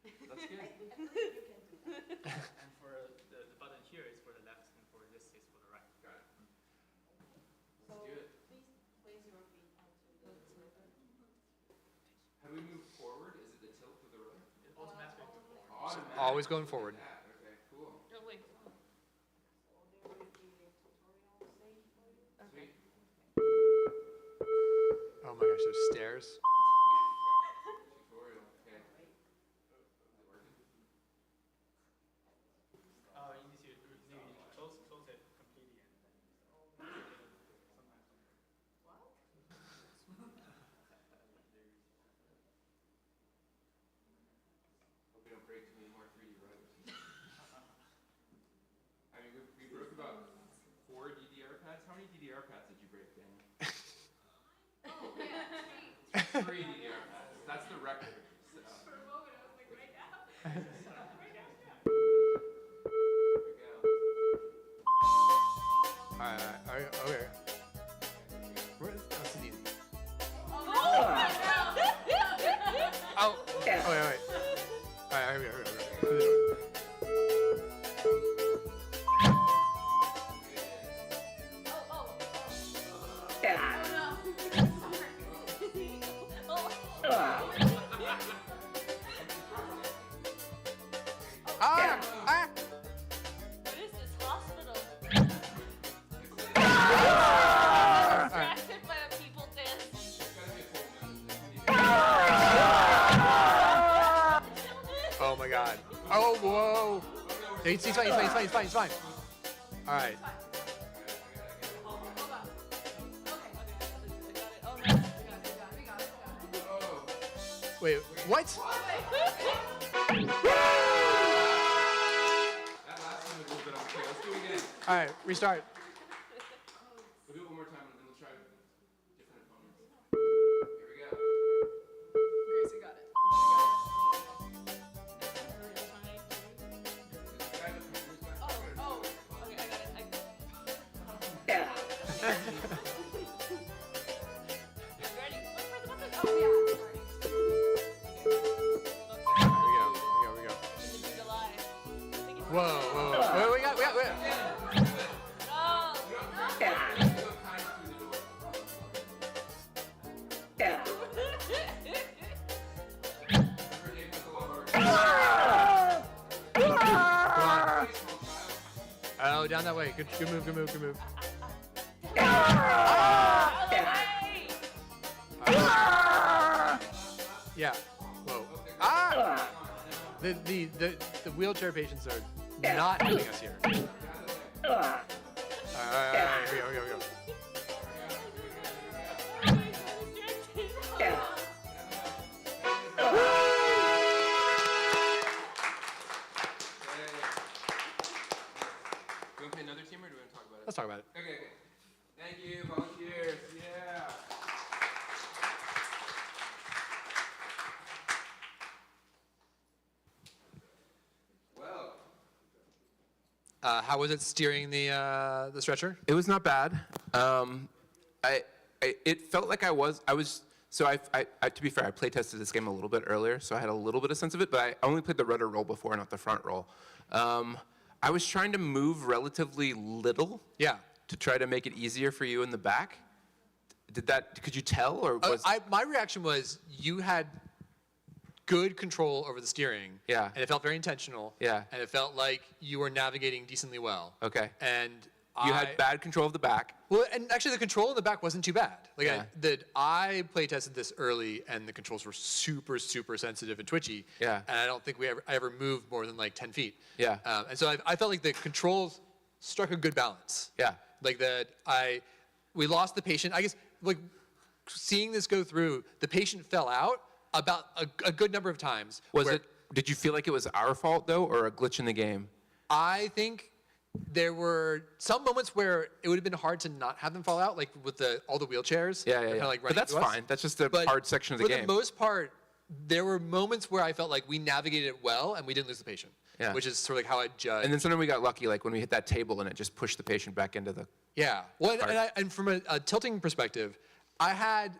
That's good. I believe you can do that. And for the button here is for the left, and for this is for the right. Got it. So do it. please place your feet onto the table. How do we move forward? Is it the tilt of the rudder? It automatically. Automatic. Always going forward. Yeah, okay, cool. Oh, wait. So there will be a tutorial stage for you. Sweet. Oh my gosh, those stairs. Tutorial, okay. Is it working? You need to close it completely and then sometimes. Hope we don't break too many more 3D rudders. I mean, we broke about 4 DDR pads. How many DDR pads did you break, Daniel? 3 DDR pads. That's the record. So. For a moment, I was like, right now? There we go. All right, okay. That's easy. Oh, wait. All right, here we go. What is this hospital? All right. Distracted by a people dance. It's gotta be a full minute. Oh my god. Oh, whoa. He's fine. All right. Wait, what? That last one was a little bit unfair. Let's do it again. All right, restart. We'll do it one more time and then we'll try different opponents. Here we go. Gracie got it. This guy looks confused back there. Oh, okay, I got it. Ready? What's the button? Oh, yeah. Here we go. Can you do the live? I think it's Whoa. Wait, we got. No. You look kind of through the door. Remember Dave was a little more. Oh, down that way. Good move. Yeah. Whoa. Ah! The wheelchair patients are not helping us here. All right, here we go. Do you want to play another team or do we want to talk about it? Let's talk about it. Okay. Thank you, volunteers. Yeah. Well, How was it steering the stretcher? it was not bad. It felt like I was. So to be fair, I play tested this game a little bit earlier, so I had a little bit of sense of it. But I only played the rudder roll before, not the front roll. I was trying to move relatively little Yeah. to try to make it easier for you in the back. Could you tell, or was? My reaction was you had good control over the steering. Yeah. And it felt very intentional. Yeah. And it felt like you were navigating decently well. Okay. And You had bad control of the back. Well, and actually the control in the back wasn't too bad. Like Yeah. I play tested this early, and the controls were super, super sensitive and twitchy. Yeah. And I don't think I ever moved more than like 10 feet. Yeah. And so I felt like the controls struck a good balance. Yeah. Like we lost the patient. I guess like seeing this go through, the patient fell out about a good number of times. Did you feel like it was our fault though, or a glitch in the game? I think there were some moments where it would have been hard to not have them fall out, like with all the wheelchairs. Yeah. Kinda like But running that's to us. fine. That's just a hard section of the game. For the most part, there were moments where I felt like we navigated it well and we didn't lose the patient. Yeah. Which is sort of like how I judge. And then sometimes we got lucky, like when we hit that table and it just pushed the patient back into the. Yeah. Well, Right. and from a tilting perspective, I had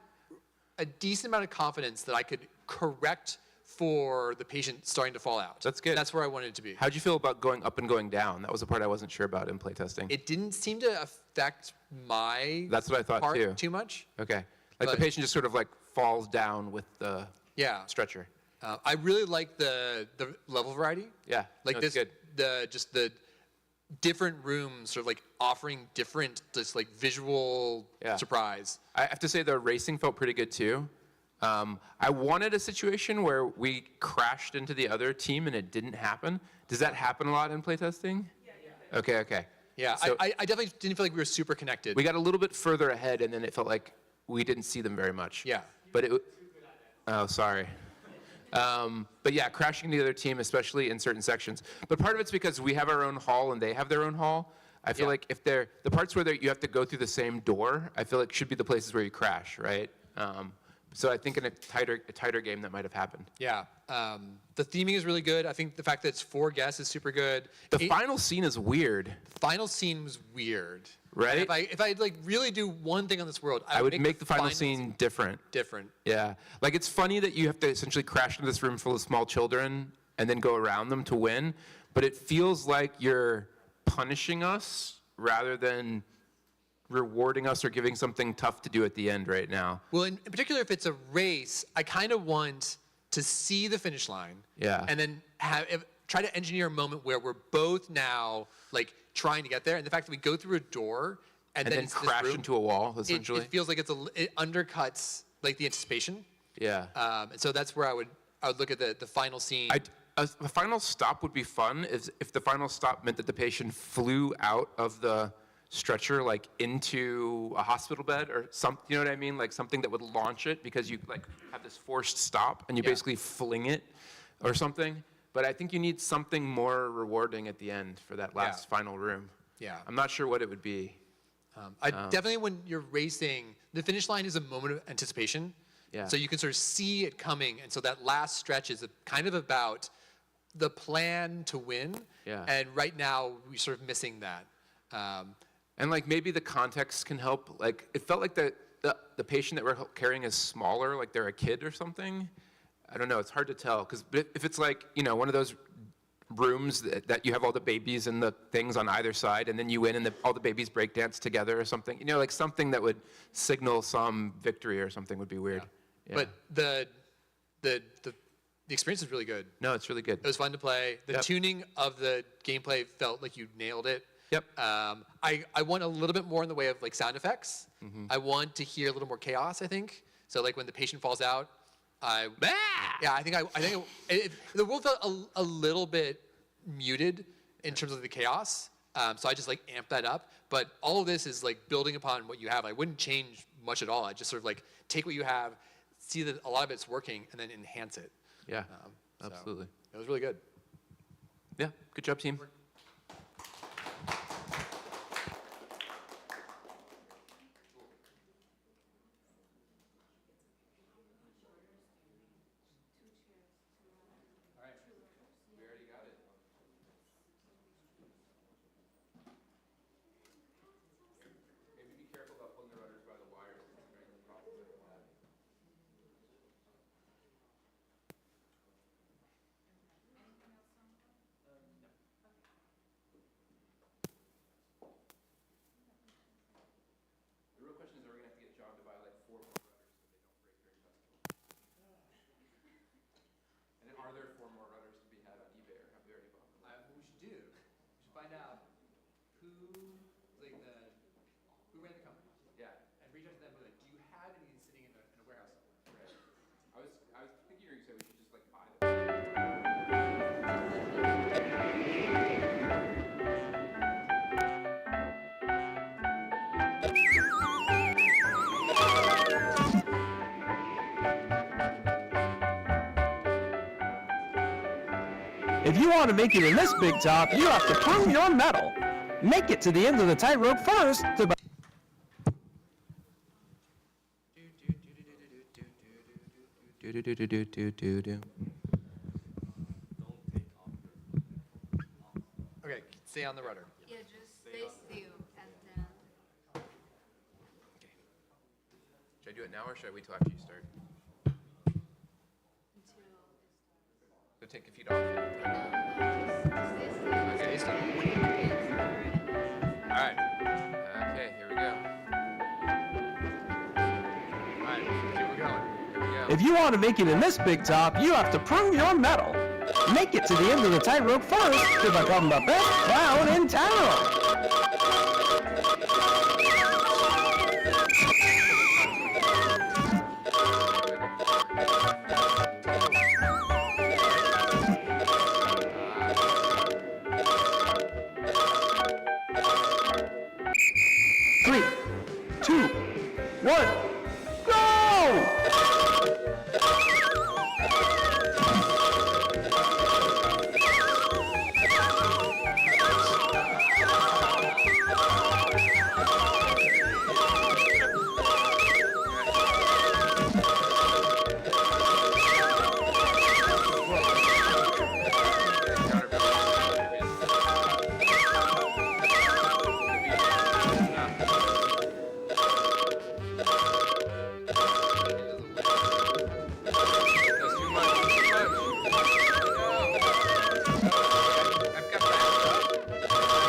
a decent amount of confidence that I could correct for the patient starting to fall out. That's good. That's where I wanted it to be. How'd you feel about going up and going down? That was the part I wasn't sure about in playtesting. It didn't seem to affect my That's what I thought part too. much. Okay. Like the But- patient just sort of like falls down with the Yeah. stretcher. I really like the level variety. Yeah. Like no, it's this, good. just the different rooms sort of like offering different, just like visual Yeah. surprise. I have to say the racing felt pretty good too. I wanted a situation where we crashed into the other team and it didn't happen. Does that happen a lot in playtesting? Yeah. Okay. Yeah, So I definitely didn't feel like we were super connected. we got a little bit further ahead and then it felt like we didn't see them very much. Yeah. But oh, sorry. But yeah, crashing the other team, especially in certain sections. But part of it's because we have our own hall and they have their own hall. I feel Yeah. like if they're the parts where you have to go through the same door, I feel like should be the places where you crash, right? So I think in a tighter game that might have happened. Yeah. The theming is really good. I think the fact that it's 4 guests is super good. The final scene is weird. Final scene was weird. Right? And if I like really do one thing on this world, I would make the final scene different. different. Yeah. Like it's funny that you have to essentially crash into this room full of small children and then go around them to win, but it feels like you're punishing us rather than rewarding us or giving something tough to do at the end right now. Well, in particular, if it's a race, I kind of want to see the finish line. Yeah. And then try to engineer a moment where we're both now like trying to get there, and the fact that we go through a door and then it's this crash room, into a wall, essentially. it feels like it undercuts like the anticipation. Yeah. And so that's where I would look at the final scene. A final stop would be fun if the final stop meant that the patient flew out of the stretcher like into a hospital bed or something, you know what I mean? Like something that would launch it because you like have this forced stop and you basically fling it or something. But I think you need something more rewarding at the end for that last final room. Yeah. I'm not sure what it would be. Definitely when you're racing, the finish line is a moment of anticipation. Yeah. So you can sort of see it coming. And so that last stretch is kind of about the plan to win. Yeah. And right now, we're sort of missing that. And like maybe the context can help. Like it felt like the patient that we're carrying is smaller, like they're a kid or something. I don't know. It's hard to tell because if it's like one of those rooms that you have all the babies and the things on either side, and then you win and all the babies break dance together or something. Like something that would signal some victory or something would be weird. Yeah. But the experience is really good. No, it's really good. It was fun to play. The tuning of the gameplay felt like you nailed it. Yep. I want a little bit more in the way of like sound effects. I want to hear a little more chaos, I think. So like when the patient falls out, I think the world felt a little bit muted in terms of the chaos. So I just like amped that up. But all of this is like building upon what you have. I wouldn't change much at all. I just sort of like take what you have, see that a lot of it's working, and then enhance it. Yeah, So absolutely. It was really good. Yeah, good job, team. should do, you should find out who ran the company. Yeah. And reach out to them and be like, do you have anything sitting in a warehouse somewhere? Right. I was thinking you said we should just like buy them. If you want to make it in this big top, you have to prove your mettle. Make it to the end of the tightrope first to Okay, stay on the rudder. Yeah, just stay still and then. Should I do it now or should I wait till after you start? So take your feet off. Okay, Stay still. All right. Okay, here we go. All right, keep it going. Here we go. If you want to make it in this big top, you have to prove your mettle. Make it to the end of the tightrope first to become the best clown in town. Three, two, one, go! That's too much. I've got that.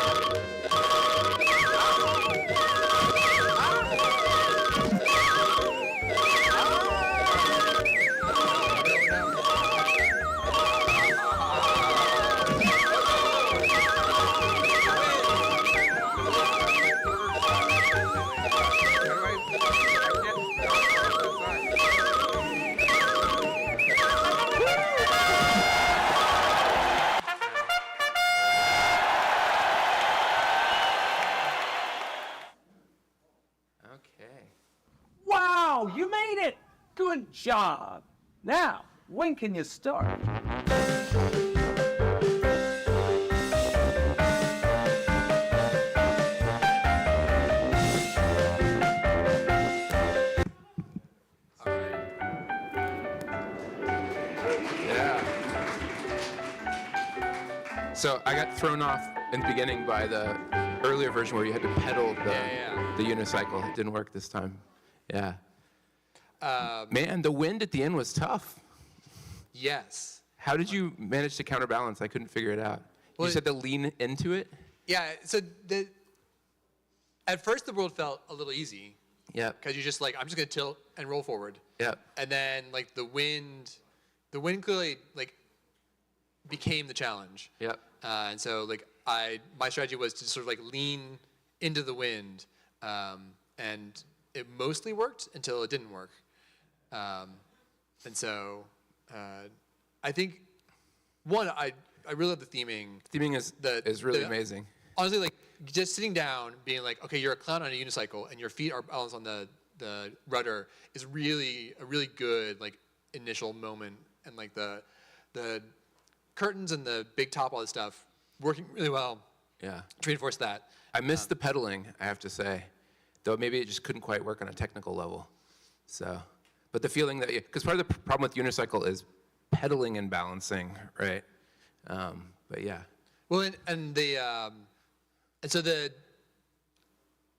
Okay. Wow, you made it! Good job. Now, when can you start? Yeah. So I got thrown off in the beginning by the earlier version where you had to pedal the unicycle. It didn't work this time. Yeah. Man, the wind at the end was tough. Yes. How did you manage to counterbalance? I couldn't figure it out. Well, You said to lean into it? Yeah, so at first the world felt a little easy Yep. because you're just like, I'm just gonna tilt and roll forward. Yep. And then like the wind clearly like became the challenge. Yep. And so like my strategy was to sort of like lean into the wind, and it mostly worked until it didn't work. And so I think one, I really love the theming. Theming is really amazing. Honestly, like just sitting down, being like, okay, you're a clown on a unicycle, and your feet are balanced on the rudder is really a really good like initial moment, and like the curtains and the big top, all this stuff, working really well Yeah. to reinforce that. I missed the pedaling, I have to say. Though maybe it just couldn't quite work on a technical level. So, but the feeling that, because part of the problem with unicycle is pedaling and balancing, right? But yeah. Well, and so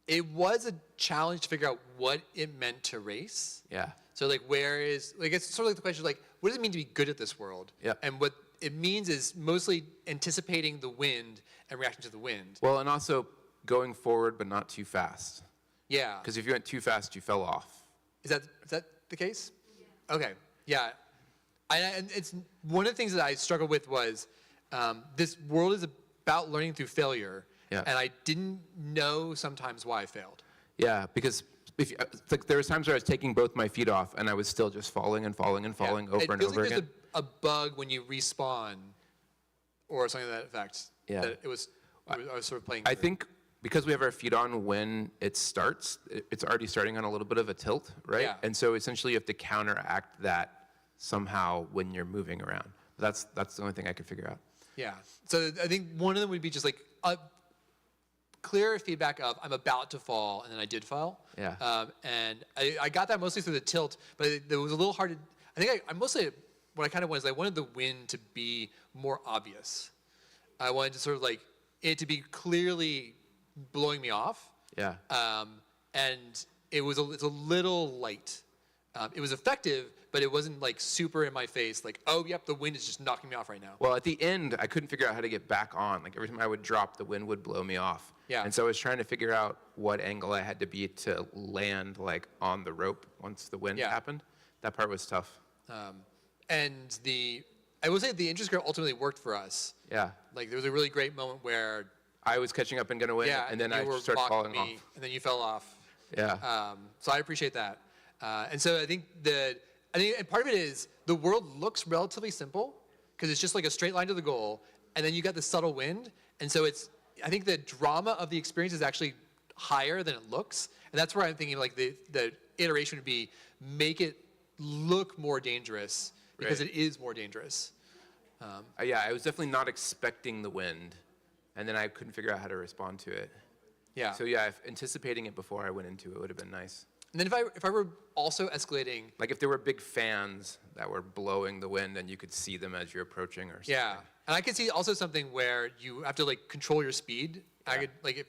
it was a challenge to figure out what it meant to race. Yeah. So like, it's sort of like the question, like, what does it mean to be good at this world? Yep. And what it means is mostly anticipating the wind and reacting to the wind. Well, and also going forward, but not too fast. Yeah. Because if you went too fast, you fell off. Is that the case? Yeah. Okay. Yeah. And it's one of the things that I struggled with was this world is about learning through failure, Yeah. and I didn't know sometimes why I failed. Yeah, because it's like there was times where I was taking both my feet off and I was still just falling and falling and falling over It and feels over like again. there's a bug when you respawn, or something to that effect. Yeah. That I was sort of playing. I through. think because we have our feet on when it starts, it's already starting on a little bit of a tilt, right? Yeah. And so essentially you have to counteract that somehow when you're moving around. That's the only thing I could figure out. Yeah. So I think one of them would be just like a clear feedback of I'm about to fall, and then I did fall. Yeah. And I got that mostly through the tilt, but it was a little hard to. I think I mostly what I kind of wanted is I wanted the wind to be more obvious. I wanted to sort of like it to be clearly blowing me off. Yeah. And it's a little light. It was effective, but it wasn't like super in my face. Like, oh, yep, the wind is just knocking me off right now. Well, at the end, I couldn't figure out how to get back on. Like every time I would drop, the wind would blow me off. Yeah. And so I was trying to figure out what angle I had to be to land like on the rope once the wind Yeah. happened. That part was tough. And I will say the interest group ultimately worked for us. Yeah. Like there was a really great moment where I was catching up and gonna win, yeah, and then you I were started mocking falling me, off. and then you fell off. Yeah. So I appreciate that. And so I think and part of it is the world looks relatively simple because it's just like a straight line to the goal, and then you got the subtle wind, and so I think the drama of the experience is actually higher than it looks, and that's where I'm thinking like the iteration would be make it look more dangerous because Right. it is more dangerous. Yeah, I was definitely not expecting the wind, and then I couldn't figure out how to respond to it. Yeah. So yeah, if anticipating it before I went into it would have been nice. And then if I were also escalating, Like if there were big fans that were blowing the wind and you could see them as you're approaching or something. yeah, and I could see also something where you have to like control your speed. I could like if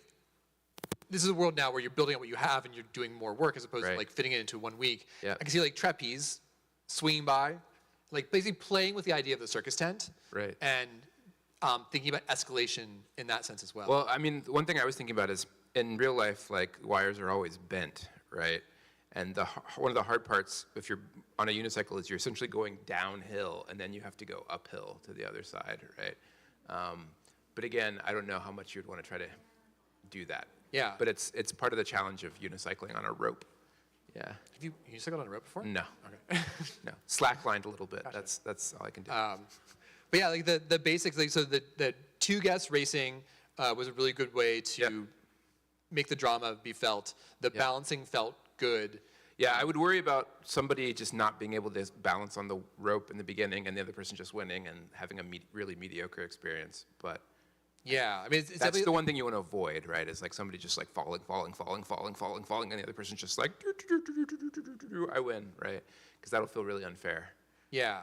this is a world now where you're building up what you have and you're doing more work as opposed to Right. like fitting it into 1 week. Yeah. I can see like trapeze swinging by, like basically playing with the idea of the circus tent. Right. And thinking about escalation in that sense as well. Well, I mean, one thing I was thinking about is in real life, like wires are always bent, right? And one of the hard parts, if you're on a unicycle, is you're essentially going downhill, and then you have to go uphill to the other side, right? But again, I don't know how much you'd want to try to do that. Yeah. But it's part of the challenge of unicycling on a rope. Yeah. Have you cycled on a rope before? No. Okay. No. Slacklined a little bit. That's all I can do. But yeah, like the basics, like so the two guests racing was a really good way to Yep. make the drama be felt. The balancing felt good. Yeah, I would worry about somebody just not being able to balance on the rope in the beginning and the other person just winning and having a really mediocre experience. But Yeah, I mean, it's that's definitely the one thing you want to avoid, right? Is like somebody just like falling, and the other person's just like, I win, right? Because that'll feel really unfair. Yeah.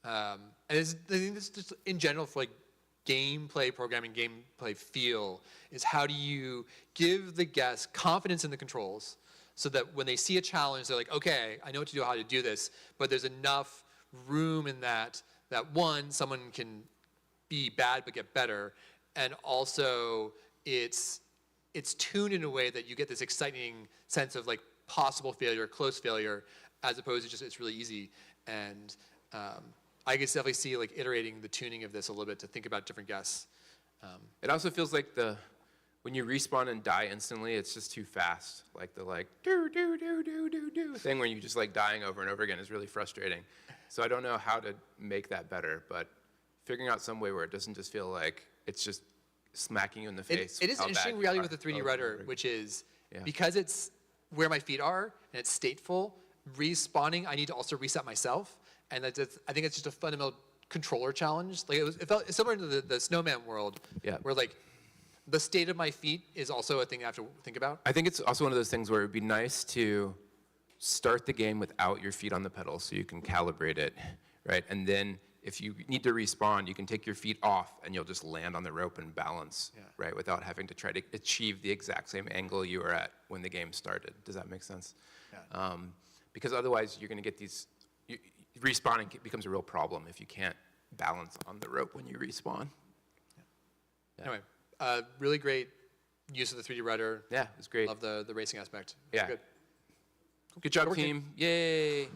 And I think this is just in general for like gameplay programming, gameplay feel, is how do you give the guests confidence in the controls so that when they see a challenge, they're like, okay, I know what to do, how to do this, but there's enough room in that one, someone can be bad but get better, and also it's tuned in a way that you get this exciting sense of like possible failure, close failure, as opposed to just it's really easy. And I can definitely see like iterating the tuning of this a little bit to think about different guests. It also feels like when you respawn and die instantly, it's just too fast. Like the like do thing where you just like dying over and over again is really frustrating. So I don't know how to make that better, but figuring out some way where it doesn't just feel like it's just smacking you in the face. It is how an interesting bad you reality are with the 3D over and rudder, over which is Yeah. because it's where my feet are and it's stateful, respawning, I need to also reset myself. And I think it's just a fundamental controller challenge. Like it felt similar to the snowman world, Yeah. where like the state of my feet is also a thing I have to think about. I think it's also one of those things where it would be nice to start the game without your feet on the pedal so you can calibrate it, right? And then if you need to respawn, you can take your feet off and you'll just land on the rope and balance, right? Without having to try to achieve the exact same angle you were at when the game started. Does that make sense? Yeah. Because otherwise you're gonna get these, respawning becomes a real problem if you can't balance on the rope when you respawn. Anyway, really great use of the 3D rudder. Yeah, it was great. Love the racing aspect. Yeah. Good. Good job, Good work, team. Yay.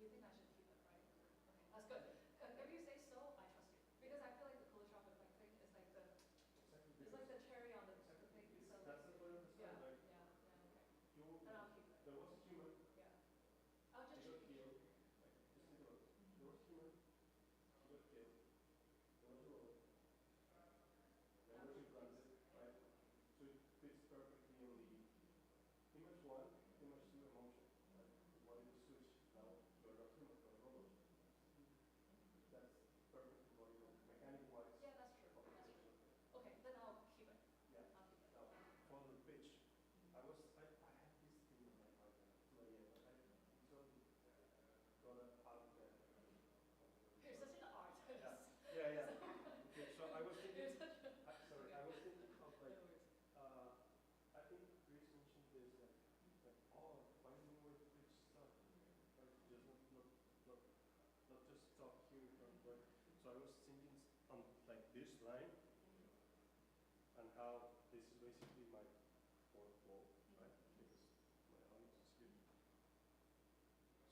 you think I should keep it, right? Okay, that's good. If you say so, I trust you. Because I feel like the color shop effect thing is like the, it's like the cherry on the thing. So like, That's the point of the yeah, story, yeah, like, yeah, okay. you, And I'll keep it. there was a human, Yeah. I'll just he got keep it. killed, like, just think about it. There was a human, he got killed, there was a robot, memory granted, right? So it fits perfectly on the image one, image two emotion, right? Why did you switch now? You're not human, you're a robot. That's perfect for body mechanic wise. Yeah, that's true. That's true. Okay, then I'll keep it. Yeah. I'll keep it. Now, for the pitch, I had this thing in my heart, but I sort of got it out of there. You're such an artist. Yeah. Okay, so I was thinking, You're such a... I was thinking of like, No worries. I think Grace mentioned this, like, oh, why do we work pitch stuff? Like, just not just stop here, right? So I was thinking on like this line, and how this is basically my fourth wall, right? Because my audience is good.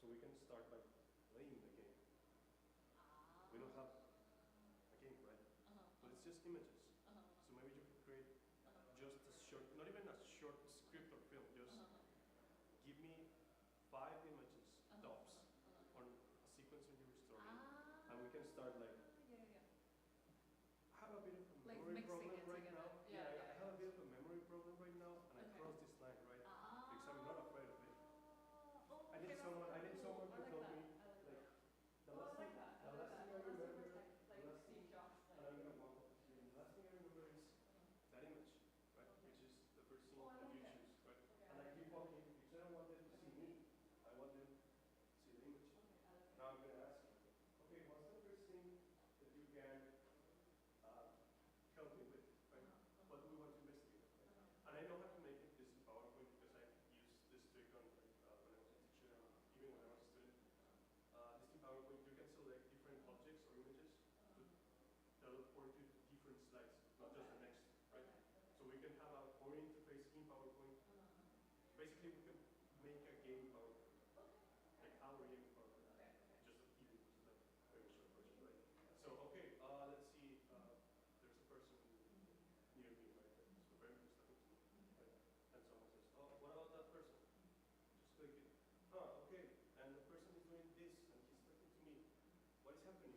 So we can start by playing the game. We don't have a game, right? But it's just images. So maybe you could create just a short, not even a short script or film, just give me 5 images, tops, on a sequence in your story. And we can start like, Yeah. I have a bit of a Like memory mixing problem it right together. now. Yeah. I have a bit of a memory problem right now, and I Okay. crossed this line, right? Because I'm not afraid of it. Oh, I need okay, someone that's to cool. help me. I like that. Like, the Oh, I last like thing, that. the last thing I remember, Like the last Steve Jobs. and I'm gonna walk off here. The last thing I remember is that image, right? Which is the first scene Oh, I that like you it. choose, right? Okay, And I keep walking because I don't want them to see me. I want them to see the image. Okay, I like it. Now I'm gonna ask you, okay, what's the first thing that you can help me with, right? What do we want to investigate? Right? And I know how to make it. This is PowerPoint because I used this trick on when I was a teacher, and even when I was a student. This in PowerPoint, you can select different objects or images to teleport you to different slides, not just the next, right? So we can have our interface in PowerPoint. Basically, we can make a game PowerPoint, like our game PowerPoint. Just even like very short version, right? So okay, let's see. There's a person near me, right? So very much talking to me, right? And someone says, "Oh, what about that person?" Just click it. Oh, okay. And the person is doing this, and he's talking to me. What is happening?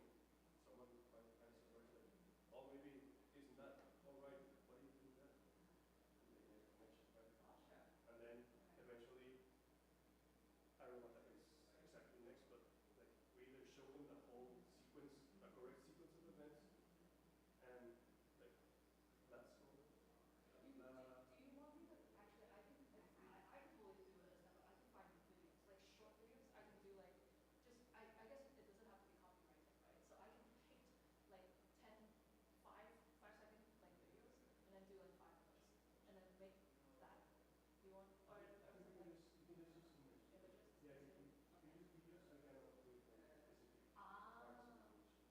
Someone finally answers, right? Like, oh, maybe isn't that? All right. What are you doing that? And they make a connection, right? And then eventually, I don't know what that is exactly next, but like we either show them the whole sequence, the correct sequence of events, and like that's all. Do you want me to actually? I can totally do it as well. I can find videos, like short videos. I can do like just. I guess it doesn't have to be copyrighted, right? So I can paint like 10, 5-second like videos, and then do like 5 of those, and then make that. Do you want or You can like just use images. images? Yeah, you can use videos. I cannot do specific parts of the image.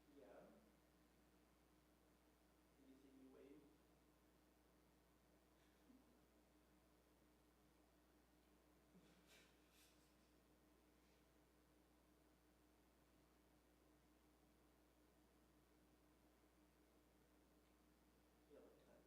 Yeah. Did you see me wave? Yeah, like that.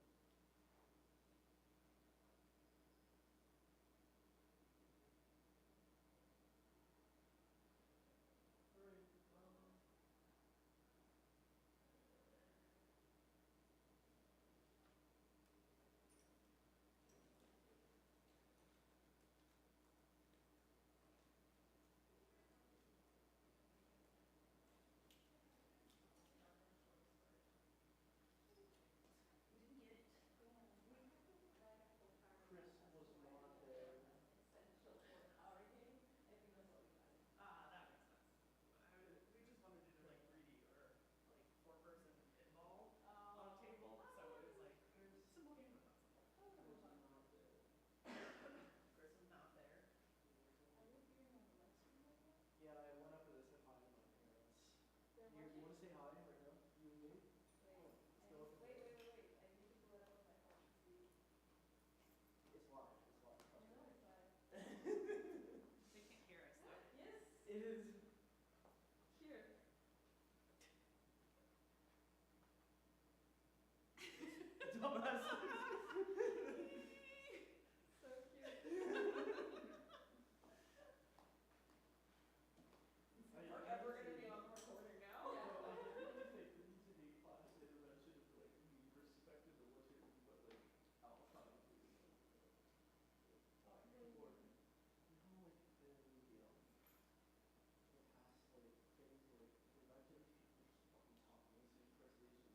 Alright, Chris was not there. That makes sense. We just wanted to do like 3D or like four-person pinball on a table, so it was like simple game but not simple. Was not there. Chris was not there. Yeah, I went up and I said hi to my parents. You want to say hi right now? You and me? Let's go. It's live. It's live. Trust me. They can't hear us though. It is. Dumbass. We're ever gonna be on the recording now? I didn't think there needs to be class intervention of like me perspective of what's here, but like I'll try to do it. Or, you know, like the past like things where eventually people just fucking talking and saying presentation,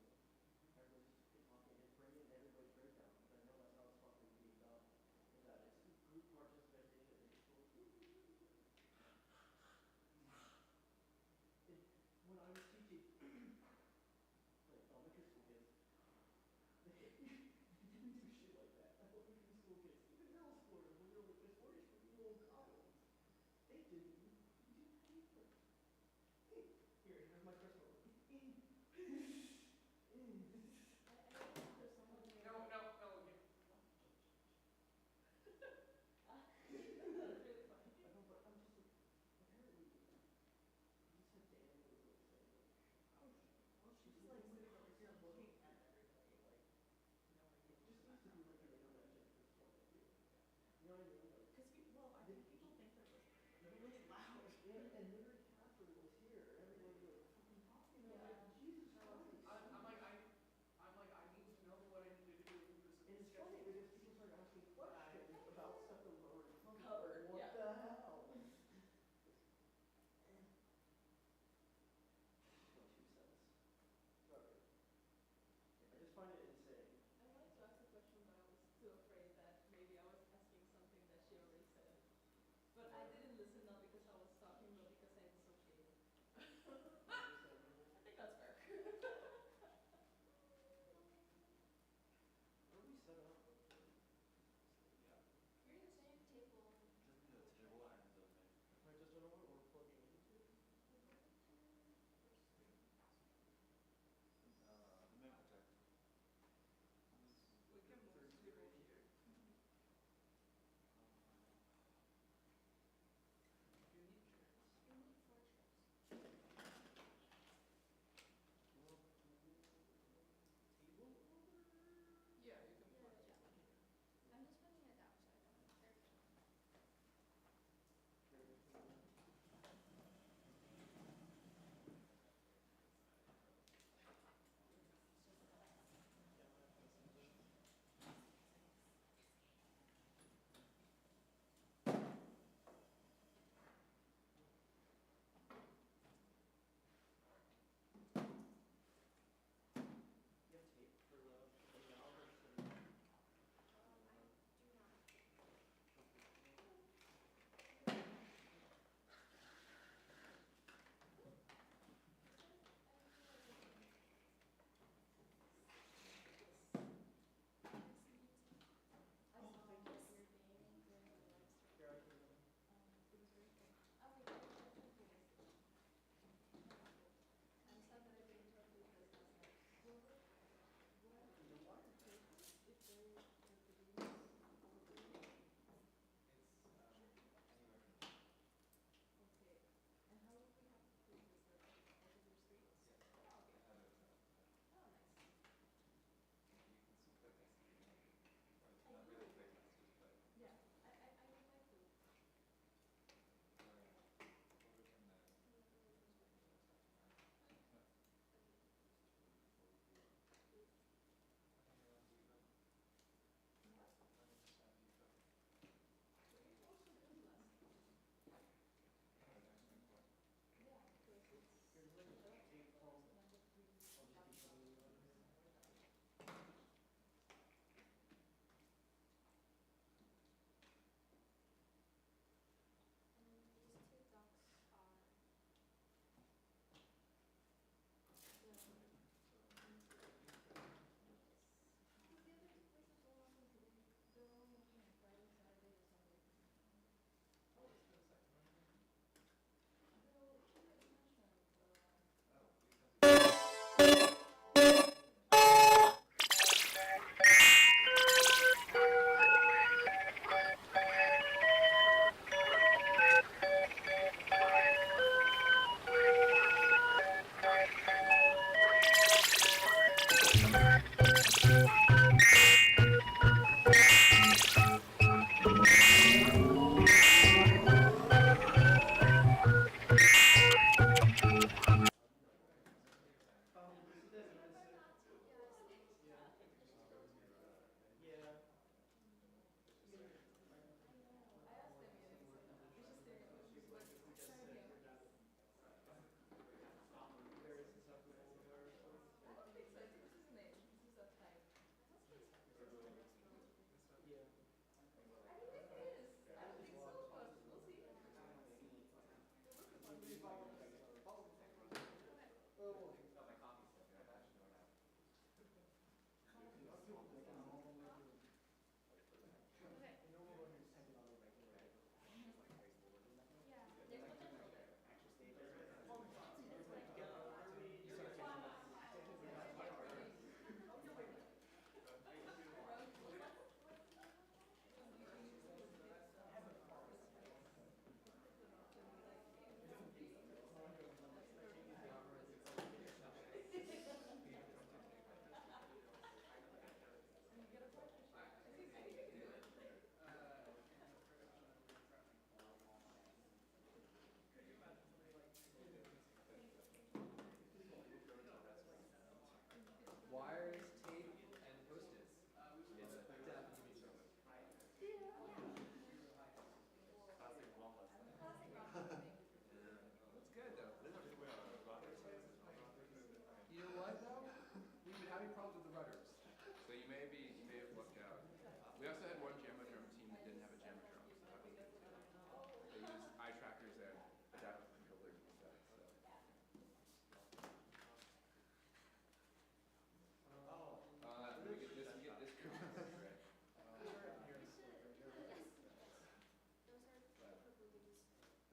everybody's just fucking talking and bringing everybody's breakdown. Because I know that's how it's fucking being done. Is that it's group participation in school. When I was teaching like elementary school kids, they didn't do shit like that. Elementary school kids, even middle schoolers, when you're like this orange for little goblins, they didn't do anything. Here's my crystal. No. I know, but I'm just like, apparently, you said Dan was like saying like, she's like sitting over here looking at everybody, like, no idea. It just needs to be like an intervention at this point, I feel. You know what I mean? Like, Because I think people think they're listening. They're really loud. We also had one Jamodrum team that didn't have a Jamodrum, so that was good too. They used eye trackers and adaptive controllers instead. So. We get this right.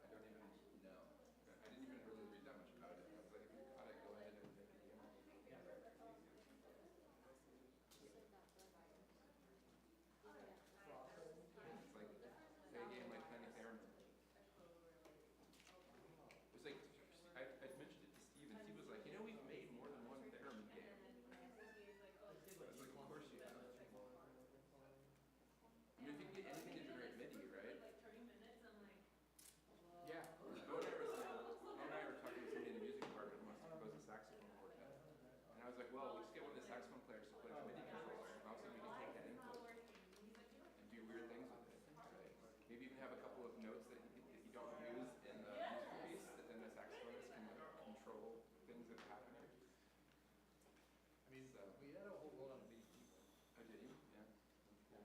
I don't even know. I didn't even really read that much about it. I was like, if you got it, go ahead and make a demo. It's like play a game like playing a theremin. It was like I mentioned it to Steve, and Steve was like, you know, we've made more than one theremin game. I was like, of course you have. I mean, if you can get anything to generate MIDI, right? Yeah. Bo and I were talking to somebody in the music department who wants to compose a saxophone quartet. And I was like, well, we just get one of the saxophone players to play the MIDI controller. And also we can take that input and do weird things with it, right? Maybe even have a couple of notes that you don't use in the musical piece that then the saxophonist can control things that happen here. I mean, so. We had a whole roll on a MIDI keyboard. Oh, did you? Yeah. Cool.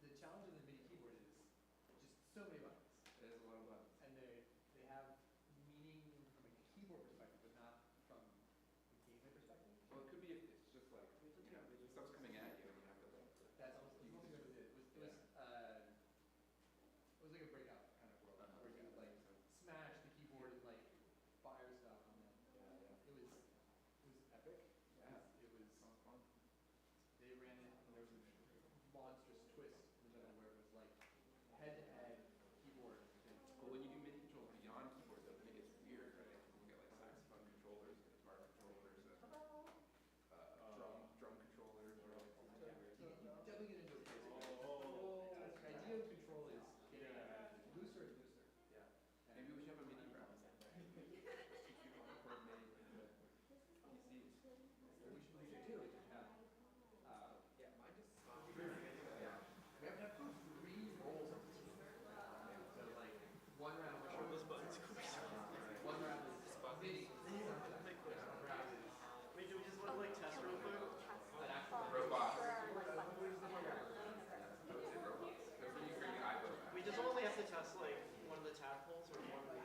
The challenge of the MIDI keyboard is just so many buttons. It is a lot of buttons. And they have meaning from a keyboard perspective, but not from a gameplay perspective. Well, it could be if it's just like, you know, stuff's coming at you and you have to like. That's almost what it was. It was like a breakout kind of world. Where you could like smash the keyboard and like fire stuff on them. It was epic. Yeah. It was Sounds fun. They ran it, and there was a monstrous twist in the middle where it was like head-to-head keyboard. Well, when you do MIDI controls beyond keyboards, though, then it gets weird, right? Because you get like saxophone controllers, guitar controllers, and drum controllers, or all kinds of weird You stuff. definitely get into a place. The idea of control is getting looser and looser. Yeah. Maybe we should have a MIDI round. Teach people how to play MIDI into PCs. What we should do is have Yeah, mine just we have to have 3 rolls of this. So like one round is those buttons. One round is MIDI. One round is Wait, do we just want to like test real quick? robots. I would say robots. Because when you bring the iPhone back. We just only have to test like one of the tadpoles or one of the.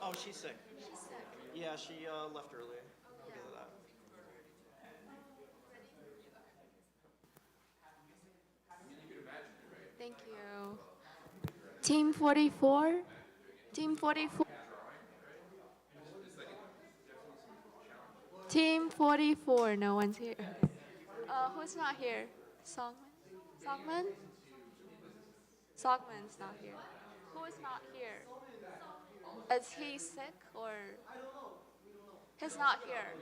Oh, she's sick. Yeah, she left early because of that. I mean, you could imagine it, right? Thank you. Team 44? Team 44? It's like definitely some challenge. Team 44, no one's here. Who's not here? Songman? Songman? Songman's not here. Who is not here? Is he sick or? He's not here.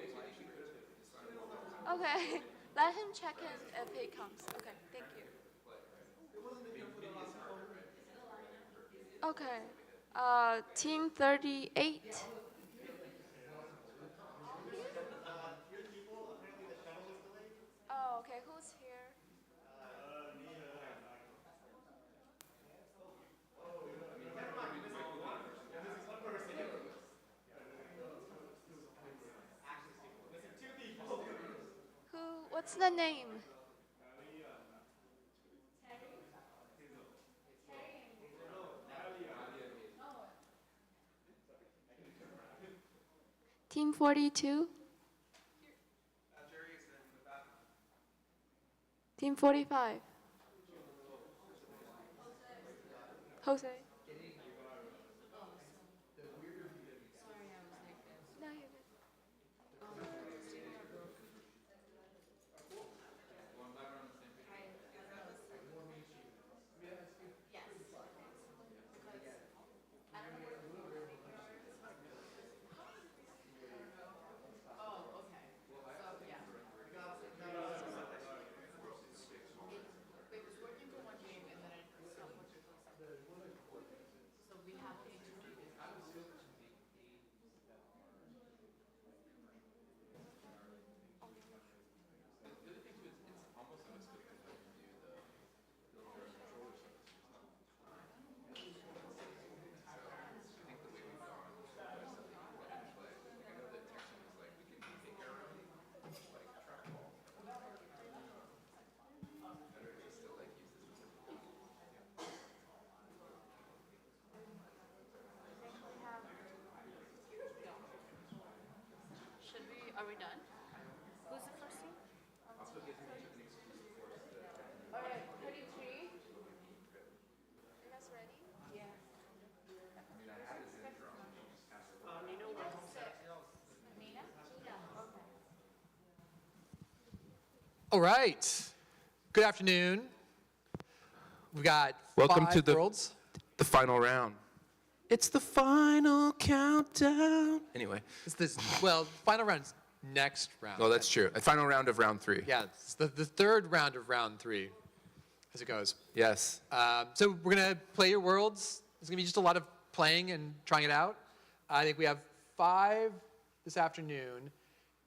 Okay, let him check in if he comes. Okay, thank you. Okay, team 38. Oh, okay, who's here? Who, what's the name? Team 42? Team 45? Jose? No, you're good. All right. Good afternoon. We've got Welcome 5 to the worlds. the final round. It's the final countdown. Anyway, It's this, well, final round's next round. oh, that's true. A final round of round 3. Yeah, it's the third round of round 3, as it goes. Yes. So we're going to play your worlds. It's going to be just a lot of playing and trying it out. I think we have 5 this afternoon.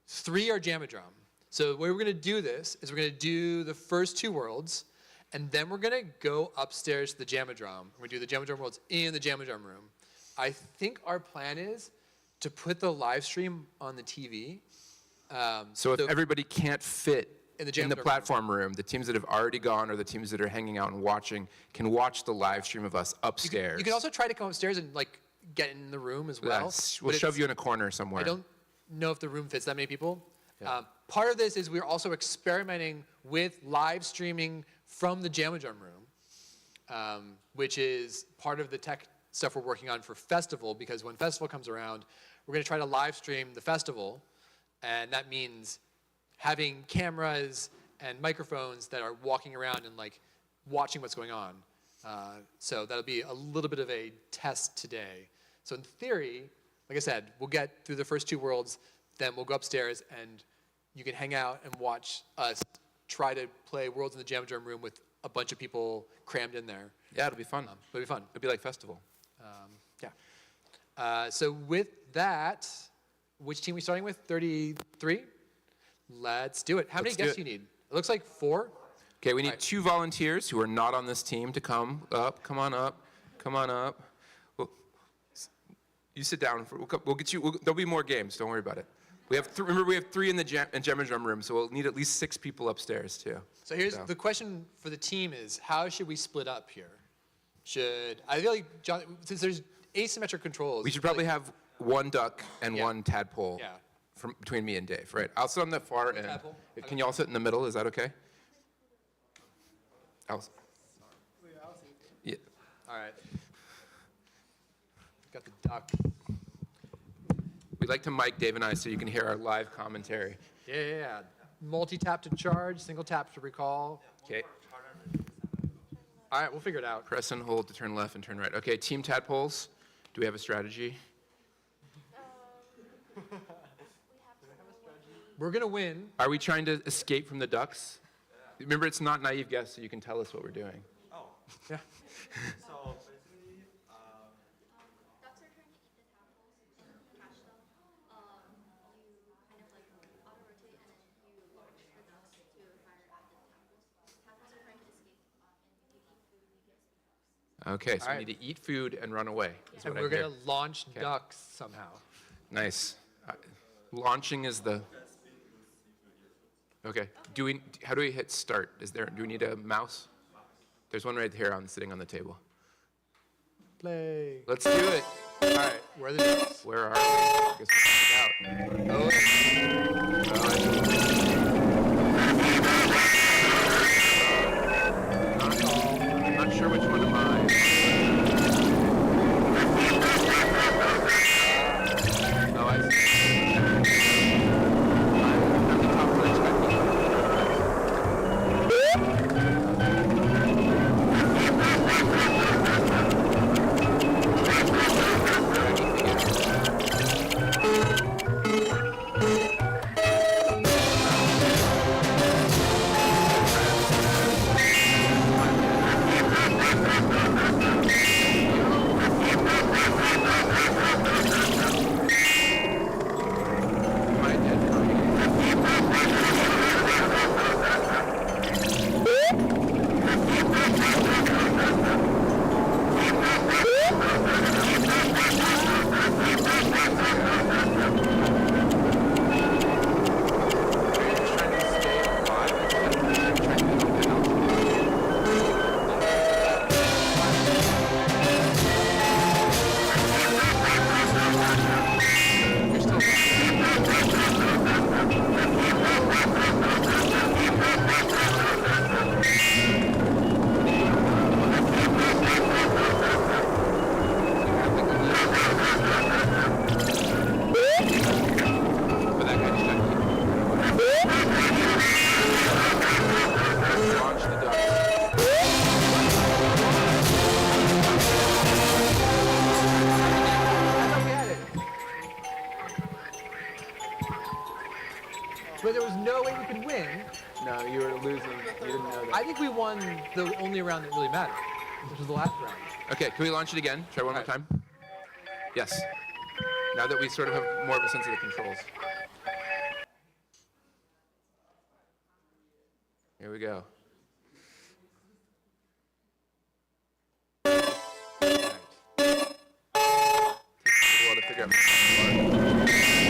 3 are Jamadrum. So the way we're going to do this is we're going to do the first 2 worlds, and then we're going to go upstairs to the Jamadrum. We're going to do the Jamadrum worlds in the Jamadrum room. I think our plan is to put the live stream on the TV. So if everybody can't fit In the in Jam the room. platform room, the teams that have already gone or the teams that are hanging out and watching can watch the live stream of us upstairs. You can also try to come upstairs and like get in the room as well. Yes, but we'll shove it's- you in a corner somewhere. I don't know if the room fits that many people. Yeah. Part of this is we're also experimenting with live streaming from the Jamadrum room, which is part of the tech stuff we're working on for Festival, because when Festival comes around, we're going to try to live stream the festival, and that means having cameras and microphones that are walking around and like watching what's going on. So that'll be a little bit of a test today. So in theory, like I said, we'll get through the first 2 worlds, then we'll go upstairs and you can hang out and watch us try to play Worlds in the Jamadrum room with a bunch of people crammed in there. Yeah, it'll be fun. It'll be fun. It'll be like festival. Yeah. So with that, which team are we starting with? 33? Let's do it. How many Let's do guests it. do you need? It looks like 4. Okay, we need Right. 2 volunteers who are not on this team to come up. Come on up. Come on up. You sit down. We'll get you. There'll be more games. Don't worry about it. We have remember we have 3 in the Jamadrum room, so we'll need at least 6 people upstairs too. So here's the question for the team is, how should we split up here? I feel like, John, since there's asymmetric controls. We should probably have 1 duck and Yeah. 1 tadpole Yeah. from between me and Dave, right? I'll sit on the far end. Tadpole? Can you all sit in the middle? Is that okay? Yeah. All right. Got the duck. We'd like to mic Dave and I so you can hear our live commentary. Yeah. Multi-tap to charge, single tap to recall. Okay. All right, we'll figure it out. Press and hold to turn left and turn right. Okay, team tadpoles. Do we have a strategy? We're going to win. Are we trying to escape from the ducks? Remember, it's not naive guess, so you can tell us what we're doing. Yeah. So basically, Ducks are trying to eat the tadpoles and catch them. You kind of like auto-rotate and then you launch the ducks to fire at the tadpoles. Tadpoles are trying to escape and if you eat food, you get speed ups. Okay, so All we right. need to eat food and run away. Is And what I we're hear. going to launch ducks somehow. Nice. Launching is the. Okay. How do we hit start? Do we need a mouse? There's one right here sitting on the table. Play. Let's do it. All right, where are the ducks? Where are we? I guess we'll find out. I'm not sure which one am I. Oh, I see. I'm the top ledge guy. I think we won the only round that really mattered, which was the last round. Okay, can we launch it again? Try one more All right. time. Yes. Now that we sort of have more of a sense of the controls. Here we go. Right. Takes a while to figure out which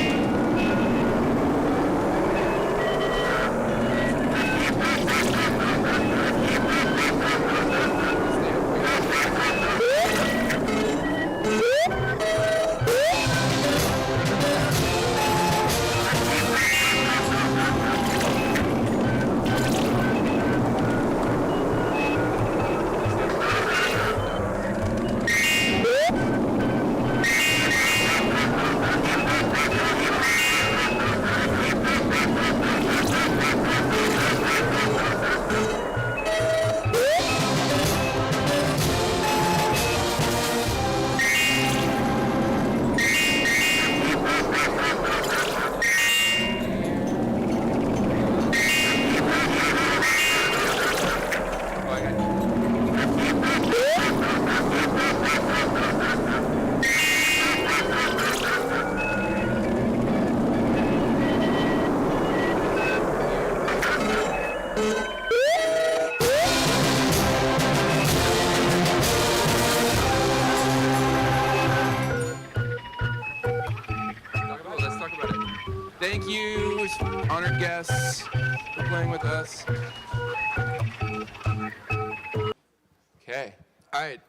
Oh, I got you. Let's talk about it. Thank you, honored guests, for playing with us. Okay. All right.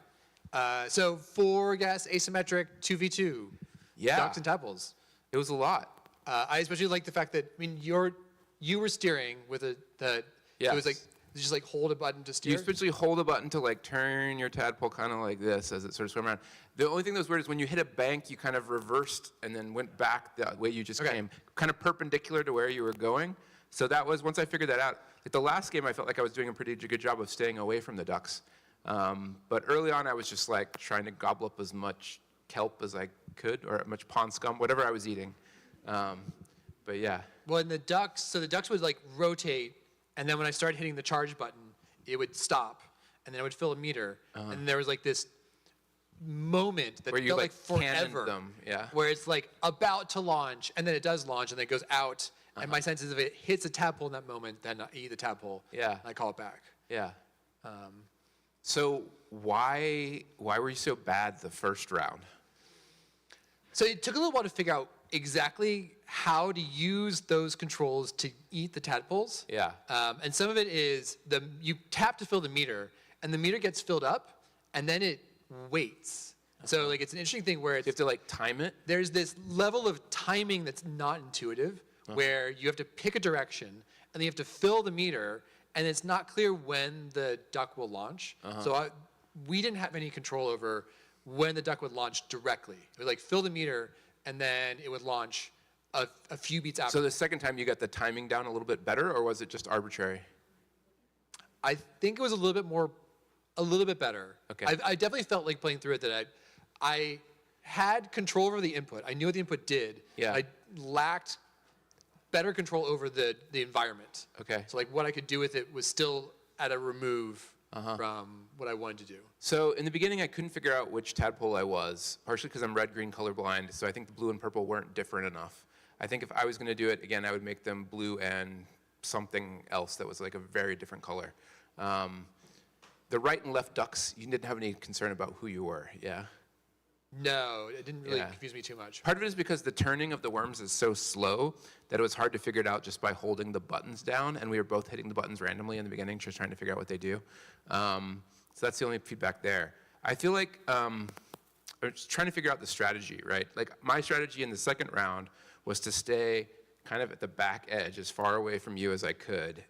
So 4 gas asymmetric 2v2. Yeah. Ducks and tadpoles. It was a lot. I especially like the fact that, I mean, you were steering with it was Yes. like, you just like hold a button to steer. You essentially hold a button to like turn your tadpole kind of like this as it sort of swim around. The only thing that was weird is when you hit a bank, you kind of reversed and then went back the way you just Okay. came, kind of perpendicular to where you were going. So that was, once I figured that out, like the last game I felt like I was doing a pretty good job of staying away from the ducks. But early on I was just like trying to gobble up as much kelp as I could, or much pond scum, whatever I was eating. But yeah. Well, and the ducks would like rotate, and then when I started hitting the charge button, it would stop, and then it would fill a meter, and there was like this moment that Where you, felt like, like cannoned forever. them, yeah. Where it's like about to launch, and then it does launch, and then it goes out, and my sense is if it hits a tadpole in that moment, then I eat the tadpole. Yeah. And I call it back. Yeah. So why were you so bad the first round? So it took a little while to figure out exactly how to use those controls to eat the tadpoles. Yeah. And some of it is you tap to fill the meter, and the meter gets filled up, and then it waits. So like it's an interesting thing where You have to like time it? there's this level of timing that's not intuitive, where you have to pick a direction, and then you have to fill the meter, and it's not clear when the duck will launch. So we didn't have any control over when the duck would launch directly. It would like fill the meter, and then it would launch a few beats after. So the second time you got the timing down a little bit better, or was it just arbitrary? I think it was a little bit better. Okay. I definitely felt like playing through it that I had control over the input. I knew what the input did. Yeah. I lacked better control over the environment. Okay. So like what I could do with it was still at a remove from what I wanted to do. So in the beginning, I couldn't figure out which tadpole I was, partially because I'm red-green colorblind, so I think the blue and purple weren't different enough. I think if I was going to do it again, I would make them blue and something else that was like a very different color. The right and left ducks, you didn't have any concern about who you were, yeah? No, it didn't really Yeah. confuse me too much. Part of it is because the turning of the worms is so slow that it was hard to figure it out just by holding the buttons down, and we were both hitting the buttons randomly in the beginning, just trying to figure out what they do. So that's the only feedback there. I feel like I'm just trying to figure out the strategy, right? Like my strategy in the second round was to stay kind of at the back edge, as far away from you as I could,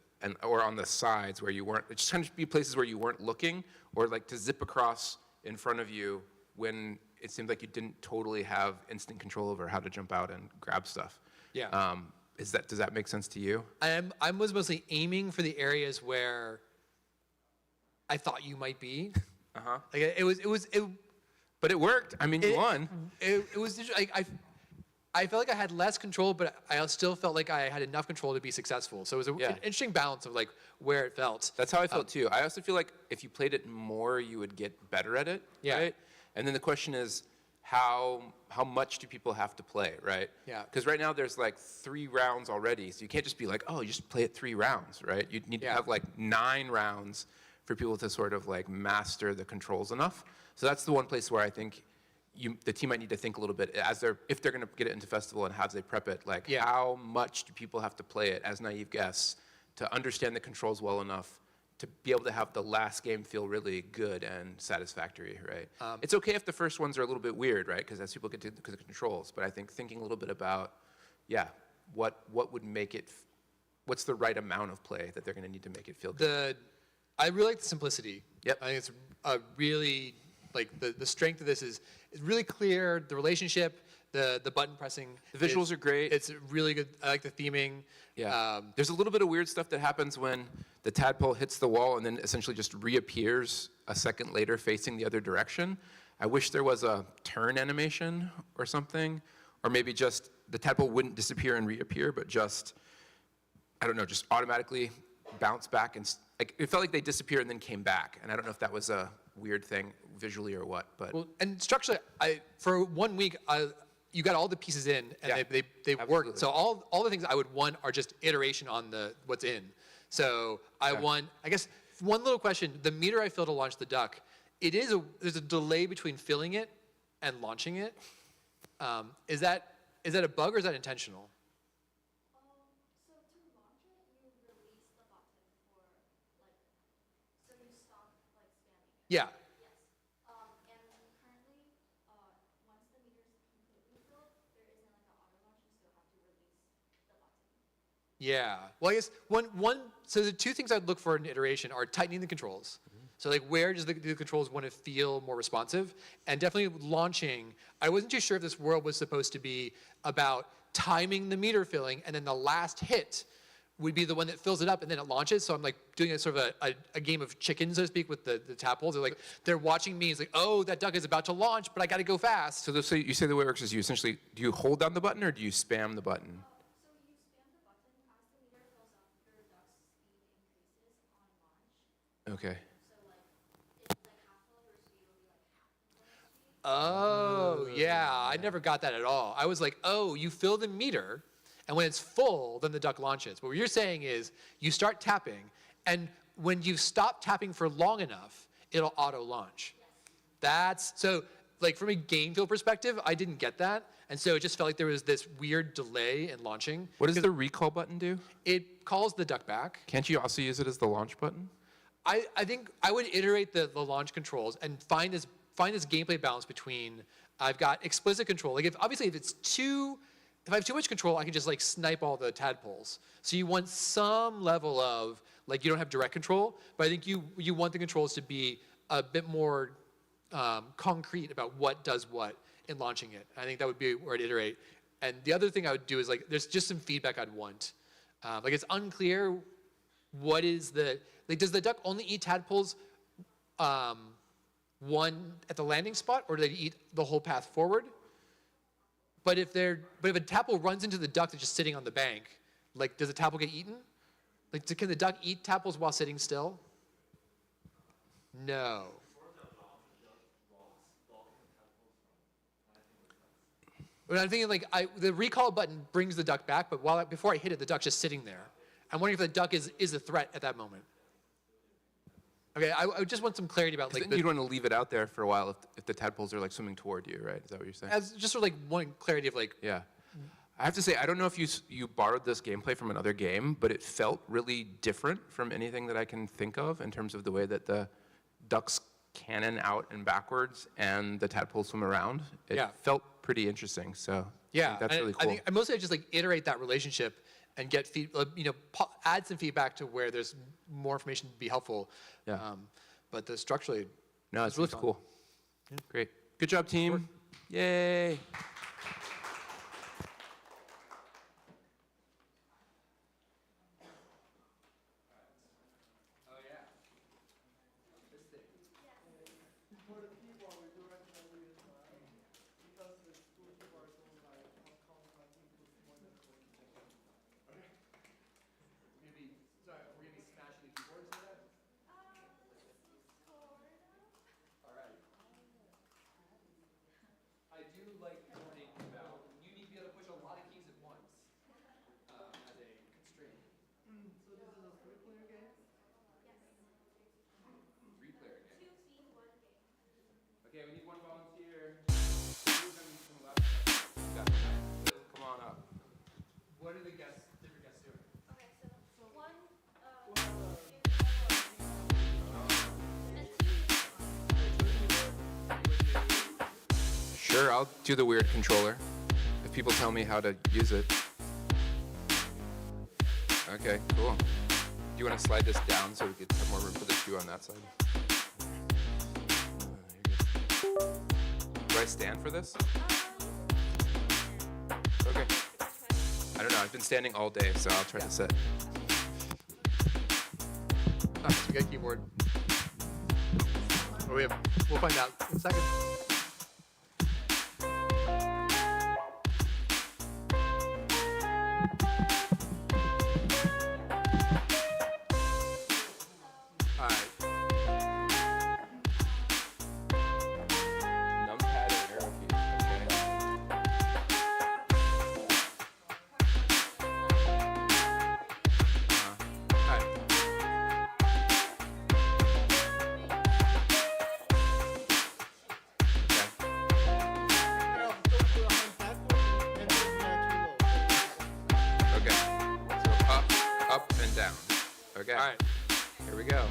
or on the sides where you weren't, just kind of be places where you weren't looking, or like to zip across in front of you when it seemed like you didn't totally have instant control over how to jump out and grab stuff. Yeah. Does that make sense to you? I was mostly aiming for the areas where I thought you might be. Like it was. But it worked. I mean, you won. It was. I felt like I had less control, but I still felt like I had enough control to be successful. So it was an Yeah. interesting balance of like where it felt. That's how I felt too. I also feel like if you played it more, you would get better at it, Yeah. right? And then the question is, how much do people have to play, right? Yeah. Because right now there's like 3 rounds already, so you can't just be like, oh, you just play it 3 rounds, right? You need to Yeah. have like 9 rounds for people to sort of like master the controls enough. So that's the one place where I think the team might need to think a little bit if they're going to get it into festival and how do they prep it, like Yeah. how much do people have to play it as naive guests to understand the controls well enough to be able to have the last game feel really good and satisfactory, right? It's okay if the first ones are a little bit weird, right? Because as people get to the controls, but I think thinking a little bit about, what would make it, what's the right amount of play that they're going to need to make it feel good? I really like the simplicity. Yep. I think it's a really, like the strength of this is really clear, the relationship, the button pressing. The visuals is- are great. It's really good. I like the theming. Yeah. There's a little bit of weird stuff that happens when the tadpole hits the wall and then essentially just reappears a second later facing the other direction. I wish there was a turn animation or something, or maybe just the tadpole wouldn't disappear and reappear, but just, I don't know, just automatically bounce back and like it felt like they disappeared and then came back. And I don't know if that was a weird thing visually or what, but Well, and structurally, for 1 week, you got all the pieces in, and Yeah, they absolutely. worked. So all the things I would want are just iteration on what's in. So I want, I guess, one little question: the meter I fill to launch the duck, there's a delay between filling it and launching it. Is that a bug or is that intentional? So to launch it, you release the button for like, so you stop like spamming it. Yeah. Yes. And currently, once the meter is completely filled, there isn't like an auto launch. You still have to release the button. Yeah. Well, I guess so the 2 things I'd look for in iteration are tightening the controls. So like where does the controls want to feel more responsive? And definitely launching. I wasn't too sure if this world was supposed to be about timing the meter filling and then the last hit would be the one that fills it up and then it launches. So I'm like doing a sort of a game of chicken, so to speak, with the tadpoles. They're watching me. It's like, oh, that duck is about to launch, but I got to go fast. so you say the way it works is you essentially, do you hold down the button or do you spam the button? So you spam the button as the meter fills up. Your duck's speed increases on launch. Okay. So like, it's like half of your speed will be like half of Oh, yeah. I never got that at all. I was like, oh, you fill the meter, and when it's full, then the duck launches. But what you're saying is you start tapping, and when you stop tapping for long enough, it'll auto launch. That's so, like, from a game feel perspective, I didn't get that. And so it just felt like there was this weird delay in launching. What does the recall button do? It calls the duck back. Can't you also use it as the launch button? I think I would iterate the launch controls and find this gameplay balance between I've got explicit control. Like if I have too much control, I can just like snipe all the tadpoles. So you want some level of like you don't have direct control, but I think you want the controls to be a bit more concrete about what does what in launching it. I think that would be where I'd iterate. And the other thing I would do is like there's just some feedback I'd want. Like it's unclear what is does the duck only eat tadpoles one at the landing spot, or do they eat the whole path forward? But if a tadpole runs into the duck that's just sitting on the bank, like does the tadpole get eaten? Like can the duck eat tadpoles while sitting still? No. But I'm thinking like the recall button brings the duck back, but before I hit it, the duck's just sitting there. I'm wondering if the duck is a threat at that moment. Okay, I just want some clarity about like Then you'd want to leave it out there for a while if the tadpoles are like swimming toward you, right? Is that what you're saying? as just sort of like one clarity of like Yeah. I have to say, I don't know if you borrowed this gameplay from another game, but it felt really different from anything that I can think of in terms of the way that the ducks cannon out and backwards and the tadpoles swim around. It Yeah. felt pretty interesting, so I yeah, think that's and really I cool. think I mostly just like iterate that relationship and get add some feedback to where there's more information to be helpful. Yeah. But the structurally, No, it's really it's fun. cool. Great. Good job, team. Yay. For the keyboard, we do recommend we use because the school keyboard is only like 1 combo Okay, we need one volunteer. Come on up. What are the different guests doing? Okay, so one, Sure, I'll do the weird controller if people tell me how to use it. Okay, cool. Do you want to slide this down so we could have more room for the two on that side? Do I stand for this? Okay. I don't know. I've been standing all day, so I'll try to sit. So we got a keyboard. Oh, we'll find out in a second. All right. Numpad and arrow keys. Okay. All right. Okay. So up and down. Okay. All right. Here we go.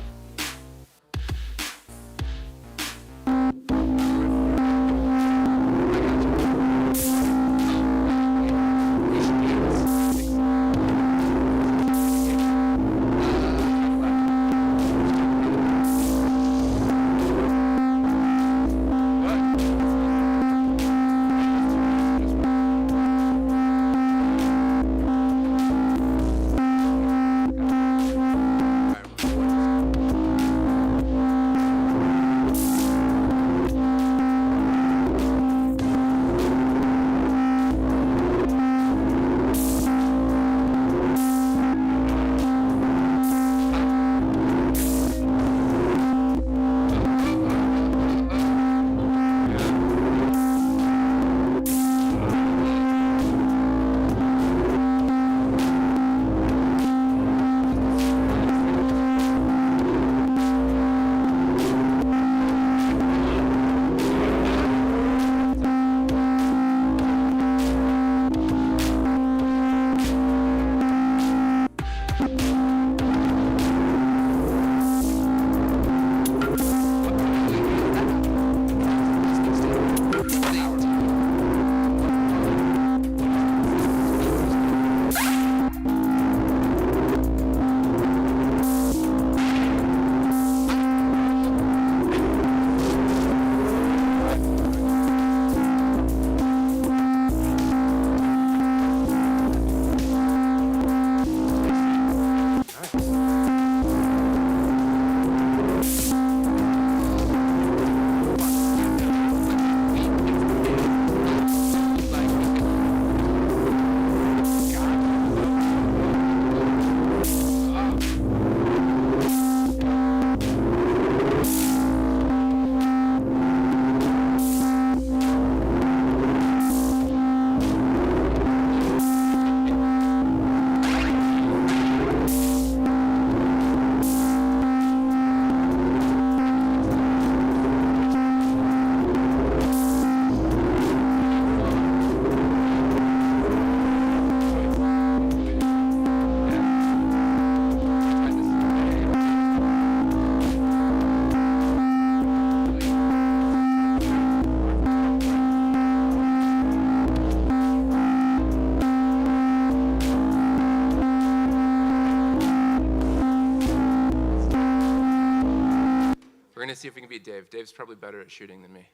We're gonna see if we can beat Dave. Dave's probably better at shooting than me.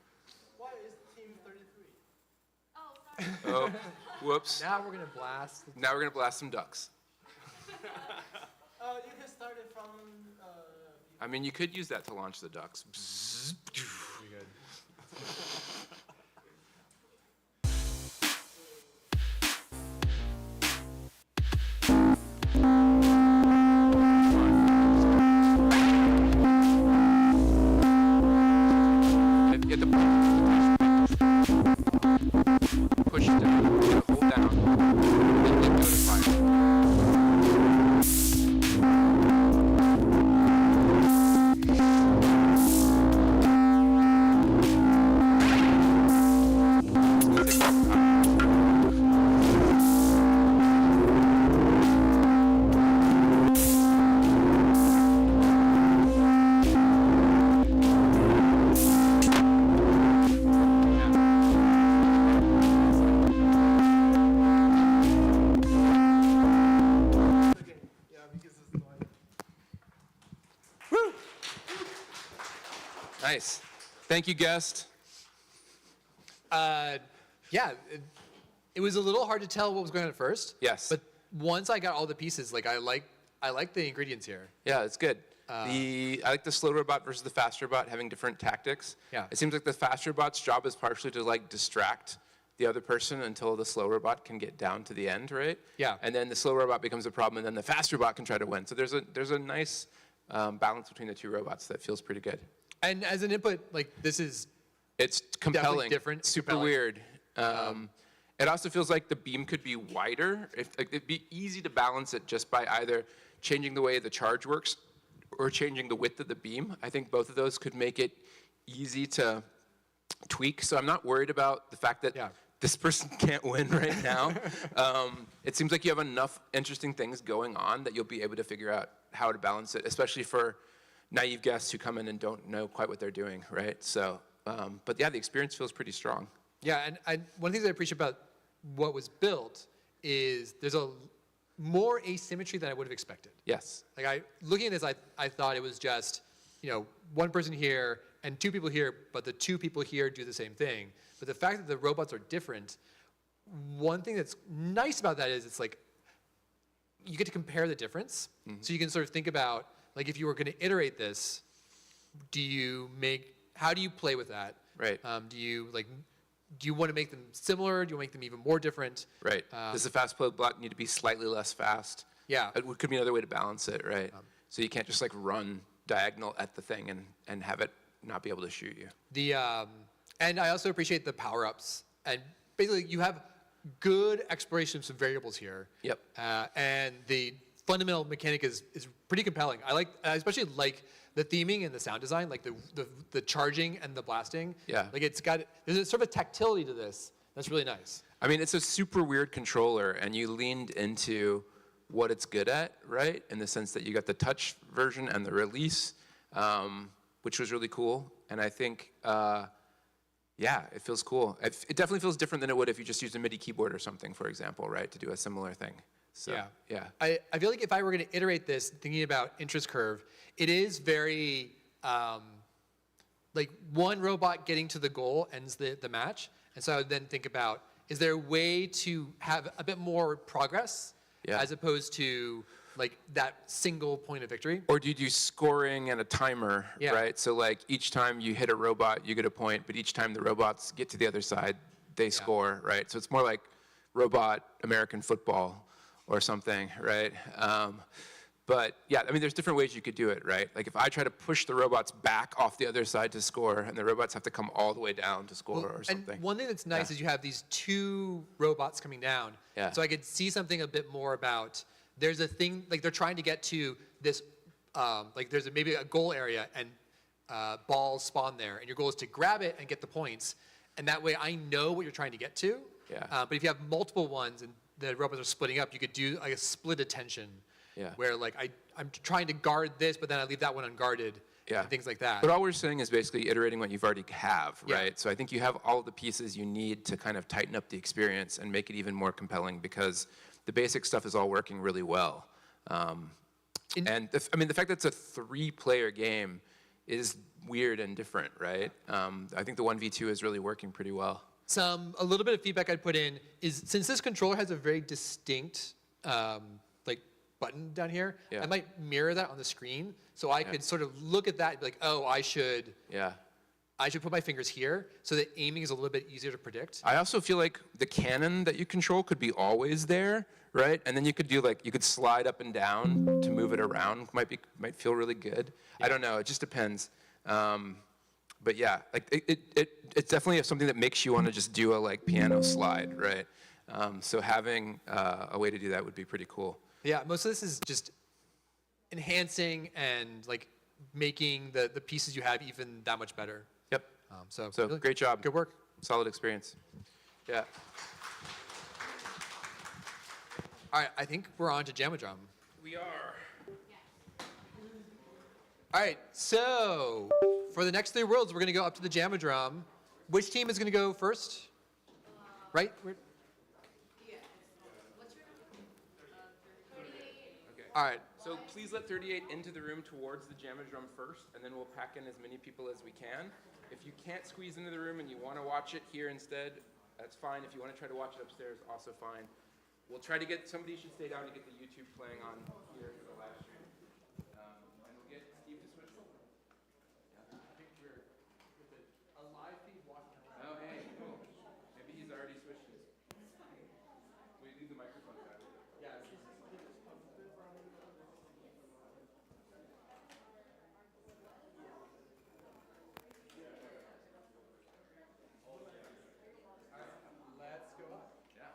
Why is team 33? Oh, whoops. Now we're gonna blast. Now we're gonna blast some ducks. You can start it from. I mean, you could use that to launch the ducks. Bzzz. Pretty good. You have to push down, you have to hold down, and then go to fire. Nice. Thank you, guest. Yeah, it was a little hard to tell what was going on at first. Yes. But once I got all the pieces, like I like the ingredients here. Yeah, it's good. I like the slow robot versus the fast robot having different tactics. Yeah. It seems like the fast robot's job is partially to like distract the other person until the slow robot can get down to the end, right? Yeah. And then the slow robot becomes a problem, and then the fast robot can try to win. So there's a nice balance between the two robots that feels pretty good. And as an input, like this is It's compelling. different, Super compelling. weird. It also feels like the beam could be wider. It'd be easy to balance it just by either changing the way the charge works or changing the width of the beam. I think both of those could make it easy to tweak. So I'm not worried about the fact that this person can't win right now. It seems like you have enough interesting things going on that you'll be able to figure out how to balance it, especially for naive guests who come in and don't know quite what they're doing, right? So, but yeah, the experience feels pretty strong. Yeah, and one of the things I appreciate about what was built is there's a more asymmetry than I would have expected. Yes. Like looking at this, I thought it was just, one person here and two people here, but the two people here do the same thing. But the fact that the robots are different, one thing that's nice about that is it's like, you get to compare the difference. Mm-hmm. So you can sort of think about, like if you were gonna iterate this, how do you play with that? Right. Do you want to make them similar? Do you want to make them even more different? Right. Does the fast play block need to be slightly less fast? Yeah. It could be another way to balance it, right? So you can't just like run diagonal at the thing and have it not be able to shoot you. And I also appreciate the power-ups. And basically, you have good exploration of some variables here. Yep. And the fundamental mechanic is pretty compelling. I especially like the theming and the sound design, like the charging and the blasting. Yeah. Like there's a sort of a tactility to this that's really nice. I mean, it's a super weird controller, and you leaned into what it's good at, right? In the sense that you got the touch version and the release, which was really cool. And I think, yeah, it feels cool. It definitely feels different than it would if you just used a MIDI keyboard or something, for example, right, to do a similar thing. So, yeah. I feel like if I were going to iterate this, thinking about interest curve, it is very, like one robot getting to the goal ends the match. And so I would then think about, is there a way to have a bit more progress as opposed to like that single point of victory? Or do you do scoring and a timer, Yeah. right? So like each time you hit a robot, you get a point, but each time the robots get to the other side, they score, right? So it's more like robot American football or something, right? But yeah, I mean, there's different ways you could do it, right? Like if I try to push the robots back off the other side to score, and the robots have to come all the way down to score or something. And one thing that's nice is you have these two robots coming down. Yeah. So I could see something a bit more about, there's a thing, like they're trying to get to this, like there's maybe a goal area and balls spawn there, and your goal is to grab it and get the points. And that way I know what you're trying to get to. Yeah. But if you have multiple ones and the robots are splitting up, you could do like a split attention. Yeah. Where like I'm trying to guard this, but then I leave that one unguarded. Yeah. And things like that. But all we're saying is basically iterating what you've already have, Yeah. right? So I think you have all the pieces you need to kind of tighten up the experience and make it even more compelling because the basic stuff is all working really well. And the fact that it's a 3-player game is weird and different, right? I think the 1v2 is really working pretty well. A little bit of feedback I'd put in is since this controller has a very distinct like button down here, I might mirror that on the screen so I could sort of look at that and be like, oh, I should put my fingers here so that aiming is a little bit easier to predict. I also feel like the cannon that you control could be always there, right? And then you could do you could slide up and down to move it around. Might feel really good. I don't know. It just depends. But yeah, like it's definitely something that makes you want to just do a piano slide, right? So having a way to do that would be pretty cool. Yeah, most of this is just enhancing and like making the pieces you have even that much better. Yep. So really great job. Good work. Solid experience. Yeah. All right, I think we're on to Jamadrum. We are. All right, so for the next 3 worlds, we're going to go up to the Jamadrum. Which team is going to go first? Right? What's your number? 38. All right, So please let 38 into the room towards the Jam-A-Drum first, and then we'll pack in as many people as we can. If you can't squeeze into the room and you want to watch it here instead, that's fine. If you want to try to watch it upstairs, also fine. We'll try to get, somebody should stay down to get the YouTube playing on here for the live stream. And we'll get Steve to switch over. I think we're with a live feed walking around. Oh, hey, cool. Maybe he's already switched it. We leave the microphones out. Yeah. Let's go up. Yeah.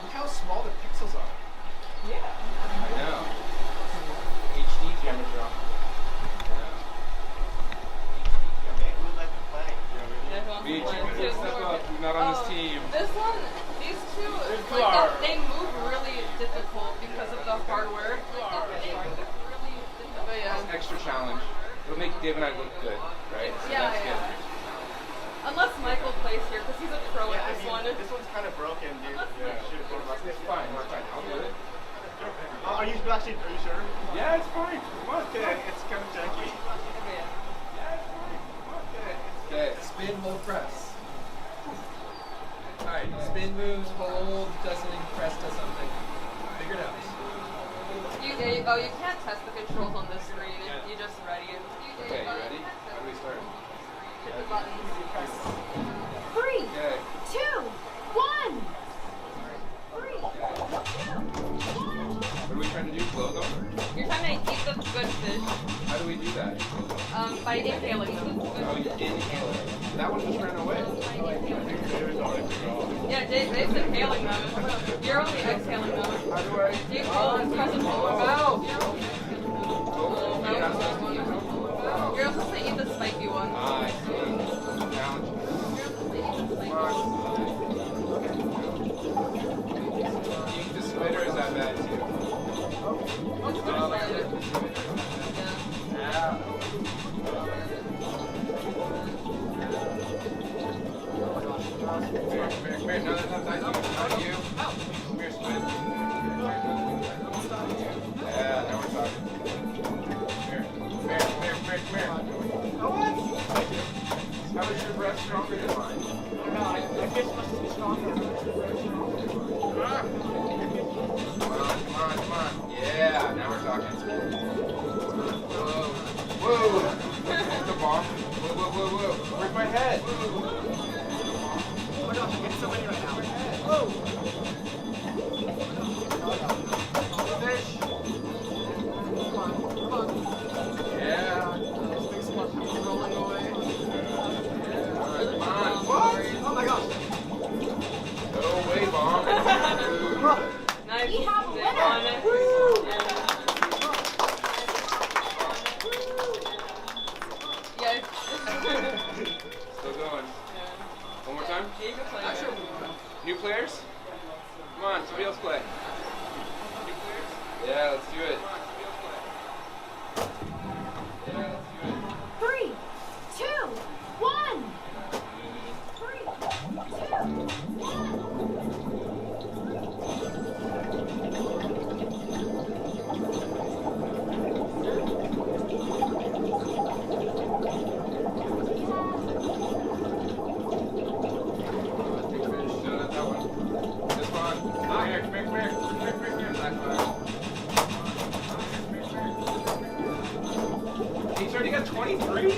Look how small the pixels are. I know. HD Jam-A-Drum. We step up. We're not on this team. This one, these two, like, they move really difficult because of the hardware. They move really difficult. But yeah. Extra challenge. It'll make Dave and I look good, right? So Yeah, that's yeah. good. Unless Michael plays here, because he's a pro at this one. This one's kind of broken, dude. It's fine. It's fine. I'll do it. Are you sure? Yeah, it's fine. Come on. Okay, it's kind of janky. Okay. Spin, hold, press. Alright, spin moves, hold, does something, press does something. Figure it out. You can't test the controls on this screen. You just ready. Okay, you ready? How do we start? Hit the buttons. Press. 3, Okay. 2, 1. 3, 2, 1. What are we trying to do? Blow them? You're trying to eat the good fish How do we do that? by inhaling them. Oh, you inhale it. That one just ran away. Yeah, Dave's inhaling them. You're only exhaling them. How do I? You hold and press and hold them out. You're not supposed to eat them? You're supposed to eat the spiky one. I see. Challenge. Come on. Eat the spider, is that bad too? What's the spider? Yeah. Come here. No, that's not you. Come here, Squid. Yeah, now we're talking. Here. stronger than mine. No, I fish must be stronger. Come on. Yeah, now we're talking. Whoa. That's the bomb. Whoa. Where's my head? Oh my gosh, I'm getting so many right now. Whoa! Fish. Come on. Yeah. This big squat rolling away. Come on. What? Oh my gosh. Go away, bomb. Nice. We have a winner. On it. Yes. Still going. One more time. You can play. New players? Come on, somebody else play. New players? Yeah, let's do it. Yeah, let's do it. 3, 2, 1. 23?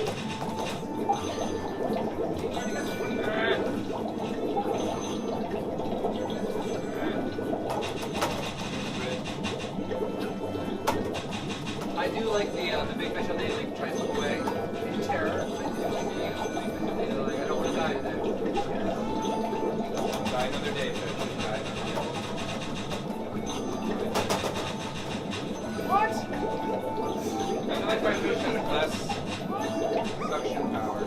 I do like the big fish on the like tries to look away in terror. You know, like I don't want to die today. Die another day, fish. Die. What? I like my fish has less suction power.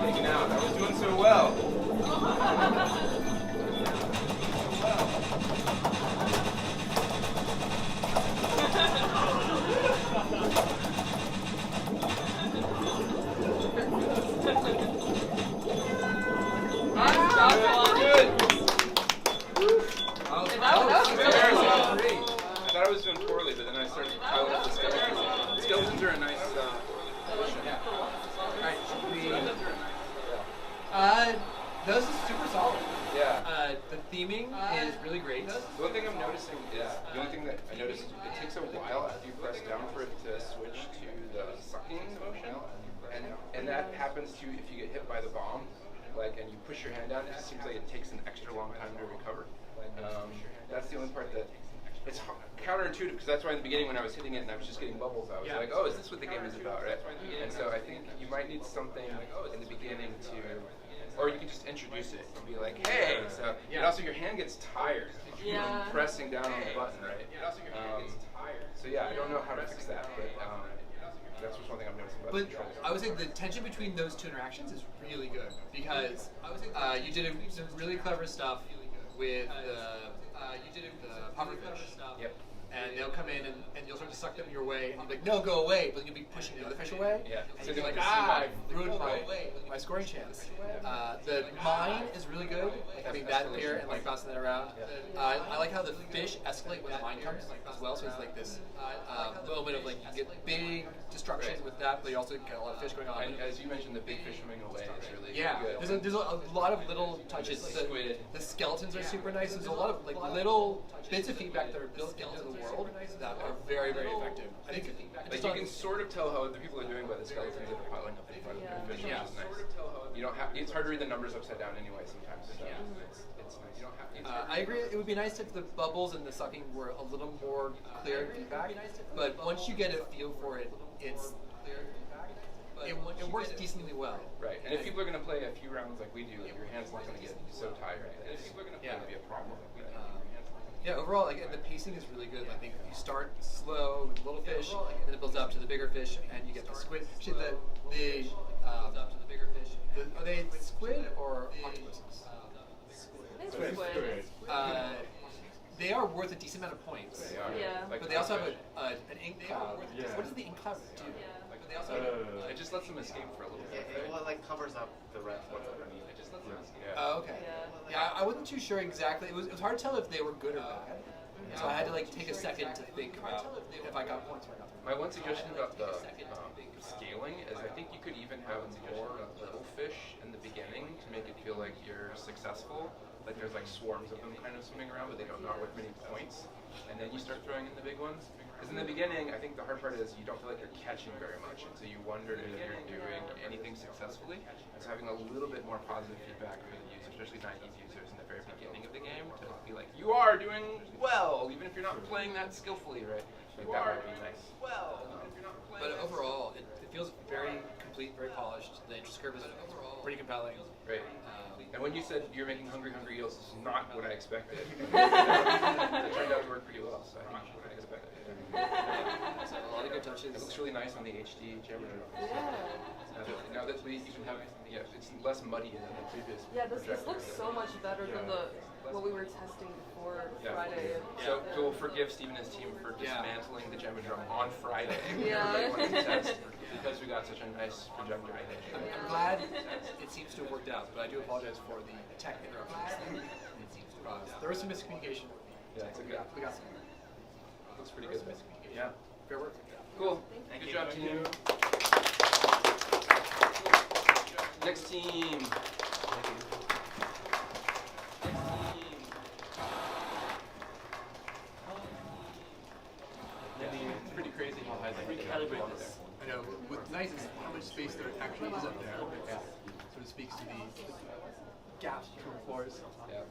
Making out. I was doing so well. I thought I was doing poorly, but then I started piling up the skeletons. Skeletons are a nice addition. Alright, should we... Those is super solid. Yeah. The theming is really great. The one thing I'm noticing is, the only thing that I noticed, it takes a while after you press down for it to switch to the sucking motion. And that happens to if you get hit by the bomb, like, and you push your hand down, it just seems like it takes an extra long time to recover. That's the only part that, it's counterintuitive, because that's why in the beginning when I was hitting it and I was just getting bubbles, I was like, oh, is this what the game is about, right? And so I think you might need something in the beginning to, or you can just introduce it and be like, hey, so, and also your hand gets tired from pressing down on the button, right? So yeah, I don't know how to fix that, but that's just one thing I'm noticing about the controls. I would say the tension between those two interactions is really good, because you did some really clever stuff with the pufferfish. Yep. And they'll come in and you'll sort of suck them your way, and you'll be like, no, go away, but you'll be pushing the other fish away. Yeah. And So you're like, they I ruined my scoring chance. The mine is really good, like having that appear and like bouncing that around. I like how the fish escalate when the mine comes as well, so it's like this moment of like, you get big destruction with that, but you also get a lot of fish going on. And as you mentioned, the big fish swimming away is really There's good. a lot of little touches. The skeletons are super nice. There's a lot of like little bits of feedback that are built into the world that are very, very effective. I think like you can sort of tell how other people are doing by the skeletons that are piling up in front of the fish, which is nice. You don't have. It's hard to read the numbers upside down anyway sometimes. So it's nice. You don't have. I agree. It would be nice if the bubbles and the sucking were a little more clear feedback. But once you get a feel for it, it works decently well. Right. And if people are going to play a few rounds like we do, your hand's not going to get so tired. It's going to be a problem. Yeah, overall, like, the pacing is really good. I think you start slow with little fish, and then it builds up to the bigger fish, and you get the squid. Actually, are they squid or octopuses? Squid. They are worth a decent amount of points. They are. Yeah. Like But they also have an ink cloud. What does the ink cloud do? It just lets them escape for a little bit. Well, it like covers up the rest what's underneath. It just lets them escape. Oh, okay. Yeah, I wasn't too sure exactly. It was hard to tell if they were good or bad. So I had to like take a second to think about if I got points or not. My one suggestion about the scaling is I think you could even have more little fish in the beginning to make it feel like you're successful. Like there's like swarms of them kind of swimming around, but they don't not with many points. And then you start throwing in the big ones. Because in the beginning, I think the hard part is you don't feel like you're catching very much, and so you wonder if you're doing anything successfully. And so having a little bit more positive feedback for the users, especially naive users in the very beginning of the game, to be like, you are doing well, even if you're not playing that skillfully, right? Like that would be nice. Well, even if you're not playing. But overall, it feels very complete, very polished. The interest curve is pretty compelling. Right. And when you said you're making Hungry Hungry Eels, this is not what I expected. It turned out to work pretty well, so I think what I expected. So a lot of good touches. It looks really nice on the HD Geometry. Now that we even have, it's less muddy than the previous. Yeah, this projector. looks so much better than what we were testing before Friday. So we'll forgive Steve and his team for dismantling the Gemadrome on Friday. Yeah. Everybody wanted to test because we got such a nice projector. I'm glad it seems to have worked out, but I do apologize for the tech interruptions. There was some miscommunication. Yeah, it's okay. We got some. Looks pretty good. Yeah. Fair work. Cool. Good job, team. Next team. It's pretty crazy how high they calibrate this. I know. What's nice is how much space there actually is up there. Yeah. Sort of speaks to the gaps between floors. Yeah.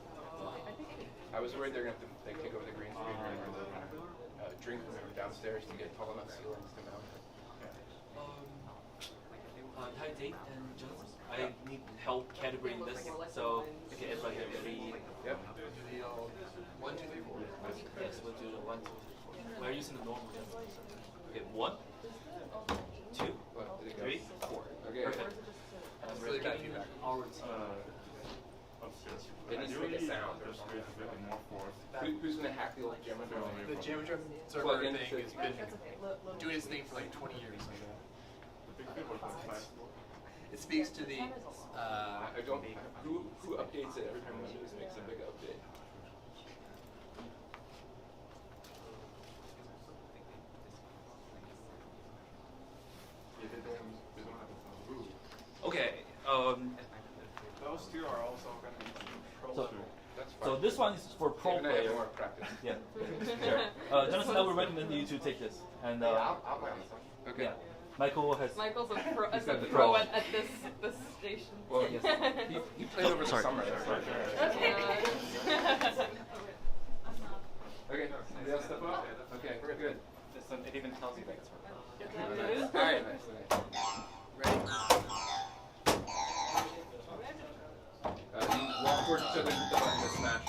I was worried they're gonna have to take over the green screen or the drink room downstairs to get tall enough ceilings to mount it. Hi, Dave and Johnson. I need help calibrating this, so okay, everybody ready? Yep. 1, 2, 3, 4. Yes, we'll do the 1, 2, 3, 4. We're using the normal one. Okay, 1, 2, 3, 4. Okay. Perfect. Really bad feedback. Our team. Upstairs. It needs to make a sound or something. Who's gonna hack the old Gemadrome? The Geometry server Plug in thing has been doing its thing for like 20 years. It speaks to the. I don't. Who updates it every time Windows makes a big update? Okay. Those two are also going to be pro. That's fine. So this one is for pro Even I have players. more practice. Yeah. Jonathan, I would recommend you to take this. And I'll buy this. Okay. yeah, Michael has. Michael's a pro, He's got the pro pro. at this station. Well, he played over the summer. Okay. Okay. Somebody else step up? Okay. We're good. It even tells you that it's All right. Ready? You walk towards each other with the button to smash.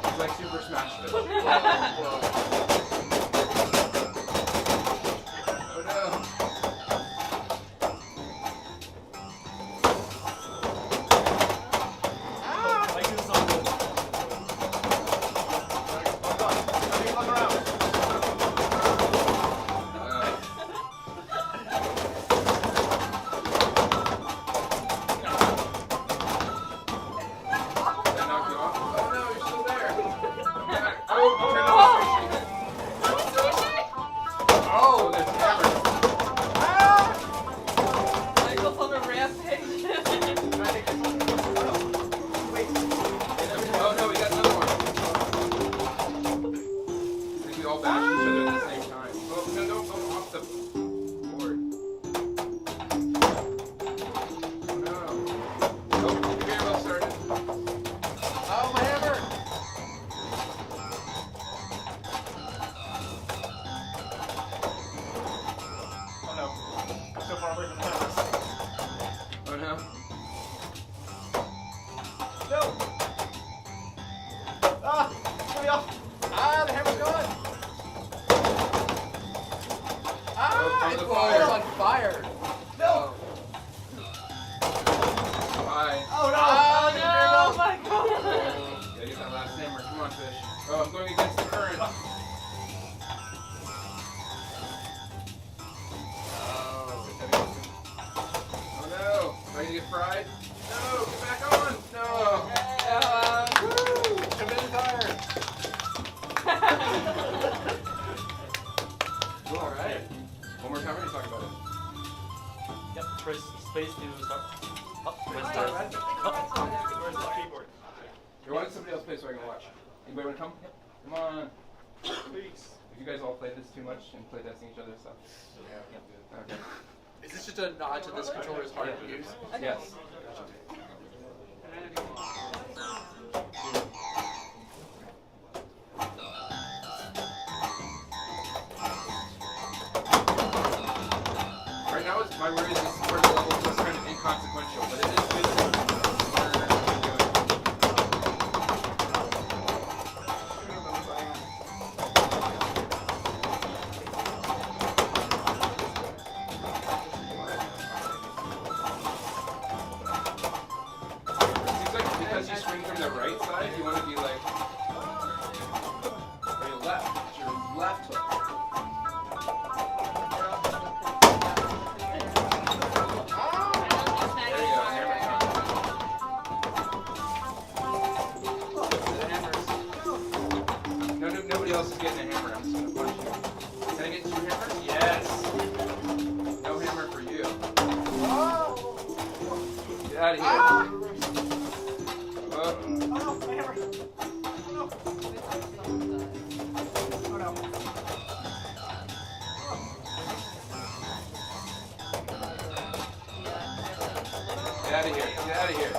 It's like Super Smash Bros. Oh no. Michael's on a rampage. Oh no, we got another one. I think we all bashed each other at the same time. Oh, no, don't go off the board. No. Oh, very well started. Oh, my hammer! Oh no. So far away from the house. Oh no. No! Ah! Get me off! Ah, the hammer's gone! Oh, It's the fire. on fire! No! Bye. Oh no! Oh my god. Yeah, use that last hammer. Come on, fish. Oh, I'm going against the current. fried. No, get back on. No. Woo! Jump in the fire. Cool. All right. One more time. What are you talking about it? Yep, press space to start. Oh, where's the keyboard? Here, why don't somebody else play so I can watch? Anybody want to come? Yep. Come on. Please. Have you guys all played this too much and play testing each other's stuff? Yeah. Okay. Is this just a nod to this controller's hard to use? Yes. Right now, my worry is this part of the level is kind of inconsequential, but it is good to learn and do it. Seems like because you swing from the right side, you want to be like, or your left. It's your left hook. There you go, hammer time. No, nobody else is getting a hammer. I'm just gonna punch you. Can I get 2 hammers? Yes. No hammer for you. Get out of here. Get out of here. Get out of here.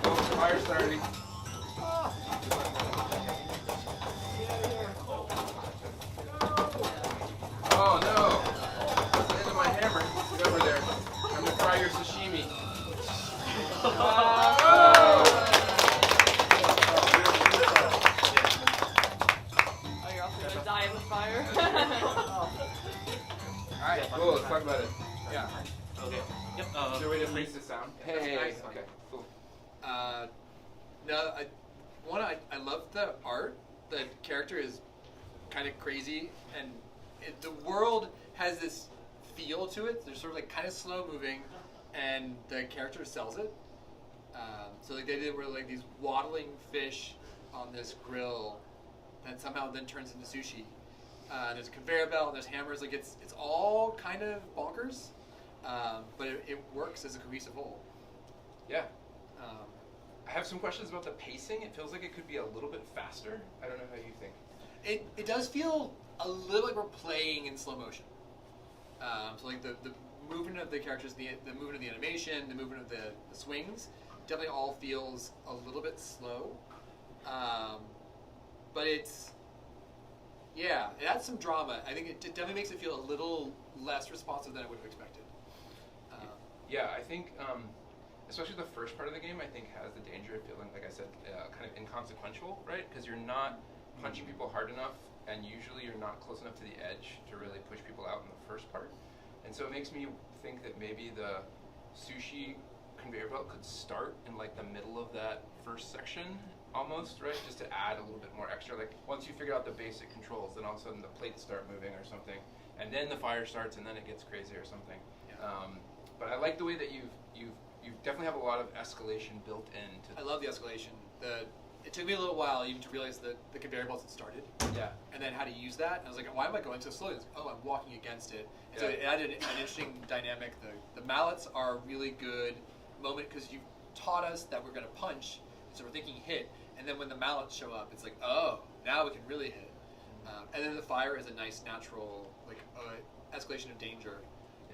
Oh, fire starting. Oh no! That's the end of my hammer. Get over there. I'm gonna fry your sashimi. Oh, you're also gonna die in the fire. Alright, cool. Let's talk about it. Yeah. Okay. Yep. Is there a way to freeze the sound? Hey. Okay. Cool. No, I love the art. The character is kind of crazy, and the world has this feel to it. They're sort of like kind of slow moving, and the character sells it. So like they did were like these waddling fish on this grill that somehow then turns into sushi. There's a conveyor belt, and there's hammers. Like it's all kind of bonkers, but it works as a cohesive whole. Yeah. I have some questions about the pacing. It feels like it could be a little bit faster. I don't know how you think. It does feel a little like we're playing in slow motion. So like the movement of the characters, the movement of the animation, the movement of the swings, definitely all feels a little bit slow. But it's, yeah, it adds some drama. I think it definitely makes it feel a little less responsive than I would have expected. Yeah, I think, especially the first part of the game, I think has the danger of feeling, like I said, kind of inconsequential, right? Because you're not punching people hard enough, and usually you're not close enough to the edge to really push people out in the first part. And so it makes me think that maybe the sushi conveyor belt could start in like the middle of that first section, almost, right? Just to add a little bit more extra. Like once you figure out the basic controls, then all of a sudden the plates start moving or something, and then the fire starts, and then it gets crazy or something. Yeah. But I like the way that you definitely have a lot of escalation built into. I love the escalation. It took me a little while even to realize that the conveyor belts had started. Yeah. And then how to use that. And I was like, why am I going so slowly? Oh, I'm walking against it. And so it added an interesting dynamic. The mallets are a really good moment because you taught us that we're going to punch, so we're thinking hit. And then when the mallets show up, it's like, oh, now we can really hit. And then the fire is a nice natural like escalation of danger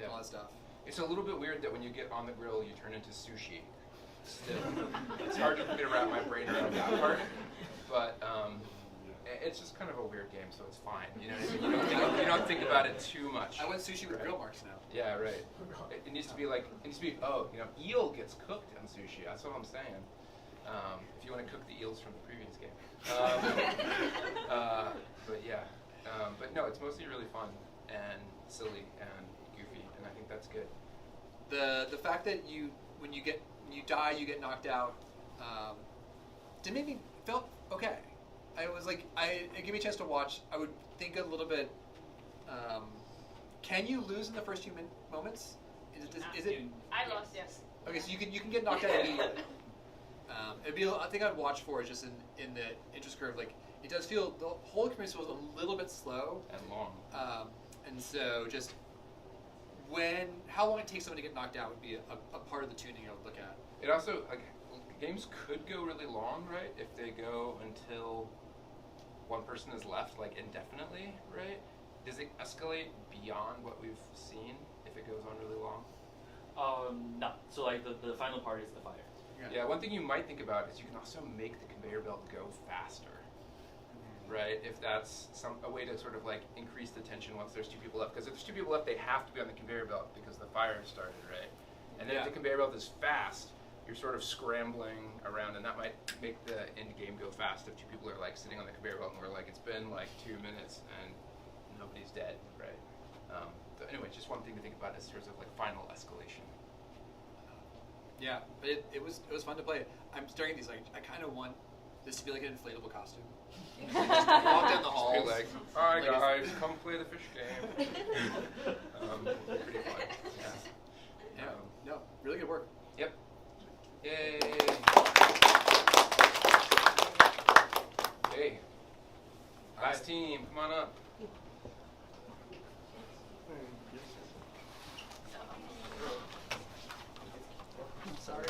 and all that stuff. It's a little bit weird that when you get on the grill, you turn into sushi. Still, it's hard for me to wrap my brain around that part, but it's just kind of a weird game, so it's fine. You know what I mean? You don't think about it too much. I want sushi with grill marks now. Yeah, right. It needs to be like, eel gets cooked on sushi. That's what I'm saying. If you want to cook the eels from the previous game. But yeah, but no, it's mostly really fun and silly and goofy, and I think that's good. The fact that when you die, you get knocked out, did make me felt okay. it gave me a chance to watch. I would think a little bit. Can you lose in the first few moments? Is it? I lost, yes. Okay, so you can get knocked out immediately. It'd be a thing I'd watch for is just in the interest curve. Like it does feel the whole experience was a little bit slow And long. and so just how long it takes someone to get knocked out would be a part of the tuning I would look at. It also, like, games could go really long, right? If they go until one person is left, like, indefinitely, right? Does it escalate beyond what we've seen if it goes on really long? No. So like the final part is the fire. Yeah, one thing you might think about is you can also make the conveyor belt go faster, right? If that's a way to sort of like increase the tension once there's two people left. Because if there's two people left, they have to be on the conveyor belt because the fire has started, right? And then if the conveyor belt is fast, you're sort of scrambling around, and that might make the end game go fast if two people are like sitting on the conveyor belt and we're like, it's been like 2 minutes and nobody's dead, right? So anyway, just one thing to think about in terms of like final escalation. Yeah, but it was fun to play. I'm staring at these like I kind of want this to be like an inflatable costume. Just walk down the halls. Be like, all right, guys, come play the fish game. Pretty fun. Yeah. No, really good work. Yep. Yay. Hey. Last team, come on up. Sorry.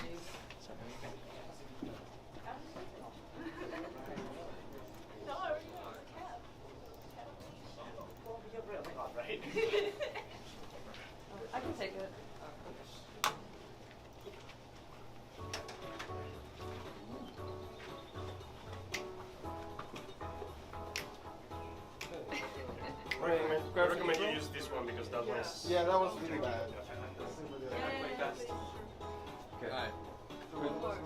I can take it. I recommend you use this one because that one's... Yeah, that was really bad. Okay. Alright.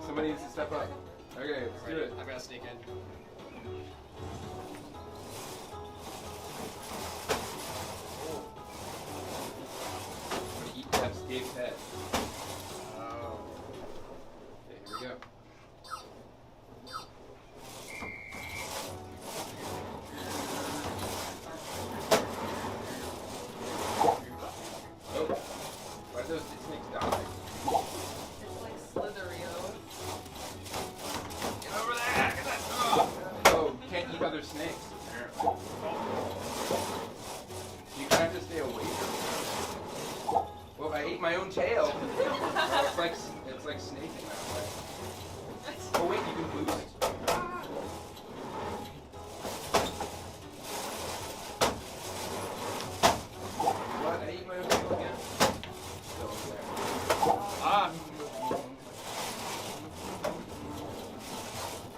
Somebody needs to step up. Okay, let's do it. I'm gonna sneak in. I'm gonna eat Dave's head. Oh. Okay, here we go. Oh. Why do those snakes die? It's like Slitherio. Get over there! Get that dog! Oh, you can't eat other snakes, apparently. You kind of have to stay away from it. Well, I ate my own tail. It's like snaking that way. Oh wait, you can boost. What? I ate my own tail again? Still over there. Ah!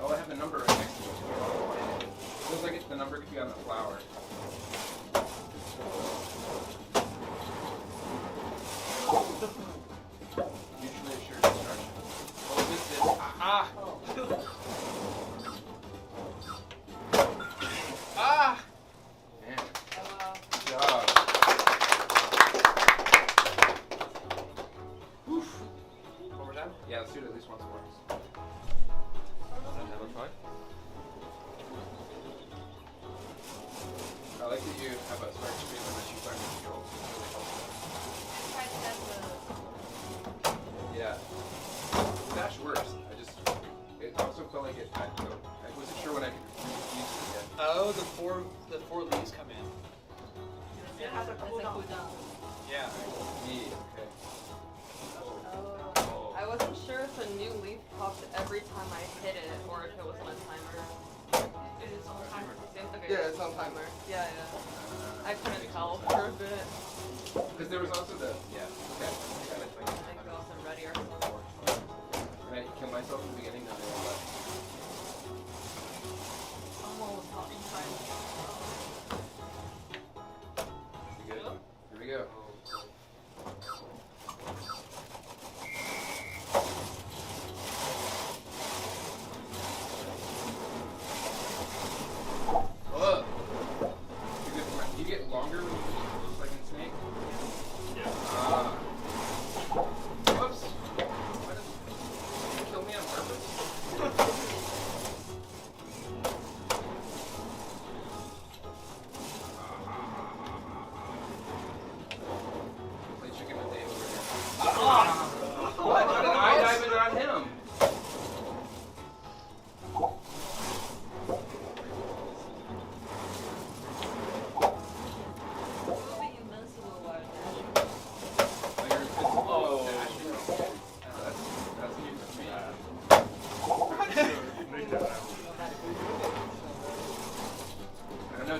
Oh, I have the number right next to it. Feels like the number could be on the flower. Mutually assured destruction. Oh, this is. Ah! Ah! Man. Good job. Oof. One more time? Yeah, let's do it at least once more. I like that you have a smart screen that lets you learn the controls. It's really helpful. Yeah. Dash works. It also felt like I wasn't sure when I could use it again. Oh, the four leaves come in. It has a cooldown. Yeah. Me, okay. Oh. I wasn't sure if a new leaf popped every time I hit it or if it was on a timer. It is on a timer. Okay. Yeah, it's on timer. Yeah. I couldn't tell for a bit. Because there was also the okay. Got it. I think I wasn't ready or something. Can I kill myself in the beginning? No, they all left. Almost popping time. We good? Here we go. Ugh. You get longer when you eat like in snake? Yeah. Whoops. Why did you kill me on purpose?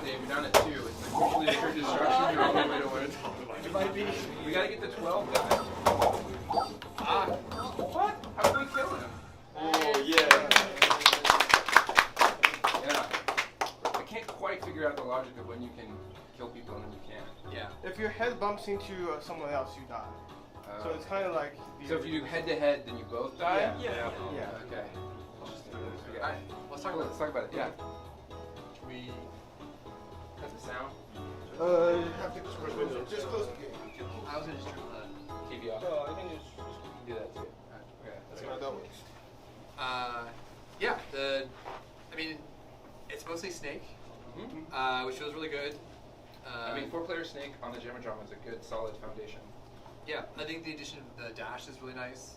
Dave. You're down at 2. It's like usually a pure destruction. You're on the way to win. It might be. We gotta get the 12 guy. What? How did we kill him? Oh, yeah. Yeah. I can't quite figure out the logic of when you can kill people and when you can't. Yeah. If your head bumps into someone else, you die. So it's kind of like. So if you do head to head, then you both die? Yeah. Okay. Okay. Alright, let's talk about Let's talk about it. Yeah. Should we? Cut the sound. You have to just close the gate. I was gonna just turn the TV off. No, I think it's. Do that too. Okay. That's how that works. Yeah. I mean, it's mostly Snake, which feels really good. I mean, 4-player Snake on the Jammer is a good, solid foundation. Yeah, I think the addition of the dash is really nice.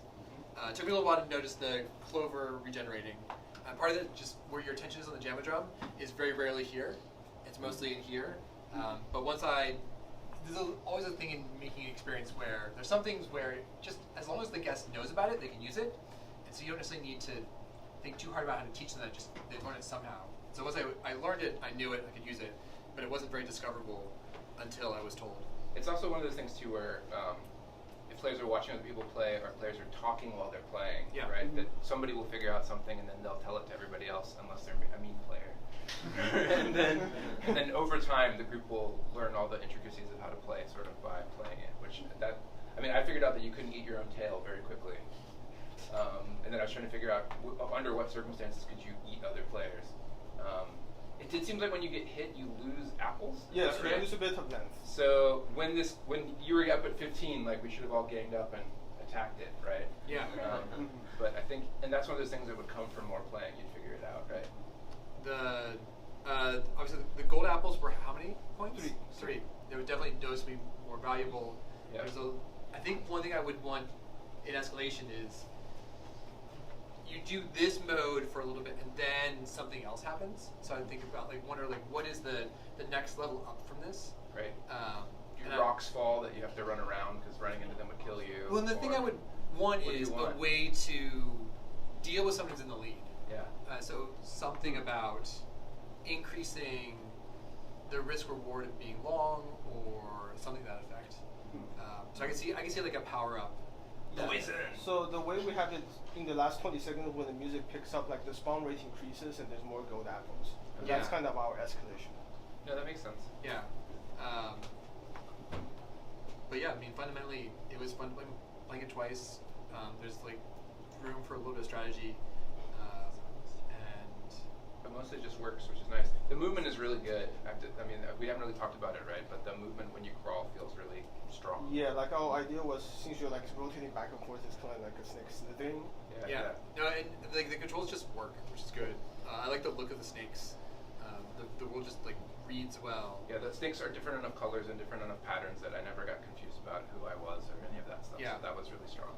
It took me a little while to notice the clover regenerating. Part of it, just where your attention is on the Jamadrum, is very rarely here. It's mostly in here. But there's always a thing in making an experience where there's some things where just as long as the guest knows about it, they can use it. And so you don't necessarily need to think too hard about how to teach them that, just they learn it somehow. So once I learned it, I knew it, I could use it, but it wasn't very discoverable until I was told. It's also one of those things too where if players are watching other people play or players are talking while they're playing, right? That somebody will figure out something and then they'll tell it to everybody else unless they're a mean player. and then over time the group will learn all the intricacies of how to play sort of by playing it. I figured out that you couldn't eat your own tail very quickly. And then I was trying to figure out under what circumstances could you eat other players. It seems like when you get hit, you lose apples. Yes, right? you lose a bit of length. So when you were up at 15, like we should have all ganged up and attacked it, right? Yeah. But I think, and that's one of those things that would come from more playing. You'd figure it out, right? Obviously the gold apples were how many points? 3. They would definitely noticeably more valuable. Yeah. I think one thing I would want in escalation is you do this mode for a little bit and then something else happens. So I think about wonder what is the next level up from this? Right. Do rocks fall that you have to run around because running into them would kill you? Well, and the thing I would want is a way to deal with someone who's in the lead. Yeah. So something about increasing the risk reward of being long or something to that effect. So I can see like a power up. Poison. So the way we have it in the last 20 seconds when the music picks up, like the spawn rate increases and there's more gold apples. And that's kind of our escalation. No, that makes sense. Yeah. But yeah, I mean, fundamentally, it was fun playing it twice. There's room for a little bit of strategy, but mostly it just works, which is nice. The movement is really good. We haven't really talked about it, right? But the movement when you crawl feels really strong. Yeah, like our idea was since you're rotating back and forth, it's kind of like a snake slithering. Yeah. No, and the controls just work, which is good. I like the look of the snakes. The world just reads well. Yeah, the snakes are different enough colors and different enough patterns that I never got confused about who I was or any of that stuff. Yeah. So that was really strong.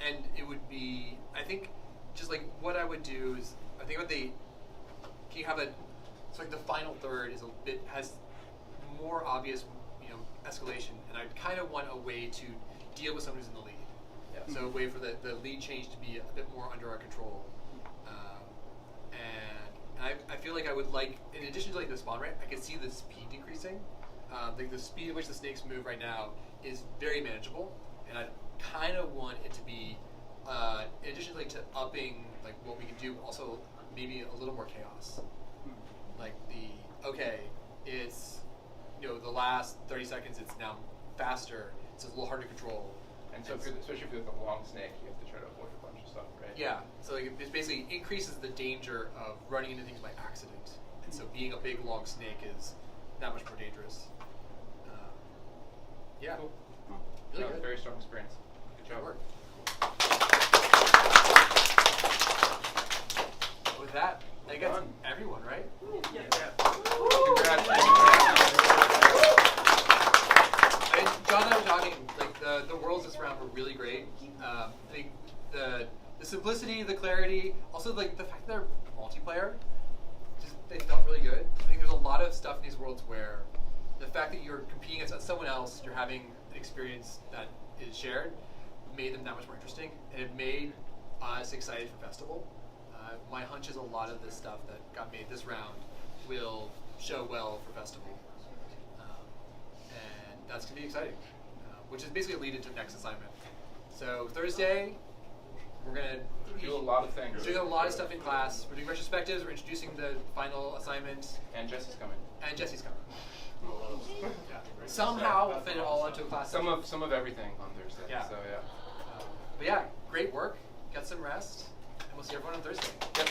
And it would be, I think, just what I would do is, I think what you have the final third has more obvious, escalation, and I kind of want a way to deal with someone who's in the lead. Yeah. So a way for the lead change to be a bit more under our control. And I feel like I would in addition to the spawn rate, I could see the speed decreasing. The speed at which the snakes move right now is very manageable, and I kind of want it to be, in addition to upping what we can do, also maybe a little more chaos. It's the last 30 seconds, it's now faster, so it's a little hard to control. And so, especially if you're with a long snake, you have to try to avoid a bunch of stuff, right? Yeah, so it basically increases the danger of running into things by accident. And so being a big, long snake is that much more dangerous. Yeah. Cool. Really good. Very strong experience. Good job. Work. With that, I think that's everyone, right? Yeah. Congrats. John and I were talking, the worlds this round were really great. I think the simplicity, the clarity, also the fact that they're multiplayer, they felt really good. I think there's a lot of stuff in these worlds where the fact that you're competing against someone else, you're having an experience that is shared, made them that much more interesting, and it made us excited for Festival. My hunch is a lot of this stuff that got made this round will show well for festival. And that's going to be exciting, which is basically a lead into the next assignment. So Thursday, we're going to Do a lot of things. doing a lot of stuff in class. We're doing retrospectives. We're introducing the final assignment. And Jesse's coming. And Jesse's coming. Yeah. Somehow we'll fit it all into a class. Some of everything on Thursday. Yeah. So yeah. But yeah, great work. Get some rest. And we'll see everyone on Thursday. Yep.